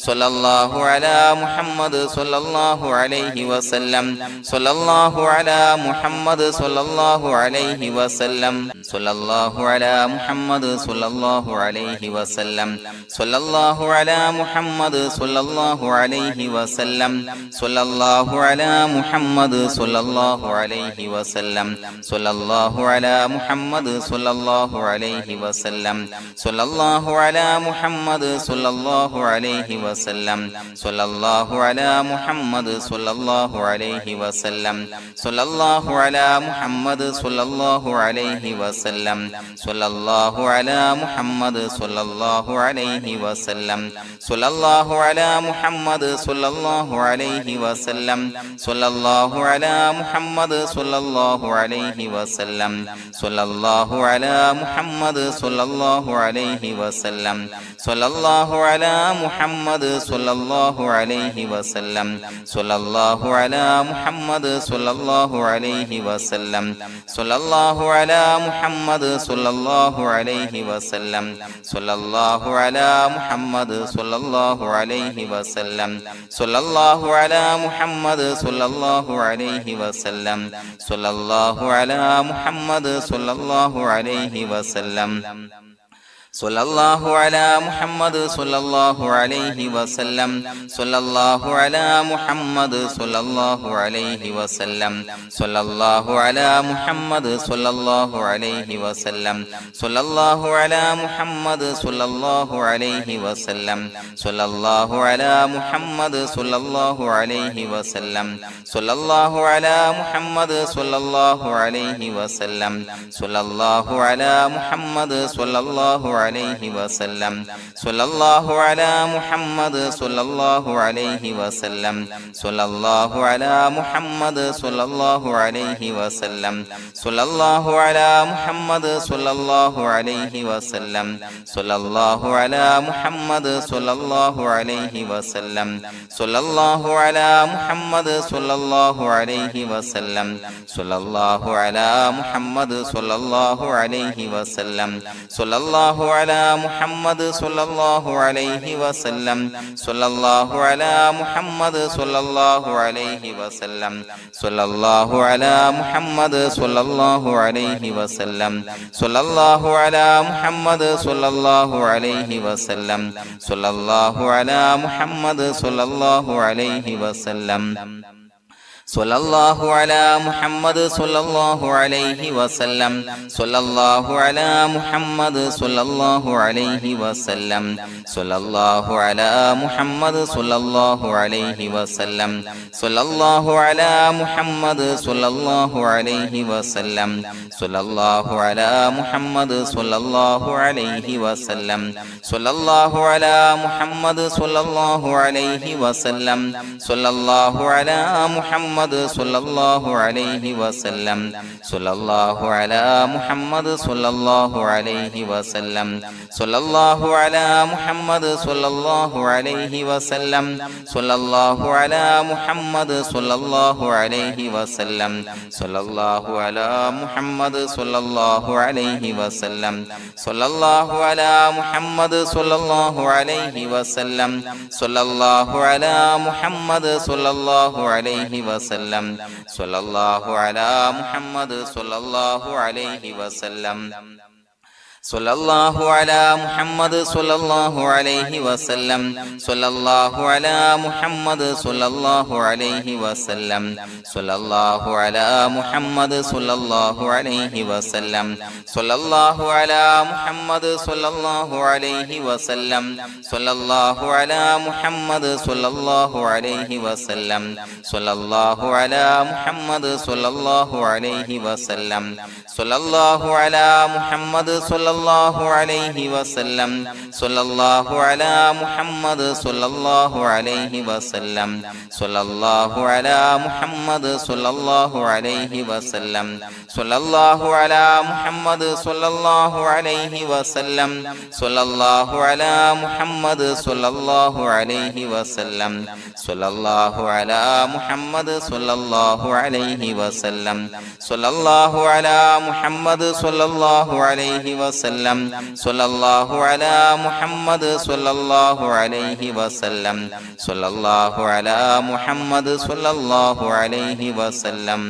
സ്വല്ലല്ലാഹു അലാ മുഹമ്മദ് സ്വല്ലല്ലാഹു അലൈഹി വസല്ലം സ്വല്ലല്ലാഹു അലാ മുഹമ്മദ് സ്വല്ലല്ലാഹു അലൈഹി വസല്ലം സ്വല്ലല്ലാഹു അലാ മുഹമ്മദ് സ്വല്ലല്ലാഹു അലൈഹി വസല്ലം സ്വല്ലല്ലാഹു അലാ മുഹമ്മദ് സ്വല്ലല്ലാഹു അലൈഹി വസല്ലം സ്വല്ലല്ലാഹു അലാ മുഹമ്മദ് സ്വല്ലല്ലാഹു അലൈഹി വസല്ലം സ്വല്ലല്ലാഹു അലാ മുഹമ്മദ് സ്വല്ലല്ലാഹു അലൈഹി വസല്ലം സ്വല്ലല്ലാഹു അലാ മുഹമ്മദ് സ്വല്ലല്ലാഹു അലൈഹി വസല്ലം സ്വല്ലല്ലാഹു അലാ മുഹമ്മദ് സ്വല്ലല്ലാഹു അലൈഹി വസല്ലം സ്വല്ലല്ലാഹു അലാ മുഹമ്മദ് സ്വല്ലല്ലാഹു അലൈഹി വസല്ലം സ്വല്ലല്ലാഹു അലാ മുഹമ്മദ് സ്വല്ലല്ലാഹു അലൈഹി വസല്ലം സ്വല്ലല്ലാഹു അലാ മുഹമ്മദ് സ്വല്ലല്ലാഹു അലൈഹി വസല്ലം സ്വല്ലല്ലാഹു അലാ മുഹമ്മദ് സ്വല്ലല്ലാഹു അലൈഹി വസല്ലം സ്വല്ലല്ലാഹു അലാ മുഹമ്മദ് സ്വല്ലല്ലാഹു അലൈഹി വസല്ലം സ്വല്ലല്ലാഹു അലാ മുഹമ്മദ് സ്വല്ലല്ലാഹു അലൈഹി വസല്ലം സ്വല്ലല്ലാഹു അലാ മുഹമ്മദ് സ്വല്ലല്ലാഹു അലൈഹി വസല്ലം സ്വല്ലല്ലാഹു അലാ മുഹമ്മദ് സ്വല്ലല്ലാഹു അലൈഹി വസല്ലം സ്വല്ലല്ലാഹു അലാ മുഹമ്മദ് സ്വല്ലല്ലാഹു അലൈഹി വസല്ലം സ്വല്ലല്ലാഹു അലാ മുഹമ്മദ് സ്വല്ലല്ലാഹു അലൈഹി വസല്ലം സ്വല്ലല്ലാഹു അലാ മുഹമ്മദ് സ്വല്ലല്ലാഹു അലൈഹി വസല്ലം സ്വല്ലല്ലാഹു അലാ മുഹമ്മദ് സ്വല്ലല്ലാഹു അലൈഹി വസല്ലം സ്വല്ലല്ലാഹു അലാ മുഹമ്മദ് സ്വല്ലല്ലാഹു അലൈഹി വസല്ലം സ്വല്ലല്ലാഹു അലാ മുഹമ്മദ് സ്വല്ലല്ലാഹു അലൈഹി വസല്ലം സ്വല്ലല്ലാഹു അലാ മുഹമ്മദ് സ്വല്ലല്ലാഹു അലൈഹി വസല്ലം സ്വല്ലല്ലാഹു അലാ മുഹമ്മദ് സ്വല്ലല്ലാഹു അലൈഹി വസല്ലം സ്വല്ലല്ലാഹു അലാ മുഹമ്മദ് സ്വല്ലല്ലാഹു അലൈഹി വസല്ലം സ്വല്ലല്ലാഹു അലാ മുഹമ്മദ് സ്വല്ലല്ലാഹു അലൈഹി വസല്ലം സ്വല്ലല്ലാഹു അലാ മുഹമ്മദ് സ്വല്ലല്ലാഹു അലൈഹി വസല്ലം സ്വല്ലല്ലാഹു അലാ മുഹമ്മദ് സ്വല്ലല്ലാഹു അലൈഹി വസല്ലം സ്വല്ലല്ലാഹു അലാ മുഹമ്മദ് സ്വല്ലല്ലാഹു അലൈഹി വസല്ലം സ്വല്ലല്ലാഹു അലാ മുഹമ്മദ് സ്വല്ലല്ലാഹു അലൈഹി വസല്ലം സ്വല്ലല്ലാഹു അലാ മുഹമ്മദ് സ്വല്ലല്ലാഹു അലൈഹി വസല്ലം സ്വല്ലല്ലാഹു അലാ മുഹമ്മദ് സ്വല്ലല്ലാഹു അലൈഹി വസല്ലം സ്വല്ലല്ലാഹു അലാ മുഹമ്മദ് സ്വല്ലല്ലാഹു അലൈഹി വസല്ലം സ്വല്ലല്ലാഹു അലാ മുഹമ്മദ് സ്വല്ലല്ലാഹു അലൈഹി വസല്ലം സ്വല്ലല്ലാഹു അലാ മുഹമ്മദ് സ്വല്ലല്ലാഹു അലൈഹി വസല്ലം സ്വല്ലല്ലാഹു അലാ മുഹമ്മദ് സ്വല്ലല്ലാഹു അലൈഹി വസല്ലം സ്വല്ലല്ലാഹു അലാ മുഹമ്മദ് സ്വല്ലല്ലാഹു അലൈഹി വസല്ലം സ്വല്ലല്ലാഹു അലാ മുഹമ്മദ് സ്വല്ലല്ലാഹു അലൈഹി വസല്ലം സ്വല്ലല്ലാഹു അലാ മുഹമ്മദ് സ്വല്ലല്ലാഹു അലൈഹി വസല്ലം സ്വല്ലല്ലാഹു അലാ മുഹമ്മദ് സ്വല്ലല്ലാഹു അലൈഹി വസല്ലം സ്വല്ലല്ലാഹു അലാ മുഹമ്മദ് സ്വല്ലല്ലാഹു അലൈഹി വസല്ലം സ്വല്ലല്ലാഹു അലാ മുഹമ്മദ് സ്വല്ലല്ലാഹു അലൈഹി വസല്ലം സ്വല്ലല്ലാഹു അലാ മുഹമ്മദ് സ്വല്ലല്ലാഹു അലൈഹി വസല്ലം സ്വല്ലല്ലാഹു അലാ മുഹമ്മദ് സ്വല്ലല്ലാഹു അലൈഹി വസല്ലം സ്വല്ലല്ലാഹു അലാ മുഹമ്മദ് സ്വല്ലല്ലാഹു അലൈഹി വസല്ലം സ്വല്ലല്ലാഹു അലാ മുഹമ്മദ് സ്വല്ലല്ലാഹു അലൈഹി വസല്ലം സ്വല്ലല്ലാഹു അലാ മുഹമ്മദ് സ്വല്ലല്ലാഹു അലൈഹി വസല്ലം സ്വല്ലല്ലാഹു അലാ മുഹമ്മദ് സ്വല്ലല്ലാഹു അലൈഹി വസല്ലം സ്വല്ലല്ലാഹു അലാ മുഹമ്മദ് സ്വല്ലല്ലാഹു അലൈഹി വസല്ലം സ്വല്ലല്ലാഹു അലാ മുഹമ്മദ് സ്വല്ലല്ലാഹു അലൈഹി വസല്ലം സ്വല്ലല്ലാഹു അലാ മുഹമ്മദ് സ്വല്ലല്ലാഹു അലൈഹി വസല്ലം സ്വല്ലല്ലാഹു അലാ മുഹമ്മദ് സ്വല്ലല്ലാഹു അലൈഹി വസല്ലം സ്വല്ലല്ലാഹു അലാ മുഹമ്മദ് സ്വല്ലല്ലാഹു അലൈഹി വസല്ലം സ്വല്ലല്ലാഹു അലാ മുഹമ്മദ് സ്വല്ലല്ലാഹു അലൈഹി വസല്ലം സ്വല്ലല്ലാഹു അലാ മുഹമ്മദ് സ്വല്ലല്ലാഹു അലൈഹി വസല്ലം സ്വല്ലല്ലാഹു അലാ മുഹമ്മദ് സ്വല്ലല്ലാഹു അലൈഹി വസല്ലം സ്വല്ലല്ലാഹു അലാ മുഹമ്മദ് സ്വല്ലല്ലാഹു അലൈഹി വസല്ലം സ്വല്ലല്ലാഹു അലാ മുഹമ്മദ് സ്വല്ലല്ലാഹു അലൈഹി വസല്ലം സ്വല്ലല്ലാഹു അലാ മുഹമ്മദ് സ്വല്ലല്ലാഹു അലൈഹി വസല്ലം സ്വല്ലല്ലാഹു അലാ മുഹമ്മദ് സ്വല്ലല്ലാഹു അലൈഹി വസല്ലം സ്വല്ലല്ലാഹു അലാ മുഹമ്മദ് സ്വല്ലല്ലാഹു അലൈഹി വസല്ലം സ്വല്ലല്ലാഹു അലാ മുഹമ്മദ് സ്വല്ലല്ലാഹു അലൈഹി വസല്ലം സ്വല്ലല്ലാഹു അലാ മുഹമ്മദ് സ്വല്ലല്ലാഹു അലൈഹി വസല്ലം സ്വല്ലല്ലാഹു അലാ മുഹമ്മദ് സ്വല്ലല്ലാഹു അലൈഹി വസല്ലം സ്വല്ലല്ലാഹു അലാ മുഹമ്മദ് സ്വല്ലല്ലാഹു അലൈഹി വസല്ലം സ്വല്ലല്ലാഹു അലാ മുഹമ്മദ് സ്വല്ലല്ലാഹു അലൈഹി വസല്ലം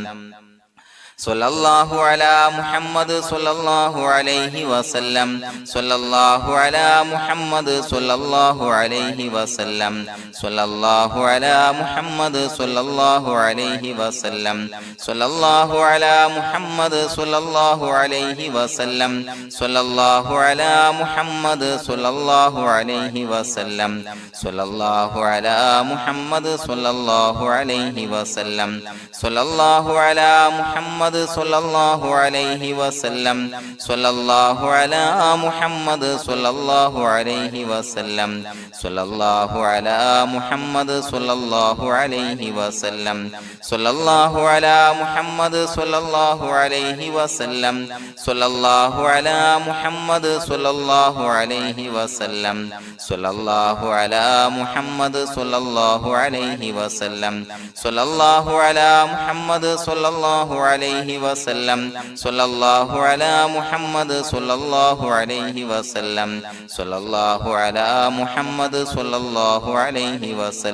സ്വല്ലല്ലാഹു അലാ മുഹമ്മദ് സ്വല്ലല്ലാഹു അലൈഹി വസല്ലം സ്വല്ലല്ലാഹു അലാ മുഹമ്മദ് സ്വല്ലല്ലാഹു അലൈഹി വസല്ലം സ്വല്ലല്ലാഹു അലാ മുഹമ്മദ് സ്വല്ലല്ലാഹു അലൈഹി വസല്ലം സ്വല്ലല്ലാഹു അലാ മുഹമ്മദ് സ്വല്ലല്ലാഹു അലൈഹി വസല്ലം സ്വല്ലല്ലാഹു അലാ മുഹമ്മദ് സ്വല്ലല്ലാഹു അലൈഹി വസല്ലം സ്വല്ലല്ലാഹു അലാ മുഹമ്മദ് സ്വല്ലല്ലാഹു അലൈഹി വസല്ലം സ്വല്ലല്ലാഹു അലാ മുഹമ്മദ് സ്വല്ലല്ലാഹു അലൈഹി വസല്ലം സ്വല്ലല്ലാഹു അലാ മുഹമ്മദ് സ്വല്ലല്ലാഹു അലൈഹി വസല്ലം സ്വല്ലല്ലാഹു അലാ മുഹമ്മദ് സ്വല്ലല്ലാഹു അലൈഹി വസല്ലം സ്വല്ലല്ലാഹു അലാ മുഹമ്മദ് സ്വല്ലല്ലാഹു അലൈഹി വസല്ലം സ്വല്ലല്ലാഹു അലാ മുഹമ്മദ് സ്വല്ലല്ലാഹു അലൈഹി വസല്ലം സ്വല്ലല്ലാഹു അലാ മുഹമ്മദ് സ്വല്ലല്ലാഹു അലൈഹി വസല്ലം സ്വല്ലല്ലാഹു അലാ മുഹമ്മദ് സ്വല്ലല്ലാഹു അലൈഹി വസല്ലം സ്വല്ലല്ലാഹു അലാ മുഹമ്മദ് സ്വല്ലല്ലാഹു അലൈഹി വസല്ലം സ്വല്ലല്ലാഹു അലാ മുഹമ്മദ് സ്വല്ലല്ലാഹു അലൈഹി വസല്ലം സ്വല്ലല്ലാഹു അലാ മുഹമ്മദ് സ്വല്ലല്ലാഹു അലൈഹി വസല്ലം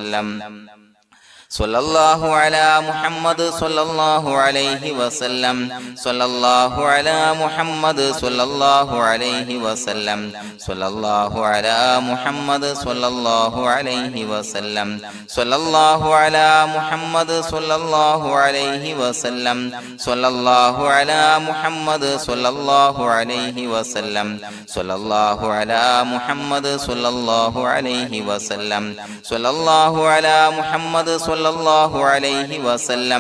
സ്വല്ലല്ലാഹു അലാ മുഹമ്മദ് സ്വല്ലല്ലാഹു അലൈഹി വസല്ലം സ്വല്ലല്ലാഹു അലാ മുഹമ്മദ് സ്വല്ലല്ലാഹു അലൈഹി വസല്ലം സ്വല്ലല്ലാഹു അലാ മുഹമ്മദ് സ്വല്ലല്ലാഹു അലൈഹി വസല്ലം സ്വല്ലല്ലാഹു അലാ മുഹമ്മദ് സ്വല്ലല്ലാഹു അലൈഹി വസല്ലം സ്വല്ലല്ലാഹു അലാ മുഹമ്മദ് സ്വല്ലല്ലാഹു അലൈഹി വസല്ലം സ്വല്ലല്ലാഹു അലാ മുഹമ്മദ് സ്വല്ലല്ലാഹു അലൈഹി വസല്ലം സ്വല്ലല്ലാഹു അലാ മുഹമ്മദ് സ്വല്ലല്ലാഹു അലൈഹി വസല്ലം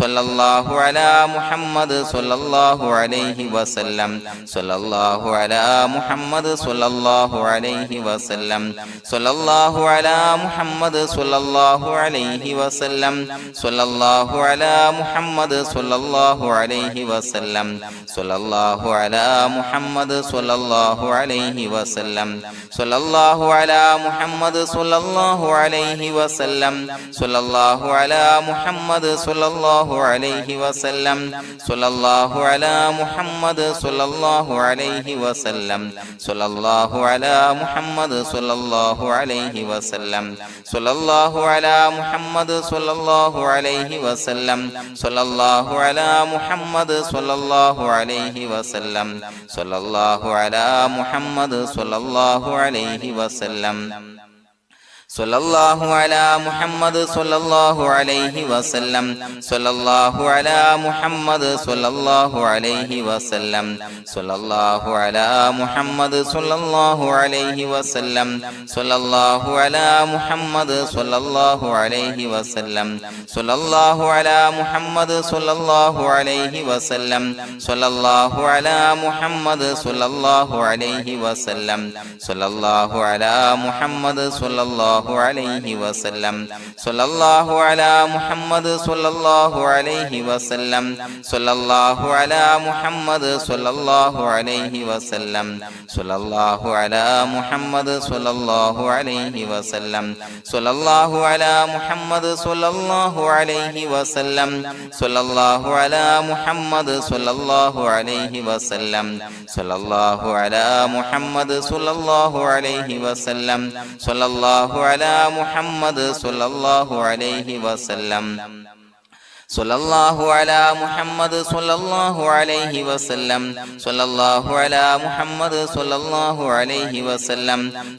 സ്വല്ലല്ലാഹു അലാ മുഹമ്മദ് സ്വല്ലല്ലാഹു അലൈഹി വസല്ലം സ്വല്ലല്ലാഹു അലാ മുഹമ്മദ് സ്വല്ലല്ലാഹു അലൈഹി വസല്ലം സ്വല്ലല്ലാഹു അലാ മുഹമ്മദ് സ്വല്ലല്ലാഹു അലൈഹി വസല്ലം സ്വല്ലല്ലാഹു അലാ മുഹമ്മദ് സ്വല്ലല്ലാഹു അലൈഹി വസല്ലം സ്വല്ലല്ലാഹു അലാ മുഹമ്മദ് സ്വല്ലല്ലാഹു അലൈഹി വസല്ലം സ്വല്ലല്ലാഹു അലാ മുഹമ്മദ് സ്വല്ലല്ലാഹു അലൈഹി വസല്ലം സ്വല്ലല്ലാഹു അലാ മുഹമ്മദ് സ്വല്ലല്ലാഹു അലൈഹി വസല്ലം സ്വല്ലല്ലാഹു അലാ മുഹമ്മദ് സ്വല്ലല്ലാഹു അലൈഹി വസല്ലം സ്വല്ലല്ലാഹു അലാ മുഹമ്മദ് സ്വല്ലല്ലാഹു അലൈഹി വസല്ലം സ്വല്ലല്ലാഹു അലാ മുഹമ്മദ് സ്വല്ലല്ലാഹു അലൈഹി വസല്ലം സ്വല്ലല്ലാഹു അലാ മുഹമ്മദ് സ്വല്ലല്ലാഹു അലൈഹി വസല്ലം സ്വല്ലല്ലാഹു അലാ മുഹമ്മദ് സ്വല്ലല്ലാഹു അലൈഹി വസല്ലം സ്വല്ലല്ലാഹു അലാ മുഹമ്മദ് സ്വല്ലല്ലാഹു അലൈഹി വസല്ലം സ്വല്ലല്ലാഹു അലാ മുഹമ്മദ് സ്വല്ലല്ലാഹു അലൈഹി വസല്ലം സ്വല്ലല്ലാഹു അലാ മുഹമ്മദ് സ്വല്ലല്ലാഹു അലൈഹി വസല്ലം സ്വല്ലല്ലാഹു അലാ മുഹമ്മദ് സ്വല്ലല്ലാഹു അലൈഹി വസല്ലം സ്വല്ലല്ലാഹു അലാ മുഹമ്മദ് സ്വല്ലല്ലാഹു അലൈഹി വസല്ലം സ്വല്ലല്ലാഹു അലാ മുഹമ്മദ് സ്വല്ലല്ലാഹു അലൈഹി വസല്ലം സ്വല്ലല്ലാഹു അലാ മുഹമ്മദ് സ്വല്ലല്ലാഹു അലൈഹി വസല്ലം സ്വല്ലല്ലാഹു അലാ മുഹമ്മദ് സ്വല്ലല്ലാഹു അലൈഹി വസല്ലം സ്വല്ലല്ലാഹു അലാ മുഹമ്മദ് സ്വല്ലല്ലാഹു അലൈഹി വസല്ലം സ്വല്ലല്ലാഹു അലാ മുഹമ്മദ് സ്വല്ലല്ലാഹു അലൈഹി വസല്ലം സ്വല്ലല്ലാഹു അലാ മുഹമ്മദ് സ്വല്ലല്ലാഹു അലൈഹി വസല്ലം സ്വല്ലല്ലാഹു അലാ മുഹമ്മദ് സ്വല്ലല്ലാഹു അലൈഹി വസല്ലം സ്വല്ലല്ലാഹു അലാ മുഹമ്മദ് സ്വല്ലല്ലാഹു അലൈഹി വസല്ലം സ്വല്ലല്ലാഹു അലാ മുഹമ്മദ് സ്വല്ലല്ലാഹു അലൈഹി വസല്ലം സ്വല്ലല്ലാഹു അലാ മുഹമ്മദ് സ്വല്ലല്ലാഹു അലൈഹി വസല്ലം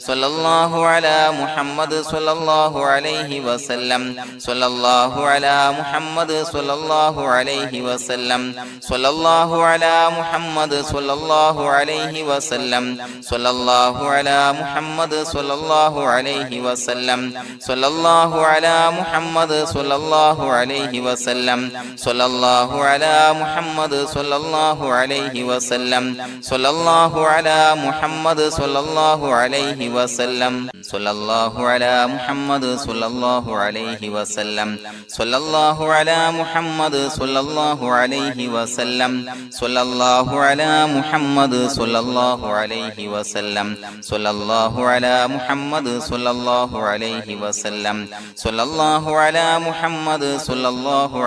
സ്വല്ലല്ലാഹു അലാ മുഹമ്മദ് സ്വല്ലല്ലാഹു അലൈഹി വസല്ലം സ്വല്ലല്ലാഹു അലാ മുഹമ്മദ് സ്വല്ലല്ലാഹു അലൈഹി വസല്ലം സ്വല്ലല്ലാഹു അലാ മുഹമ്മദ് സ്വല്ലല്ലാഹു അലൈഹി വസല്ലം സ്വല്ലല്ലാഹു അലാ മുഹമ്മദ് സ്വല്ലല്ലാഹു അലൈഹി വസല്ലം സ്വല്ലല്ലാഹു അലാ മുഹമ്മദ് സ്വല്ലല്ലാഹു അലൈഹി വസല്ലം സ്വല്ലല്ലാഹു അലാ മുഹമ്മദ് സ്വല്ലല്ലാഹു അലൈഹി വസല്ലം സ്വല്ലല്ലാഹു അലാ മുഹമ്മദ് സ്വല്ലല്ലാഹു അലൈഹി വസല്ലം സ്വല്ലല്ലാഹു അലാ മുഹമ്മദ് സ്വല്ലല്ലാഹു അലൈഹി വസല്ലം സ്വല്ലല്ലാഹു അലാ മുഹമ്മദ് സ്വല്ലല്ലാഹു അലൈഹി വസല്ലം സ്വല്ലല്ലാഹു അലാ മുഹമ്മദ് സ്വല്ലല്ലാഹു അലൈഹി വസല്ലം സ്വല്ലല്ലാഹു അലാ മുഹമ്മദ് സ്വല്ലല്ലാഹു അലൈഹി വസല്ലം സ്വല്ലല്ലാഹു അലാ മുഹമ്മദ് സ്വല്ലല്ലാഹു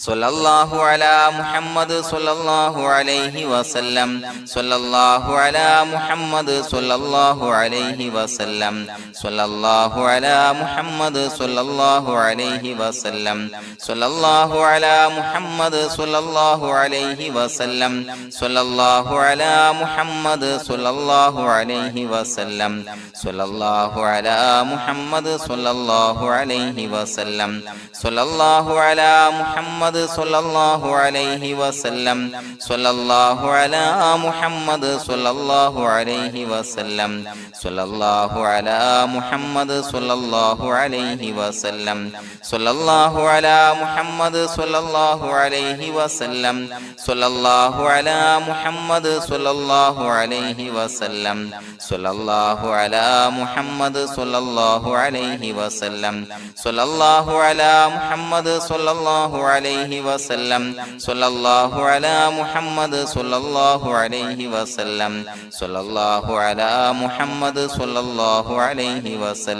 സല്ലല്ലാഹു അലാ മുഹമ്മദ് സല്ലല്ലാഹു അലൈഹി വസല്ലം സല്ലല്ലാഹു അലാ മുഹമ്മദ് സല്ലല്ലാഹു അലൈഹി വസല്ലം സല്ലല്ലാഹു അലാ മുഹമ്മദ് സല്ലല്ലാഹു അലൈഹി വസല്ലം സല്ലല്ലാഹു അലാ മുഹമ്മദ് സല്ലല്ലാഹു അലൈഹി വസല്ലം സല്ലല്ലാഹു അലാ മുഹമ്മദ് സല്ലല്ലാഹു അലൈഹി വസല്ലം സല്ലല്ലാഹു അലാ മുഹമ്മദ് സല്ലല്ലാഹു അലൈഹി വസല്ലം സല്ലല്ലാഹു അലാ മുഹമ്മദ് സല്ലല്ലാഹു അലൈഹി വസല്ലം സല്ലല്ലാഹു അലാ മുഹമ്മദ് സല്ലല്ലാഹു അലൈഹി വസല്ലം സല്ലല്ലാഹു അലാ മുഹമ്മദ് സല്ലല്ലാഹു അലൈഹി വസല്ലം സല്ലല്ലാഹു അലാ മുഹമ്മദ് സല്ലല്ലാഹു അലൈഹി വസല്ലം സല്ലല്ലാഹു അലാ മുഹമ്മദ് സല്ലല്ലാഹു അലൈഹി വസല്ലം സല്ലല്ലാഹു അലാ മുഹമ്മദ് സല്ലല്ലാഹു അലൈഹി വസല്ലം സല്ലല്ലാഹു അലാ മുഹമ്മദ് സല്ലല്ലാഹു അലൈഹി വസല്ലം സല്ലല്ലാഹു അലാ മുഹമ്മദ് സല്ലല്ലാഹു അലൈഹി വസല്ലം സല്ലല്ലാഹു അലാ മുഹമ്മദ് സല്ലല്ലാഹു അലൈഹി വസല്ലം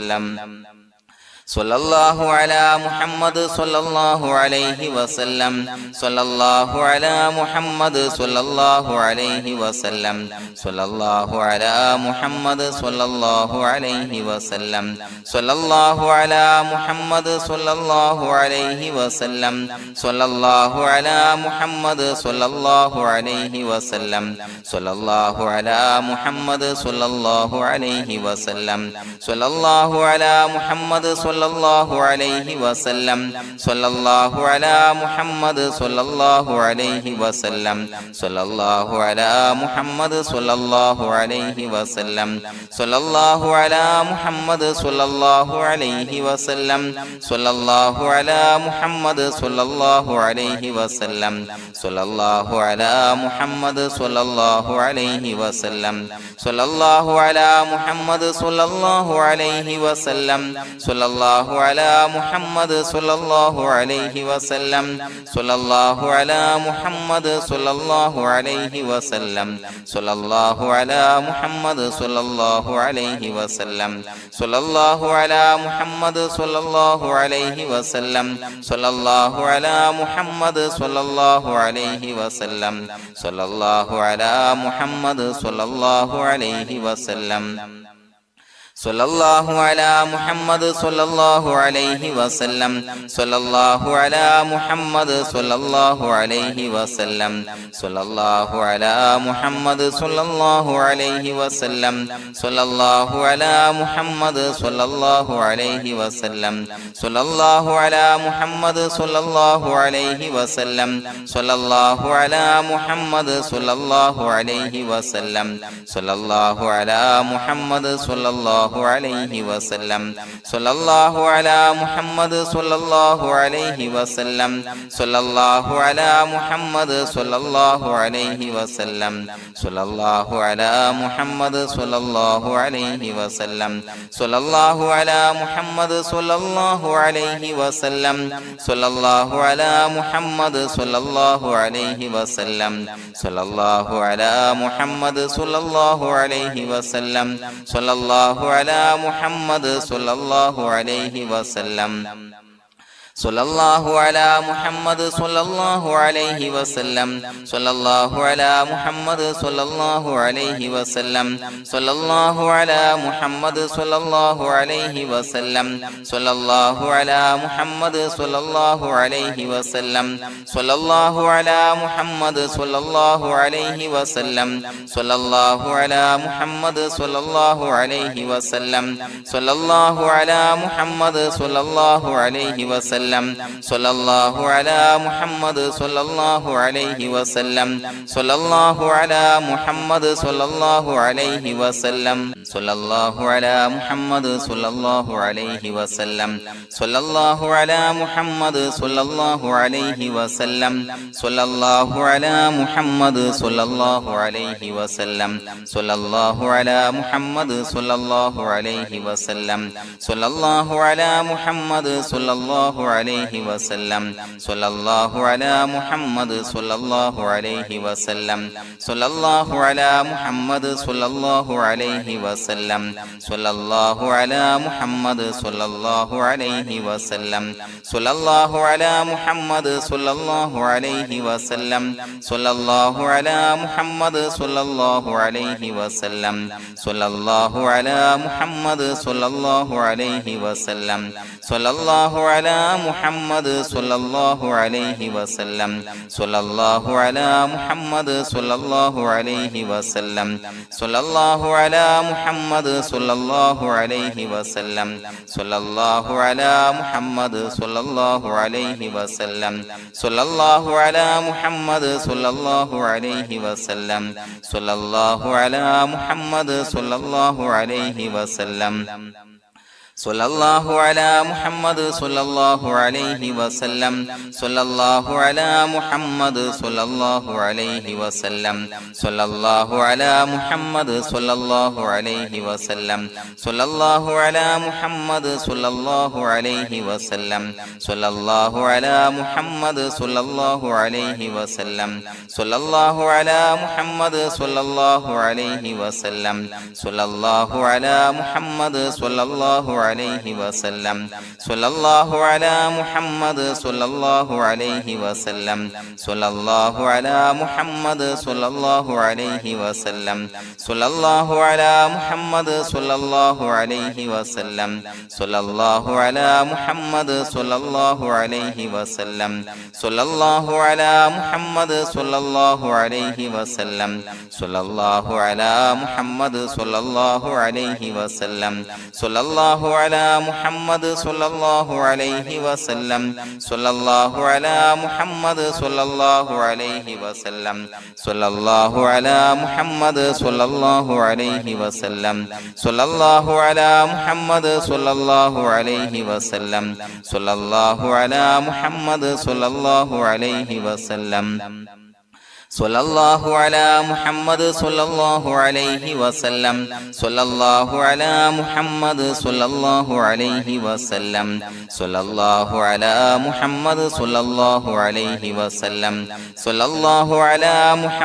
സല്ലല്ലാഹു അലാ മുഹമ്മദ് സല്ലല്ലാഹു അലൈഹി വസല്ലം സല്ലല്ലാഹു അലാ മുഹമ്മദ് സല്ലല്ലാഹു അലൈഹി വസല്ലം സല്ലല്ലാഹു അലാ മുഹമ്മദ് സല്ലല്ലാഹു അലൈഹി വസല്ലം സല്ലല്ലാഹു അലാ മുഹമ്മദ് സല്ലല്ലാഹു അലൈഹി വസല്ലം സല്ലല്ലാഹു അലാ മുഹമ്മദ് സല്ലല്ലാഹു അലൈഹി വസല്ലം സല്ലല്ലാഹു അലാ മുഹമ്മദ് സല്ലല്ലാഹു അലൈഹി വസല്ലം സല്ലല്ലാഹു അലാ മുഹമ്മദ് സല്ലല്ലാഹു അലൈഹി വസല്ലം സല്ലല്ലാഹു അലാ മുഹമ്മദ് സല്ലല്ലാഹു അലൈഹി വസല്ലം സല്ലല്ലാഹു അലാ മുഹമ്മദ് സല്ലല്ലാഹു അലൈഹി വസല്ലം സല്ലല്ലാഹു അലാ മുഹമ്മദ് സല്ലല്ലാഹു അലൈഹി വസല്ലം സല്ലല്ലാഹു അലാ മുഹമ്മദ് സല്ലല്ലാഹു അലൈഹി വസല്ലം സല്ലല്ലാഹു അലാ മുഹമ്മദ് സല്ലല്ലാഹു അലൈഹി വസല്ലം സല്ലല്ലാഹു അലാ മുഹമ്മദ് സല്ലല്ലാഹു അലൈഹി വസല്ലം സല്ലല്ലാഹു അലാ മുഹമ്മദ് സല്ലല്ലാഹു അലൈഹി വസല്ലം സല്ലല്ലാഹു അലാ മുഹമ്മദ് സല്ലല്ലാഹു അലൈഹി വസല്ലം സല്ലല്ലാഹു അലാ മുഹമ്മദ് സല്ലല്ലാഹു അലൈഹി വസല്ലം സല്ലല്ലാഹു അലാ മുഹമ്മദ് സല്ലല്ലാഹു അലൈഹി വസല്ലം സല്ലല്ലാഹു അലാ മുഹമ്മദ് സല്ലല്ലാഹു അലൈഹി വസല്ലം സല്ലല്ലാഹു അലാ മുഹമ്മദ് സല്ലല്ലാഹു അലൈഹി വസല്ലം സല്ലല്ലാഹു അലാ മുഹമ്മദ് സല്ലല്ലാഹു അലൈഹി വസല്ലം സല്ലല്ലാഹു അലാ മുഹമ്മദ് സല്ലല്ലാഹു അലൈഹി വസല്ലം സല്ലല്ലാഹു അലാ മുഹമ്മദ് സല്ലല്ലാഹു അലൈഹി വസല്ലം സല്ലല്ലാഹു അലാ മുഹമ്മദ് സല്ലല്ലാഹു അലൈഹി വസല്ലം സല്ലല്ലാഹു അലാ മുഹമ്മദ് സല്ലല്ലാഹു അലൈഹി വസല്ലം സല്ലല്ലാഹു അലാ മുഹമ്മദ് സല്ലല്ലാഹു അലൈഹി വസല്ലം സല്ലല്ലാഹു അലാ മുഹമ്മദ് സല്ലല്ലാഹു അലൈഹി വസല്ലം സല്ലല്ലാഹു അലാ മുഹമ്മദ് സല്ലല്ലാഹു അലൈഹി വസല്ലം സല്ലല്ലാഹു അലാ മുഹമ്മദ് സല്ലല്ലാഹു അലൈഹി വസല്ലം സല്ലല്ലാഹു അലാ മുഹമ്മദ് സല്ലല്ലാഹു അലൈഹി വസല്ലം സല്ലല്ലാഹു അലാ മുഹമ്മദ് സല്ലല്ലാഹു അലൈഹി വസല്ലം സല്ലല്ലാഹു അലാ മുഹമ്മദ് സല്ലല്ലാഹു അലൈഹി വസല്ലം സല്ലല്ലാഹു അലാ മുഹമ്മദ് സല്ലല്ലാഹു അലൈഹി വസല്ലം സല്ലല്ലാഹു അലാ മുഹമ്മദ് സല്ലല്ലാഹു അലൈഹി വസല്ലം സല്ലല്ലാഹു അലാ മുഹമ്മദ് സല്ലല്ലാഹു അലൈഹി വസല്ലം സല്ലല്ലാഹു അലാ മുഹമ്മദ് സല്ലല്ലാഹു അലൈഹി വസല്ലം സല്ലല്ലാഹു അലാ മുഹമ്മദ് സല്ലല്ലാഹു അലൈഹി വസല്ലം സല്ലല്ലാഹു അലാ മുഹമ്മദ് സല്ലല്ലാഹു അലൈഹി വസല്ലം സല്ലല്ലാഹു അലാ മുഹമ്മദ് സല്ലല്ലാഹു അലൈഹി വസല്ലം സല്ലല്ലാഹു അലാ മുഹമ്മദ് സല്ലല്ലാഹു അലൈഹി വസല്ലം സല്ലല്ലാഹു അലാ മുഹമ്മദ് സല്ലല്ലാഹു അലൈഹി വസല്ലം സല്ലല്ലാഹു അലാ മുഹമ്മദ് സല്ലല്ലാഹു അലൈഹി വസല്ലം സല്ലല്ലാഹു അലാ മുഹമ്മദ് സല്ലല്ലാഹു അലൈഹി വസല്ലം സല്ലല്ലാഹു അലാ മുഹമ്മദ് സല്ലല്ലാഹു അലൈഹി വസല്ലം സല്ലല്ലാഹു അലാ മുഹമ്മദ് സല്ലല്ലാഹു അലൈഹി വസല്ലം സല്ലല്ലാഹു അലാ മുഹമ്മദ് സല്ലല്ലാഹു അലൈഹി വസല്ലം സല്ലല്ലാഹു അലാ മുഹമ്മദ് സല്ലല്ലാഹു അലൈഹി വസല്ലം സല്ലല്ലാഹു അലാ മുഹമ്മദ് സല്ലല്ലാഹു അലൈഹി വസല്ലം സല്ലല്ലാഹു അലാ മുഹമ്മദ് സല്ലല്ലാഹു അലൈഹി വസല്ലം സല്ലല്ലാഹു അലാ മുഹമ്മദ് സല്ലല്ലാഹു അലൈഹി വസല്ലം വസല്ലം സ്വല്ലല്ലാഹു അലാ മുഹമ്മദ് സ്വല്ലല്ലാഹു അലൈഹി വസല്ലം സ്വല്ലല്ലാഹു അലാ മുഹമ്മദ് സ്വല്ലല്ലാഹു അലൈഹി വസല്ലം സ്വല്ലല്ലാഹു അലാ മുഹമ്മദ് സ്വല്ലല്ലാഹു അലൈഹി വസല്ലം സ്വല്ലല്ലാഹു അലാ മുഹമ്മദ് സ്വല്ലല്ലാഹു അലൈഹി വസല്ലം സ്വല്ലല്ലാഹു അലാ മുഹമ്മദ് സ്വല്ലല്ലാഹു അലൈഹി വസല്ലം സ്വല്ലല്ലാഹു അലാ മുഹമ്മദ് സ്വല്ലല്ലാഹു അലൈഹി വസല്ലം സ്വല്ലല്ലാഹു അലാ മുഹമ്മദ് സ്വല്ലല്ലാഹു അലൈഹി വസല്ലം സ്വല്ലല്ലാഹു അലാ മുഹമ്മദ് സ്വല്ലല്ലാഹു അലൈഹി വസല്ലം സ്വല്ലല്ലാഹു അലാ മുഹമ്മദ് സ്വല്ലല്ലാഹു അലൈഹി വസല്ലം സ്വല്ലല്ലാഹു അലാ മുഹമ്മദ് സ്വല്ലല്ലാഹു അലൈഹി വസല്ലം സ്വല്ലല്ലാഹു അലാ മുഹമ്മദ് സ്വല്ലല്ലാഹു അലൈഹി വസല്ലം സ്വല്ലല്ലാഹു അലാ മുഹമ്മദ് സ്വല്ലല്ലാഹു അലൈഹി വസല്ലം സ്വല്ലല്ലാഹു അലാ മുഹമ്മദ് സ്വല്ലല്ലാഹു അലൈഹി വസല്ലം സ്വല്ലല്ലാഹു അലാ മുഹമ്മദ് സ്വല്ലല്ലാഹു അലൈഹി വസല്ലം സ്വല്ലല്ലാഹു അലാ മുഹമ്മദ് സ്വല്ലല്ലാഹു അലൈഹി വസല്ലം സ്വല്ലല്ലാഹു അലാ മുഹമ്മദ് സ്വല്ലല്ലാഹു അലൈഹി വസല്ലം സ്വല്ലല്ലാഹു അലാ മുഹമ്മദ് സ്വല്ലല്ലാഹു അലൈഹി വസല്ലം സ്വല്ലല്ലാഹു അലാ മുഹമ്മദ് സ്വല്ലല്ലാഹു അലൈഹി വസല്ലം സ്വല്ലല്ലാഹു അലാ മുഹമ്മദ് സ്വല്ലല്ലാഹു അലൈഹി വസല്ലം സ്വല്ലല്ലാഹു അലാ മുഹമ്മദ് സ്വല്ലല്ലാഹു അലൈഹി വസല്ലം സ്വല്ലല്ലാഹു അലാ മുഹമ്മദ് സ്വല്ലല്ലാഹു അലൈഹി വസല്ലം സ്വല്ലല്ലാഹു അലാ മുഹമ്മദ് സ്വല്ലല്ലാഹു അലൈഹി വസല്ലം സ്വല്ലല്ലാഹു അലാ മുഹമ്മദ് സ്വല്ലല്ലാഹു അലൈഹി വസല്ലം സ്വല്ലല്ലാഹു അലാ മുഹമ്മദ് സ്വല്ലല്ലാഹു അലൈഹി വസല്ലം സ്വല്ലല്ലാഹു അലാ മുഹമ്മദ് സ്വല്ലല്ലാഹു അലൈഹി വസല്ലം സ്വല്ലല്ലാഹു അലാ മുഹമ്മദ് സ്വല്ലല്ലാഹു അലൈഹി വസല്ലം സ്വല്ലല്ലാഹു അലാ മുഹമ്മദ് സ്വല്ലല്ലാഹു അലൈഹി വസല്ലം സ്വല്ലല്ലാഹു അലാ മുഹമ്മദ് സ്വല്ലല്ലാഹു അലൈഹി വസല്ലം സ്വല്ലല്ലാഹു അലാ മുഹമ്മദ് സ്വല്ലല്ലാഹു അലൈഹി വസല്ലം സ്വല്ലല്ലാഹു അലാ മുഹമ്മദ് സ്വല്ലല്ലാഹു അലൈഹി വസല്ലം സ്വല്ലല്ലാഹു അലാ മുഹമ്മദ് സ്വല്ലല്ലാഹു അലൈഹി വസല്ലം സ്വല്ലല്ലാഹു അലാ മുഹമ്മദ് സ്വല്ലല്ലാഹു അലൈഹി വസല്ലം സ്വല്ലല്ലാഹു അലാ മുഹമ്മദ് സ്വല്ലല്ലാഹു അലൈഹി വസല്ലം സ്വല്ലല്ലാഹു അലാ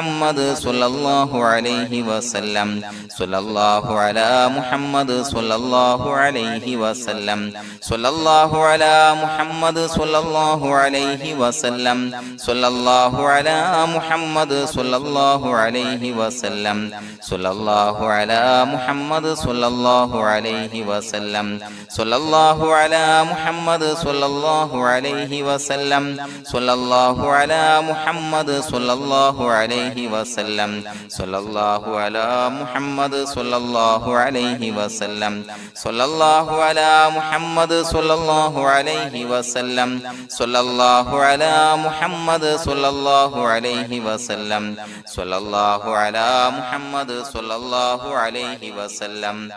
മുഹമ്മദ് സ്വല്ലല്ലാഹു അലൈഹി വസല്ലം സ്വല്ലല്ലാഹു അലാ മുഹമ്മദ് സ്വല്ലല്ലാഹു അലൈഹി വസല്ലം സ്വല്ലല്ലാഹു അലാ മുഹമ്മദ് സ്വല്ലല്ലാഹു അലൈഹി വസല്ലം സ്വല്ലല്ലാഹു അലാ മുഹമ്മദ് സ്വല്ലല്ലാഹു അലൈഹി വസല്ലം സ്വല്ലല്ലാഹു അലാ മുഹമ്മദ് സ്വല്ലല്ലാഹു അലൈഹി വസല്ലം സ്വല്ലല്ലാഹു അലാ മുഹമ്മദ് സ്വല്ലല്ലാഹു അലൈഹി വസല്ലം സ്വല്ലല്ലാഹു അലാ മുഹമ്മദ് സ്വല്ലല്ലാഹു അലൈഹി വസല്ലം സ്വല്ലല്ലാഹു അലാ മുഹമ്മദ് സ്വല്ലല്ലാഹു അലൈഹി വസല്ലം സ്വല്ലല്ലാഹു അലാ മുഹമ്മദ് സ്വല്ലല്ലാഹു അലൈഹി വസല്ലം സ്വല്ലല്ലാഹു അലാ മുഹമ്മദ് സ്വല്ലല്ലാഹു അലൈഹി വസല്ലം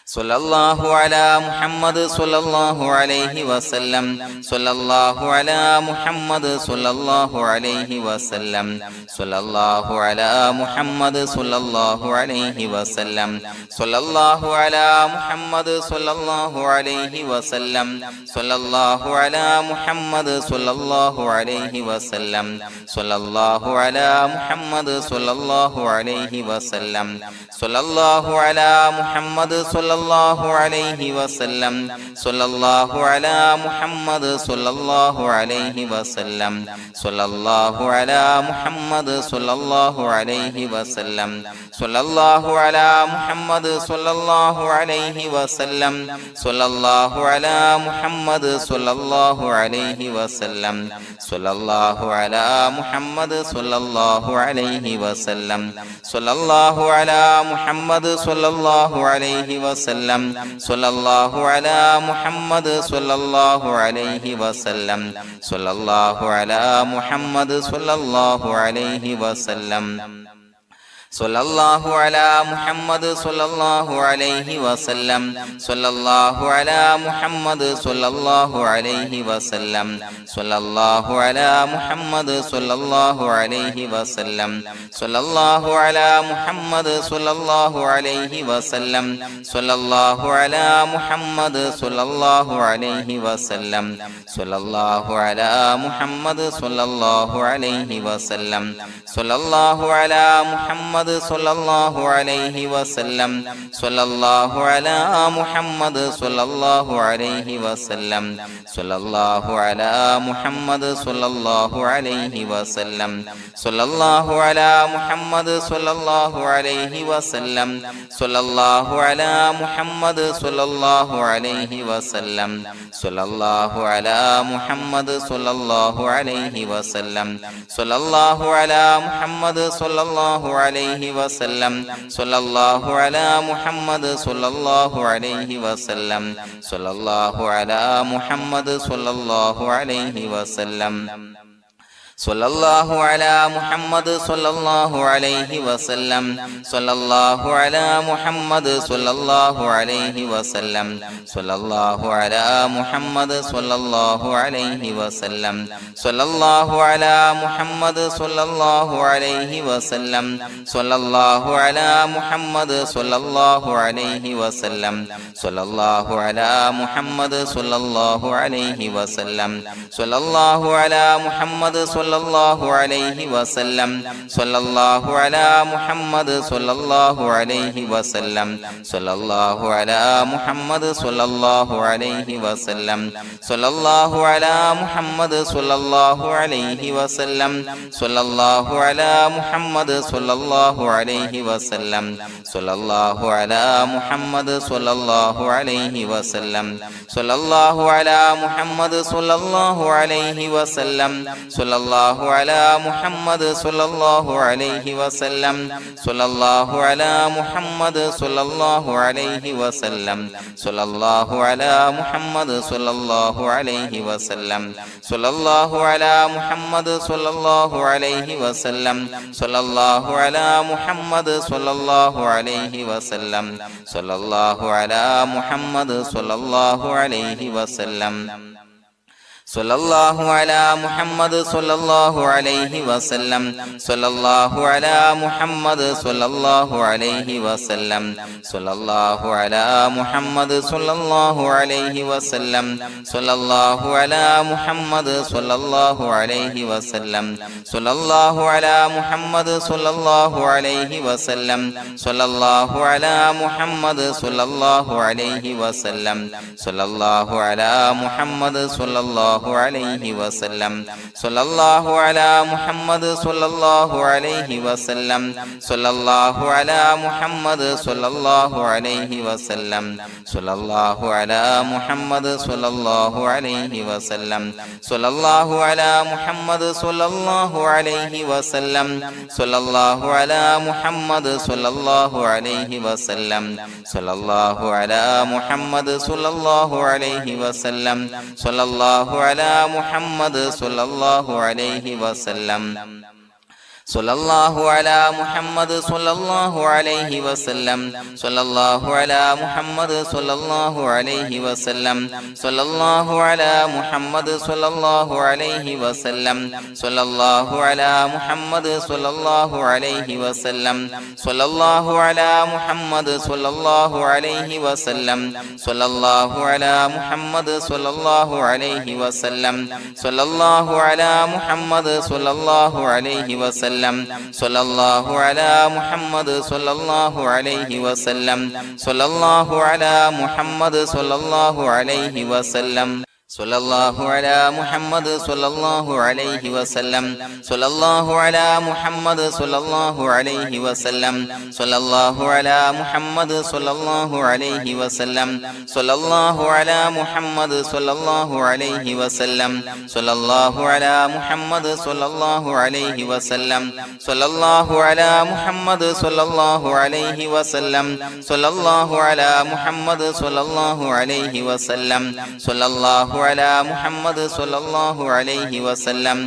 സ്വല്ലല്ലാഹു അലാ മുഹമ്മദ് സ്വല്ലല്ലാഹു അലൈഹി വസല്ലം സ്വല്ലല്ലാഹു അലാ മുഹമ്മദ് സ്വല്ലല്ലാഹു അലൈഹി വസല്ലം സ്വല്ലല്ലാഹു അലാ മുഹമ്മദ് സ്വല്ലല്ലാഹു അലൈഹി വസല്ലം സ്വല്ലല്ലാഹു അലാ മുഹമ്മദ് സ്വല്ലല്ലാഹു അലൈഹി വസല്ലം സ്വല്ലല്ലാഹു അലാ മുഹമ്മദ് സ്വല്ലല്ലാഹു അലൈഹി വസല്ലം സ്വല്ലല്ലാഹു അലാ മുഹമ്മദ് സ്വല്ലല്ലാഹു അലൈഹി വസല്ലം സ്വല്ലല്ലാഹു അലാ മുഹമ്മദ് സ്വല്ലല്ലാഹു അലൈഹി വസല്ലം സ്വല്ലല്ലാഹു അലാ മുഹമ്മദ് സ്വല്ലല്ലാഹു അലൈഹി വസല്ലം സ്വല്ലല്ലാഹു അലാ മുഹമ്മദ് സ്വല്ലല്ലാഹു അലൈഹി വസല്ലം സ്വല്ലല്ലാഹു അലാ മുഹമ്മദ് സ്വല്ലല്ലാഹു അലൈഹി വസല്ലം സ്വല്ലല്ലാഹു അലാ മുഹമ്മദ് സ്വല്ലല്ലാഹു അലൈഹി വസല്ലം സ്വല്ലല്ലാഹു അലാ മുഹമ്മദ് സ്വല്ലല്ലാഹു അലൈഹി വസല്ലം സ്വല്ലല്ലാഹു അലാ മുഹമ്മദ് സ്വല്ലല്ലാഹു അലൈഹി വസല്ലം സ്വല്ലല്ലാഹു അലാ മുഹമ്മദ് സ്വല്ലല്ലാഹു അലൈഹി വസല്ലം സ്വല്ലല്ലാഹു അലാ മുഹമ്മദ് സ്വല്ലല്ലാഹു അലൈഹി വസല്ലം സ്വല്ലല്ലാഹു അലാ മുഹമ്മദ് സ്വല്ലല്ലാഹു അലൈഹി വസല്ലം സ്വല്ലല്ലാഹു അലാ മുഹമ്മദ് സ്വല്ലല്ലാഹു അലൈഹി വസല്ലം സ്വല്ലല്ലാഹു അലാ മുഹമ്മദ് സ്വല്ലല്ലാഹു അലൈഹി വസല്ലം സ്വല്ലല്ലാഹു അലാ മുഹമ്മദ് സ്വല്ലല്ലാഹു അലൈഹി വസല്ലം സ്വല്ലല്ലാഹു അലാ മുഹമ്മദ് സ്വല്ലല്ലാഹു അലൈഹി വസല്ലം സ്വല്ലല്ലാഹു അലാ മുഹമ്മദ് മുഹമ്മദ് സ്വല്ലല്ലാഹു അലൈഹി വസല്ലം സ്വല്ലല്ലാഹു അലാ മുഹമ്മദ് സ്വല്ലല്ലാഹു അലൈഹി വസല്ലം സ്വല്ലല്ലാഹു അലാ മുഹമ്മദ് സ്വല്ലല്ലാഹു അലൈഹി വസല്ലം സ്വല്ലല്ലാഹു അലാ മുഹമ്മദ് സ്വല്ലല്ലാഹു അലൈഹി വസല്ലം സ്വല്ലല്ലാഹു അലാ മുഹമ്മദ് സ്വല്ലല്ലാഹു അലൈഹി വസല്ലം സ്വല്ലല്ലാഹു അലാ മുഹമ്മദ് സ്വല്ലല്ലാഹു അലൈഹി വസല്ലം സ്വല്ലല്ലാഹു അലാ മുഹമ്മദ് സ്വല്ലല്ലാഹു അലൈഹി വസല്ലം സ്വല്ലല്ലാഹു അലാ മുഹമ്മദ് സ്വല്ലല്ലാഹു അലൈഹി വസല്ലം സ്വല്ലല്ലാഹു അലാ മുഹമ്മദ് സ്വല്ലല്ലാഹു അലൈഹി വസല്ലം സ്വല്ലല്ലാഹു അലാ മുഹമ്മദ് സ്വല്ലല്ലാഹു അലൈഹി വസല്ലം സ്വല്ലല്ലാഹു അലാ മുഹമ്മദ് സ്വല്ലല്ലാഹു അലൈഹി വസല്ലം സ്വല്ലല്ലാഹു അലാ മുഹമ്മദ് സ്വല്ലല്ലാഹു അലൈഹി വസല്ലം സ്വല്ലല്ലാഹു അലാ മുഹമ്മദ് സ്വല്ലല്ലാഹു അലൈഹി വസല്ലം സ്വല്ലല്ലാഹു അലാ മുഹമ്മദ് സ്വല്ലല്ലാഹു അലൈഹി വസല്ലം സ്വല്ലല്ലാഹു അലാ മുഹമ്മദ് സ്വല്ലല്ലാഹു അലൈഹി വസല്ലം സ്വല്ലല്ലാഹു അലാ മുഹമ്മദ് സ്വല്ലല്ലാഹു അലൈഹി വസല്ലം സ്വല്ലല്ലാഹു അലാ മുഹമ്മദ് സ്വല്ലല്ലാഹു അലൈഹി വസല്ലം സ്വല്ലല്ലാഹു അലാ മുഹമ്മദ് സ്വല്ലല്ലാഹു അലൈഹി വസല്ലം സ്വല്ലല്ലാഹു അലാ മുഹമ്മദ് സ്വല്ലല്ലാഹു അലൈഹി വസല്ലം സ്വല്ലല്ലാഹു അലാ മുഹമ്മദ് സ്വല്ലല്ലാഹു അലൈഹി വസല്ലം സ്വല്ലല്ലാഹു അലാ മുഹമ്മദ് സ്വല്ലല്ലാഹു അലൈഹി വസല്ലം സ്വല്ലല്ലാഹു അലാ മുഹമ്മദ് സ്വല്ലല്ലാഹു അലൈഹി വസല്ലം സ്വല്ലല്ലാഹു അലാ മുഹമ്മദ് സ്വല്ലല്ലാഹു അലൈഹി വസല്ലം സ്വല്ലല്ലാഹു അലാ മുഹമ്മദ് സ്വല്ലല്ലാഹു അലൈഹി വസല്ലം സ്വല്ലല്ലാഹു അലാ മുഹമ്മദ് സ്വല്ലല്ലാഹു അലൈഹി വസല്ലം സ്വല്ലല്ലാഹു അലാ മുഹമ്മദ് സ്വല്ലല്ലാഹു അലൈഹി വസല്ലം സ്വല്ലല്ലാഹു അലാ മുഹമ്മദ് സ്വല്ലല്ലാഹു അലൈഹി വസല്ലം സ്വല്ലല്ലാഹു അലാ മുഹമ്മദ് സ്വല്ലല്ലാഹു അലൈഹി വസല്ലം സ്വല്ലല്ലാഹു അലാ മുഹമ്മദ് സ്വല്ലല്ലാഹു അലൈഹി വസല്ലം സ്വല്ലല്ലാഹു അലാ മുഹമ്മദ് സ്വല്ലല്ലാഹു അലൈഹി വസല്ലം സ്വല്ലല്ലാഹു അലാ മുഹമ്മദ് സ്വല്ലല്ലാഹു അലൈഹി വസല്ലം സ്വല്ലല്ലാഹു അലാ മുഹമ്മദ് സ്വല്ലല്ലാഹു അലൈഹി വസല്ലം സ്വല്ലല്ലാഹു അലാ മുഹമ്മദ് സ്വല്ലല്ലാഹു അലൈഹി വസല്ലം സ്വല്ലല്ലാഹു അലാ മുഹമ്മദ് സ്വല്ലല്ലാഹു അലൈഹി വസല്ലം സ്വല്ലല്ലാഹു അലാ മുഹമ്മദ് സ്വല്ലല്ലാഹു അലൈഹി വസല്ലം സ്വല്ലല്ലാഹു അലാ മുഹമ്മദ് സ്വല്ലല്ലാഹു അലൈഹി വസല്ലം സ്വല്ലല്ലാഹു അലാ മുഹമ്മദ് സ്വല്ലല്ലാഹു അലൈഹി വസല്ലം സ്വല്ലല്ലാഹു അലാ മുഹമ്മദ് സ്വല്ലല്ലാഹു അലൈഹി വസല്ലം സ്വല്ലല്ലാഹു അലാ മുഹമ്മദ് സ്വല്ലല്ലാഹു അലൈഹി വസല്ലം സ്വല്ലല്ലാഹു അലാ മുഹമ്മദ് സ്വല്ലല്ലാഹു അലൈഹി വസല്ലം സ്വല്ലല്ലാഹു അലാ മുഹമ്മദ് സ്വല്ലല്ലാഹു അലൈഹി വസല്ലം സ്വല്ലല്ലാഹു അലാ മുഹമ്മദ് സ്വല്ലല്ലാഹു അലൈഹി വസല്ലം സ്വല്ലല്ലാഹു അലാ മുഹമ്മദ് സ്വല്ലല്ലാഹു അലൈഹി വസല്ലം സ്വല്ലല്ലാഹു അലാ മുഹമ്മദ് സ്വല്ലല്ലാഹു അലൈഹി വസല്ലം സ്വല്ലല്ലാഹു അലാ മുഹമ്മദ് സ്വല്ലല്ലാഹു അലൈഹി വസല്ലം സ്വല്ലല്ലാഹു അലാ മുഹമ്മദ് സ്വല്ലല്ലാഹു അലൈഹി വസല്ലം സ്വല്ലല്ലാഹു അലാ മുഹമ്മദ് സ്വല്ലല്ലാഹു അലൈഹി വസല്ലം സ്വല്ലല്ലാഹു അലാ മുഹമ്മദ് സ്വല്ലല്ലാഹു അലൈഹി വസല്ലം സ്വല്ലല്ലാഹു അലാ മുഹമ്മദ് സ്വല്ലല്ലാഹു അലൈഹി വസല്ലം സ്വല്ലല്ലാഹു അലാ മുഹമ്മദ് സ്വല്ലല്ലാഹു അലൈഹി വസല്ലം സ്വല്ലല്ലാഹു അലാ മുഹമ്മദ് സ്വല്ലല്ലാഹു അലൈഹി വസല്ലം സ്വല്ലല്ലാഹു അലാ മുഹമ്മദ് സ്വല്ലല്ലാഹു അലൈഹി വസല്ലം സ്വല്ലല്ലാഹു അലാ മുഹമ്മദ് സ്വല്ലല്ലാഹു അലൈഹി വസല്ലം സ്വല്ലല്ലാഹു അലാ മുഹമ്മദ് സ്വല്ലല്ലാഹു അലൈഹി വസല്ലം സ്വല്ലല്ലാഹു അലാ മുഹമ്മദ് സ്വല്ലല്ലാഹു അലൈഹി വസല്ലം സ്വല്ലല്ലാഹു അലാ മുഹമ്മദ് സ്വല്ലല്ലാഹു അലൈഹി വസല്ലം സ്വല്ലല്ലാഹു അലാ മുഹമ്മദ് സ്വല്ലല്ലാഹു അലൈഹി വസല്ലം സ്വല്ലല്ലാഹു അലാ മുഹമ്മദ് സ്വല്ലല്ലാഹു അലൈഹി വസല്ലം സ്വല്ലല്ലാഹു അലാ മുഹമ്മദ് സ്വല്ലല്ലാഹു അലൈഹി വസല്ലം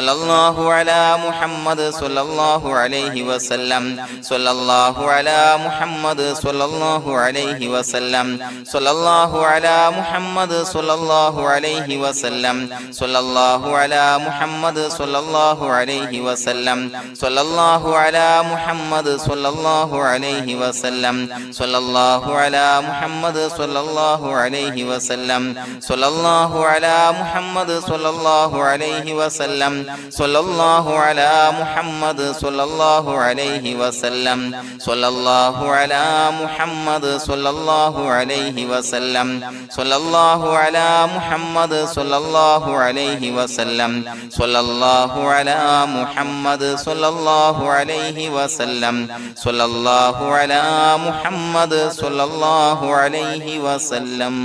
സ്വല്ലല്ലാഹു അലാ മുഹമ്മദ് സ്വല്ലല്ലാഹു അലൈഹി വസല്ലം സ്വല്ലല്ലാഹു അലാ മുഹമ്മദ് സ്വല്ലല്ലാഹു അലൈഹി വസല്ലം സ്വല്ലല്ലാഹു അലാ മുഹമ്മദ് സ്വല്ലല്ലാഹു അലൈഹി വസല്ലം സ്വല്ലല്ലാഹു അലാ മുഹമ്മദ് സ്വല്ലല്ലാഹു അലൈഹി വസല്ലം സ്വല്ലല്ലാഹു അലാ മുഹമ്മദ് സ്വല്ലല്ലാഹു അലൈഹി വസല്ലം സ്വല്ലല്ലാഹു അലാ മുഹമ്മദ് സ്വല്ലല്ലാഹു അലൈഹി വസല്ലം സ്വല്ലല്ലാഹു സ്വല്ലല്ലാഹു അലാ മുഹമ്മദ് സ്വല്ലല്ലാഹു അലൈഹി വസല്ലം സ്വല്ലല്ലാഹു അലാ മുഹമ്മദ് സ്വല്ലല്ലാഹു അലൈഹി വസല്ലം സ്വല്ലല്ലാഹു അലാ മുഹമ്മദ് സ്വല്ലല്ലാഹു അലൈഹി വസല്ലം സ്വല്ലല്ലാഹു അലാ മുഹമ്മദ് സ്വല്ലല്ലാഹു അലൈഹി വസല്ലം സ്വല്ലല്ലാഹു അലാ മുഹമ്മദ് സ്വല്ലല്ലാഹു അലൈഹി വസല്ലം സ്വല്ലല്ലാഹു അലാ മുഹമ്മദ് സ്വല്ലല്ലാഹു അലൈഹി വസല്ലം.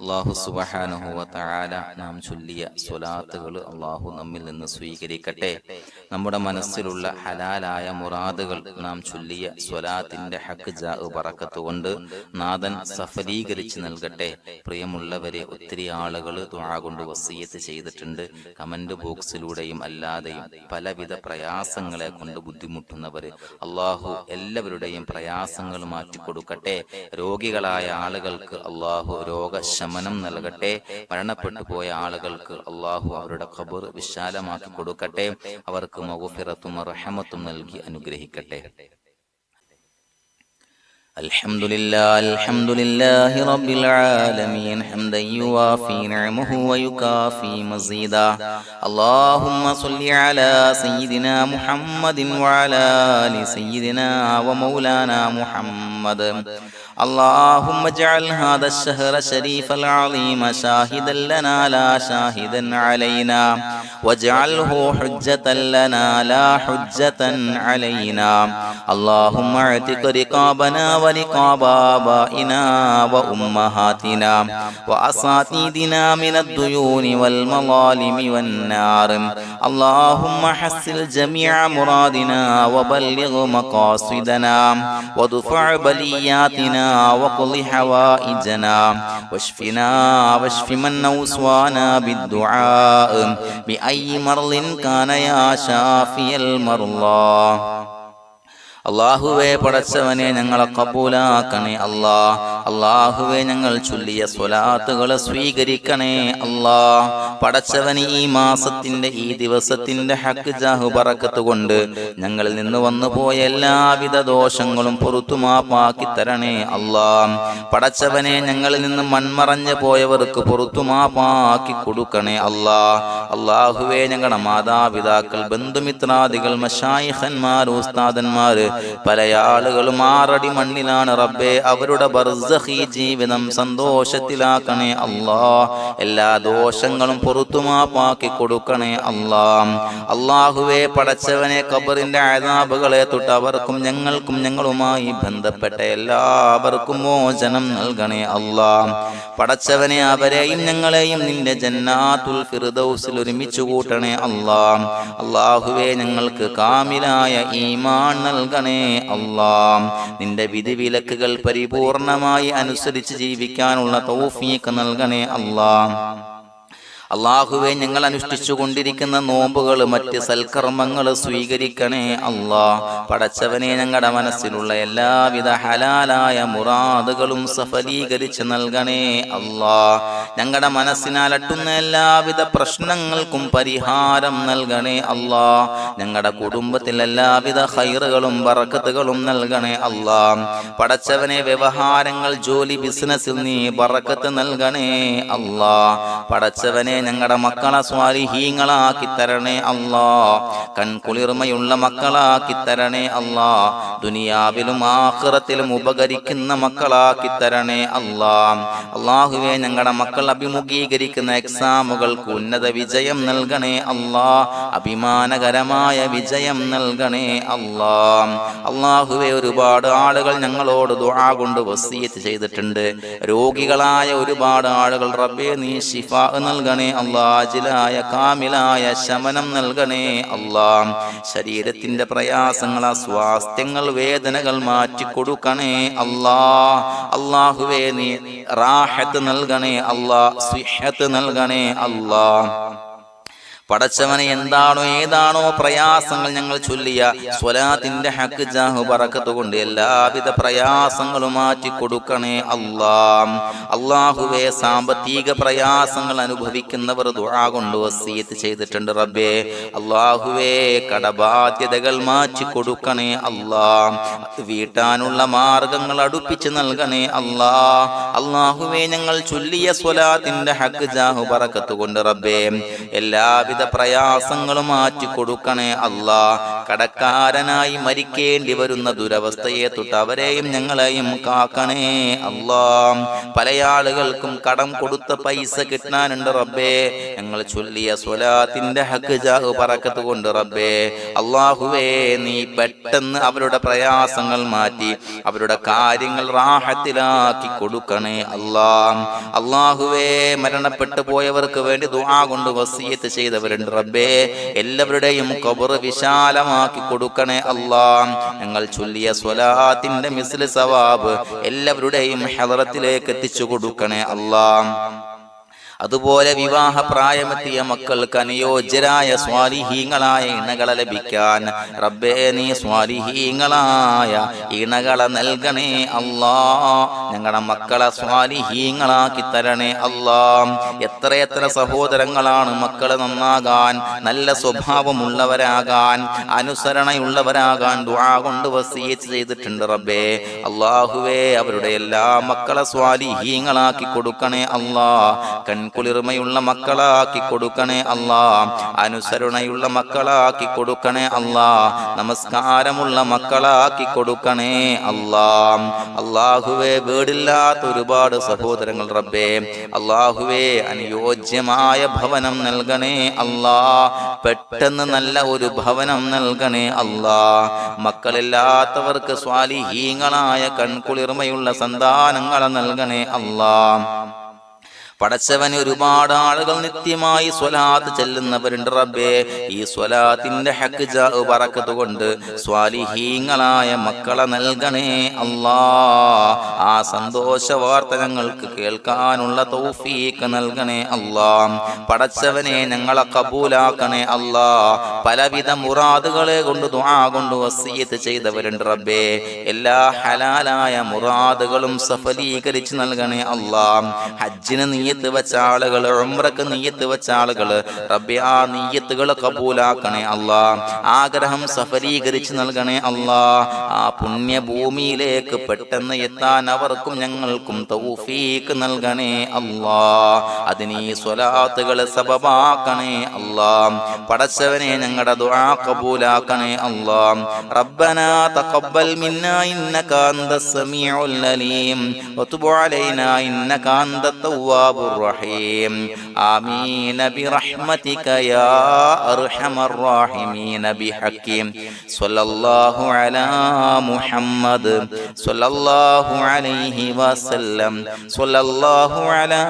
അല്ലാഹു സുബ്ഹാനഹു വ തആല നാം ചൊല്ലിയ സ്വലാത്തുകൾ അല്ലാഹു നമ്മിൽ നിന്ന് സ്വീകരിക്കട്ടെ. നമ്മുടെ മനസ്സിലുള്ള ഹലാലായ മുറാദുകൾ നാം ചൊല്ലിയ സ്വലാത്തിന്റെ ഹഖ് ജാഅ് ബറക്കത്ത് കൊണ്ട് നാഥൻ സഫലീകരിച്ച് നൽകട്ടെ. പ്രിയമുള്ളവരെ, ഒത്തിരി ആളുകൾ ദുആ കൊണ്ട് വസിയത്ത് ചെയ്തിട്ടുണ്ട്. കമന്റ് ബോക്സിലൂടെയും അല്ലാതെയും പലവിധ പ്രയാസങ്ങളെ കൊണ്ട് ബുദ്ധിമുട്ടുന്നവർ, അല്ലാഹു എല്ലാവരുടെയും പ്രയാസങ്ങൾ മാറ്റിക്കൊടുക്കട്ടെ. രോഗികളായ ആളുകൾക്ക് അല്ലാഹു രോഗശമനം നൽകട്ടെ. മരണപ്പെട്ടു പോയ ആളുകൾക്ക് അല്ലാഹു അവരുടെ ഖബർ വിശാലമാക്കി കൊടുക്കട്ടെ. അവർക്ക് മഗ്ഫിറത്തും റഹ്മത്തും നൽകി അനുഗ്രഹിക്കട്ടെ. അൽഹംദുലില്ലാഹി റബ്ബിൽ ആലമീൻ ഹംദൻ യുവാഫി നിഅമഹു വയുകാഫി മസീദാ. അല്ലാഹുമ്മ സ്വല്ലി അലാ സയ്യിദിനാ മുഹമ്മദിൻ വഅലാ ആലി സയ്യിദിനാ വമൗലാനാ മുഹമ്മദ്. اللهم اجعل هذا الشهر الشريف العظيم شاهدا لنا لا شاهدا علينا، واجعله حجة لنا لا حجة علينا. اللهم اعتق رقابنا ورقاب آبائنا وأمهاتنا وأساتذتنا من الديون والمظالم والنار. اللهم حصل جميع مرادنا وبلغ مقاصدنا وادفع بلياتنا وقض حوائجنا واشفنا واشف من أوصانا بالدعاء بأي مرض كان يا شافي المرضى. അല്ലാഹുവേ, പടച്ചവനെ ഞങ്ങളെ കബൂലാക്കണേ അല്ലാ. അല്ലാഹുവേ, ഞങ്ങൾ ചൊല്ലിയ സ്വലാത്തുകളെ സ്വീകരിക്കണേ അല്ലാ. പടച്ചവനെ, ഈ മാസത്തിന്റെ ഈ ദിവസത്തിന്റെ ഹഖ് ജാഹ് ബറക്കത്ത് കൊണ്ട് ഞങ്ങളിൽ നിന്ന് വന്നു പോയ എല്ലാവിധ ദോഷങ്ങളും പുറത്തു മാപ്പാക്കി തരണേ അല്ലാ. പടച്ചവനെ, ഞങ്ങളിൽ നിന്ന് മൺമറഞ്ഞു പോയവർക്ക് പുറത്തു മാപ്പാക്കി കൊടുക്കണേ അല്ലാ. അല്ലാഹുവേ, ഞങ്ങളുടെ മാതാപിതാക്കൾ, ബന്ധുമിത്രാദികൾ, മശായിഖന്മാർ, ഉസ്താദന്മാര്, പല ആളുകളും ആറടി മണ്ണിലാണ് റബ്ബേ. അവരുടെ ബർസഖി ജീവിതം സന്തോഷത്തിലാക്കണേ അല്ലാ. എല്ലാ ദോഷങ്ങളും പുറത്തുമാപ്പാക്കി കൊടുക്കണേ അല്ലാ. അല്ലാഹുവേ, പടച്ചവനെ, ഖബറിന്റെ അദാബുകളെ തൊട്ട് അവർക്കും ഞങ്ങൾക്കും ഞങ്ങളുമായി ബന്ധപ്പെട്ട എല്ലാവർക്കും മോചനം നൽകണേ അല്ലാ. പടച്ചവനെ, അവരെയും ഞങ്ങളെയും നിന്റെ ജന്നാത്തുൽ ഫിർദൗസിൽ ഒരുമിച്ച് കൂട്ടണേ അല്ലാ. അല്ലാഹുവേ, ഞങ്ങൾക്ക് കാമിലായ ഈമാൻ നൽകണേ അല്ലാ. നിന്റെ വിധിവിലക്കുകൾ പരിപൂർണമായി അനുസരിച്ച് ജീവിക്കാനുള്ള തൗഫീഖ് നൽകണേ അല്ലാ. അല്ലാഹുവേ, ഞങ്ങൾ അനുഷ്ഠിച്ചു കൊണ്ടിരിക്കുന്ന നോമ്പുകൾ, മറ്റ് സൽക്കർമ്മങ്ങൾ സ്വീകരിക്കണേ അല്ലാ. പടച്ചവനെ, ഞങ്ങളുടെ മനസ്സിലുള്ള എല്ലാവിധ ഹലാലായ മുറാദുകളും സഫലീകരിച്ച് നൽകണേ അല്ലാ. ഞങ്ങളുടെ മനസ്സിനാലട്ടുന്ന എല്ലാവിധ പ്രശ്നങ്ങൾക്കും പരിഹാരം നൽകണേ അല്ലാ. ഞങ്ങളുടെ കുടുംബത്തിൽ എല്ലാവിധ ഖൈറുകളും ബറക്കത്തുകളും നൽകണേ അല്ലാ. പടച്ചവനെ, വ്യവഹാരങ്ങൾ, ജോലി, ബിസിനസ്സിൽ നീ ബറക്കത്ത് നൽകണേ അല്ലാ. പടച്ചവനെ, ഞങ്ങളുടെ മക്കളെ സ്വാലിഹീങ്ങളാക്കി തരണേ അല്ലാ. കൺകുളിർമയുള്ള മക്കളാക്കി തരണേ അല്ലാ. ദുനിയാവിലും ആഖിറത്തിലും ഉപകരിക്കുന്ന മക്കളാക്കി തരണേ അല്ലാ. അല്ലാഹുവേ, ഞങ്ങളുടെ മക്കൾ അഭിമുഖീകരിക്കുന്ന എക്സാമുകൾക്ക് ഉന്നത വിജയം നൽകണേ അല്ലാ. അഭിമാനകരമായ വിജയം നൽകണേ അല്ലാ. അല്ലാഹുവേ, ഒരുപാട് ആളുകൾ ഞങ്ങളോട് ദുആ കൊണ്ട് വസിയത്ത് ചെയ്തിട്ടുണ്ട്. രോഗികളായ ഒരുപാട് ആളുകൾ റബ്ബേ, നീ ശിഫാ നൽകണേ അല്ലാ. അജിലായ കാമിലായ ശമനം നൽകണേ അല്ലാ. ശരീരത്തിന്റെ പ്രയാസങ്ങൾ, അസ്വാസ്ഥ്യങ്ങൾ, വേദനകൾ മാറ്റിക്കൊടുക്കണേ അല്ലാ. അല്ലാഹുവേ, നീ റാഹത്ത് നൽകണേ അല്ലാ. സിഹത്ത് നൽകണേ അല്ലാ. പടച്ചവനെ എന്താണോ ഏതാണോ പ്രയാസങ്ങൾ ഞങ്ങൾ ചൊല്ലിയ സ്വലാത്തിന്റെ ഹക്ക് ജാഹു ബറക്കത്ത് കൊണ്ട് എല്ലാവിധ പ്രയാസങ്ങളും മാറ്റി കൊടുക്കണേ അല്ലാ. അല്ലാഹുവേ, സാമ്പത്തിക പ്രയാസങ്ങൾ അനുഭവിക്കുന്നവർ ദുആ കൊണ്ട് വസിയത്ത് ചെയ്തിട്ടുണ്ട് റബ്ബേ. അല്ലാഹുവേ, കടബാധ്യതകൾ മാറ്റി കൊടുക്കണേ അല്ലാ. വീട്ടാനുള്ള മാർഗങ്ങൾ അടുപ്പിച്ച് നൽകണേ അല്ലാ. അല്ലാഹുവേ, ഞങ്ങൾ ചൊല്ലിയ സ്വലാത്തിന്റെ ഹക്ക് ജാഹു ബറക്കത്ത് കൊണ്ട് റബ്ബേ എല്ലാവിധ പ്രയാസങ്ങളും മാറ്റി കൊടുക്കണേ അല്ലാ. കടക്കാരനായി മരിക്കേണ്ടി വരുന്ന ദുരവസ്ഥയെ തൊട്ട് അവരെയും ഞങ്ങളെയും കാക്കണേ അല്ലാ. പല ആളുകൾക്കും കടം കൊടുത്ത പൈസ കിട്ടാനുണ്ട് റബ്ബേ. ഞങ്ങൾ ചൊല്ലിയ സ്വലാത്തിന്റെ ഹക്ക് ജാഹു ബറക്കത്ത് കൊണ്ട് റബ്ബേ അല്ലാഹുവേ, നീ പെട്ടെന്ന് അവരുടെ പ്രയാസങ്ങൾ മാറ്റി അവരുടെ കാര്യങ്ങൾ റാഹത്തിലാക്കി കൊടുക്കണേ അല്ലാ. അല്ലാഹുവേ, മരണപ്പെട്ടു പോയവർക്ക് വേണ്ടി ദുആ കൊണ്ട് വസിയത്ത് ചെയ്തവരുണ്ട് റബ്ബേ. എല്ലാവരുടെയും ഖബർ വിശാലമാക്കി കൊടുക്കണേ അല്ലാ. ഞങ്ങൾ ചൊല്ലിയ സ്വലാത്തിന്റെ മിസ്ല് സവാബ് എല്ലാവരുടെയും ഹളറത്തിലേക്ക് എത്തിച്ചു കൊടുക്കണേ അല്ലാ. അതുപോലെ വിവാഹ പ്രായമെത്തിയ മക്കൾക്ക് അനുയോജ്യരായ സ്വാലിഹീങ്ങളായ ഇണകളെ ലഭിക്കാൻ റബ്ബേ നീ സ്വാലിഹീങ്ങളായ ഇണകളെ നൽകണേ അല്ലാ. ഞങ്ങളുടെ മക്കളെ സ്വാലിഹീങ്ങളാക്കി തരണേ അല്ലാ. എത്രയെത്ര സഹോദരങ്ങളാണ് മക്കളെ നന്നാകാൻ, നല്ല സ്വഭാവമുള്ളവരാകാൻ, അനുസരണയുള്ളവരാകാൻ ദുആ കൊണ്ട് വസിയത്ത് ചെയ്തിട്ടുണ്ട് റബ്ബേ. അല്ലാഹുവേ, അവരുടെ എല്ലാ മക്കളെ സ്വാലിഹീങ്ങളാക്കി കൊടുക്കണേ അല്ലാ. കുളിർമയുള്ള മക്കളാക്കി കൊടുക്കണേ അല്ലാ. അനുസരണയുള്ള മക്കളാക്കി കൊടുക്കണേ അല്ലാ. നമസ്കാരമുള്ള മക്കളാക്കി കൊടുക്കണേ അല്ലാ. അല്ലാഹുവേ, വീടില്ലാത്ത ഒരുപാട് സഹോദരങ്ങൾ റബ്ബേ. അല്ലാഹുവേ, അനുയോജ്യമായ ഭവനം നൽകണേ അല്ലാ. പെട്ടെന്ന് നല്ല ഒരു ഭവനം നൽകണേ അല്ലാ. മക്കളില്ലാത്തവർക്ക് സ്വാലിഹീങ്ങളായ കൺകുളിർമയുള്ള സന്താനങ്ങളെ നൽകണേ അല്ലാ. പടച്ചവന് ഒരുപാട് ആളുകൾ നിത്യമായി സ്വലാത്ത് ചെല്ലുന്നവരുണ്ട് റബ്ബേ. ഈ സ്വലാത്തിന്റെ ഹക്ക് ജാഹു ബറക്കത്ത് കൊണ്ട് സ്വാലിഹീങ്ങളായ മക്കളെ നൽകണേ അല്ലാ. ആ സന്തോഷ വാർത്ത ഞങ്ങൾക്ക് കേൾക്കാനുള്ള തൗഫീഖ് നൽകണേ അല്ലാ. പടച്ചവനെ, ഞങ്ങളെ കബൂലാക്കണേ അല്ലാ. പലവിധ മുറാദുകളെ കൊണ്ട് ദുആ കൊണ്ട് വസിയത്ത് ചെയ്തവരുണ്ട് റബ്ബേ. എല്ലാ ഹലാലായ മുറാദുകളും സഫലീകരിച്ച് നൽകണേ അല്ലാ. ഹജ്ജിന് നീയത്ത് വെച്ച ആളുകൾ, ഉംറക്ക് നീയത്ത് വെച്ച ആളുകൾ റബ്ബേ, ആ നീയത്തുകൾ കബൂലാക്കണേ അല്ലാ. ആഗ്രഹം സഫലീകരിച്ച് നൽകണേ അല്ലാ. ആ പുണ്യഭൂമിയിലേക്ക് പെട്ടെന്ന് എത്താൻ അവർക്കും ഞങ്ങൾക്കും തൗഫീഖ് നൽകണേ അല്ലാ. അതിന് ഈ സ്വലാത്തുകൾ സബബാക്കണേ അല്ലാ. പടച്ചവനെ, ഞങ്ങളുടെ ദുആ കബൂലാക്കണേ അല്ലാ. റബ്ബനാ തഖബ്ബൽ മിന്നാ ഇന്നക അൻതസ് സമീഉൽ അലീം വതുബ് അലൈനാ ഇന്നക അൻതത് തവ്വാബുർ റഹീം. ആമീൻ ബിറഹ്മതിക യാ അർഹമർ റഹീമീൻ ബിഹഖീം സ്വല്ലല്ലാഹു അലാ മുഹമ്മദ് സ്വല്ലല്ലാഹു അലൈഹി വസല്ലം സ്വല്ലല്ലാഹു അലാ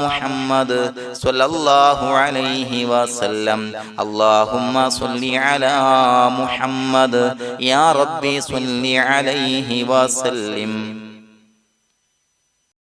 മുഹമ്മദ് സ്വല്ലല്ലാഹു അലൈഹി വസല്ലം. അല്ലാഹുമ്മ സ്വല്ലി അലാ മുഹമ്മദ് യാ റബ്ബി സ്വല്ലി അലൈഹി വസല്ലം.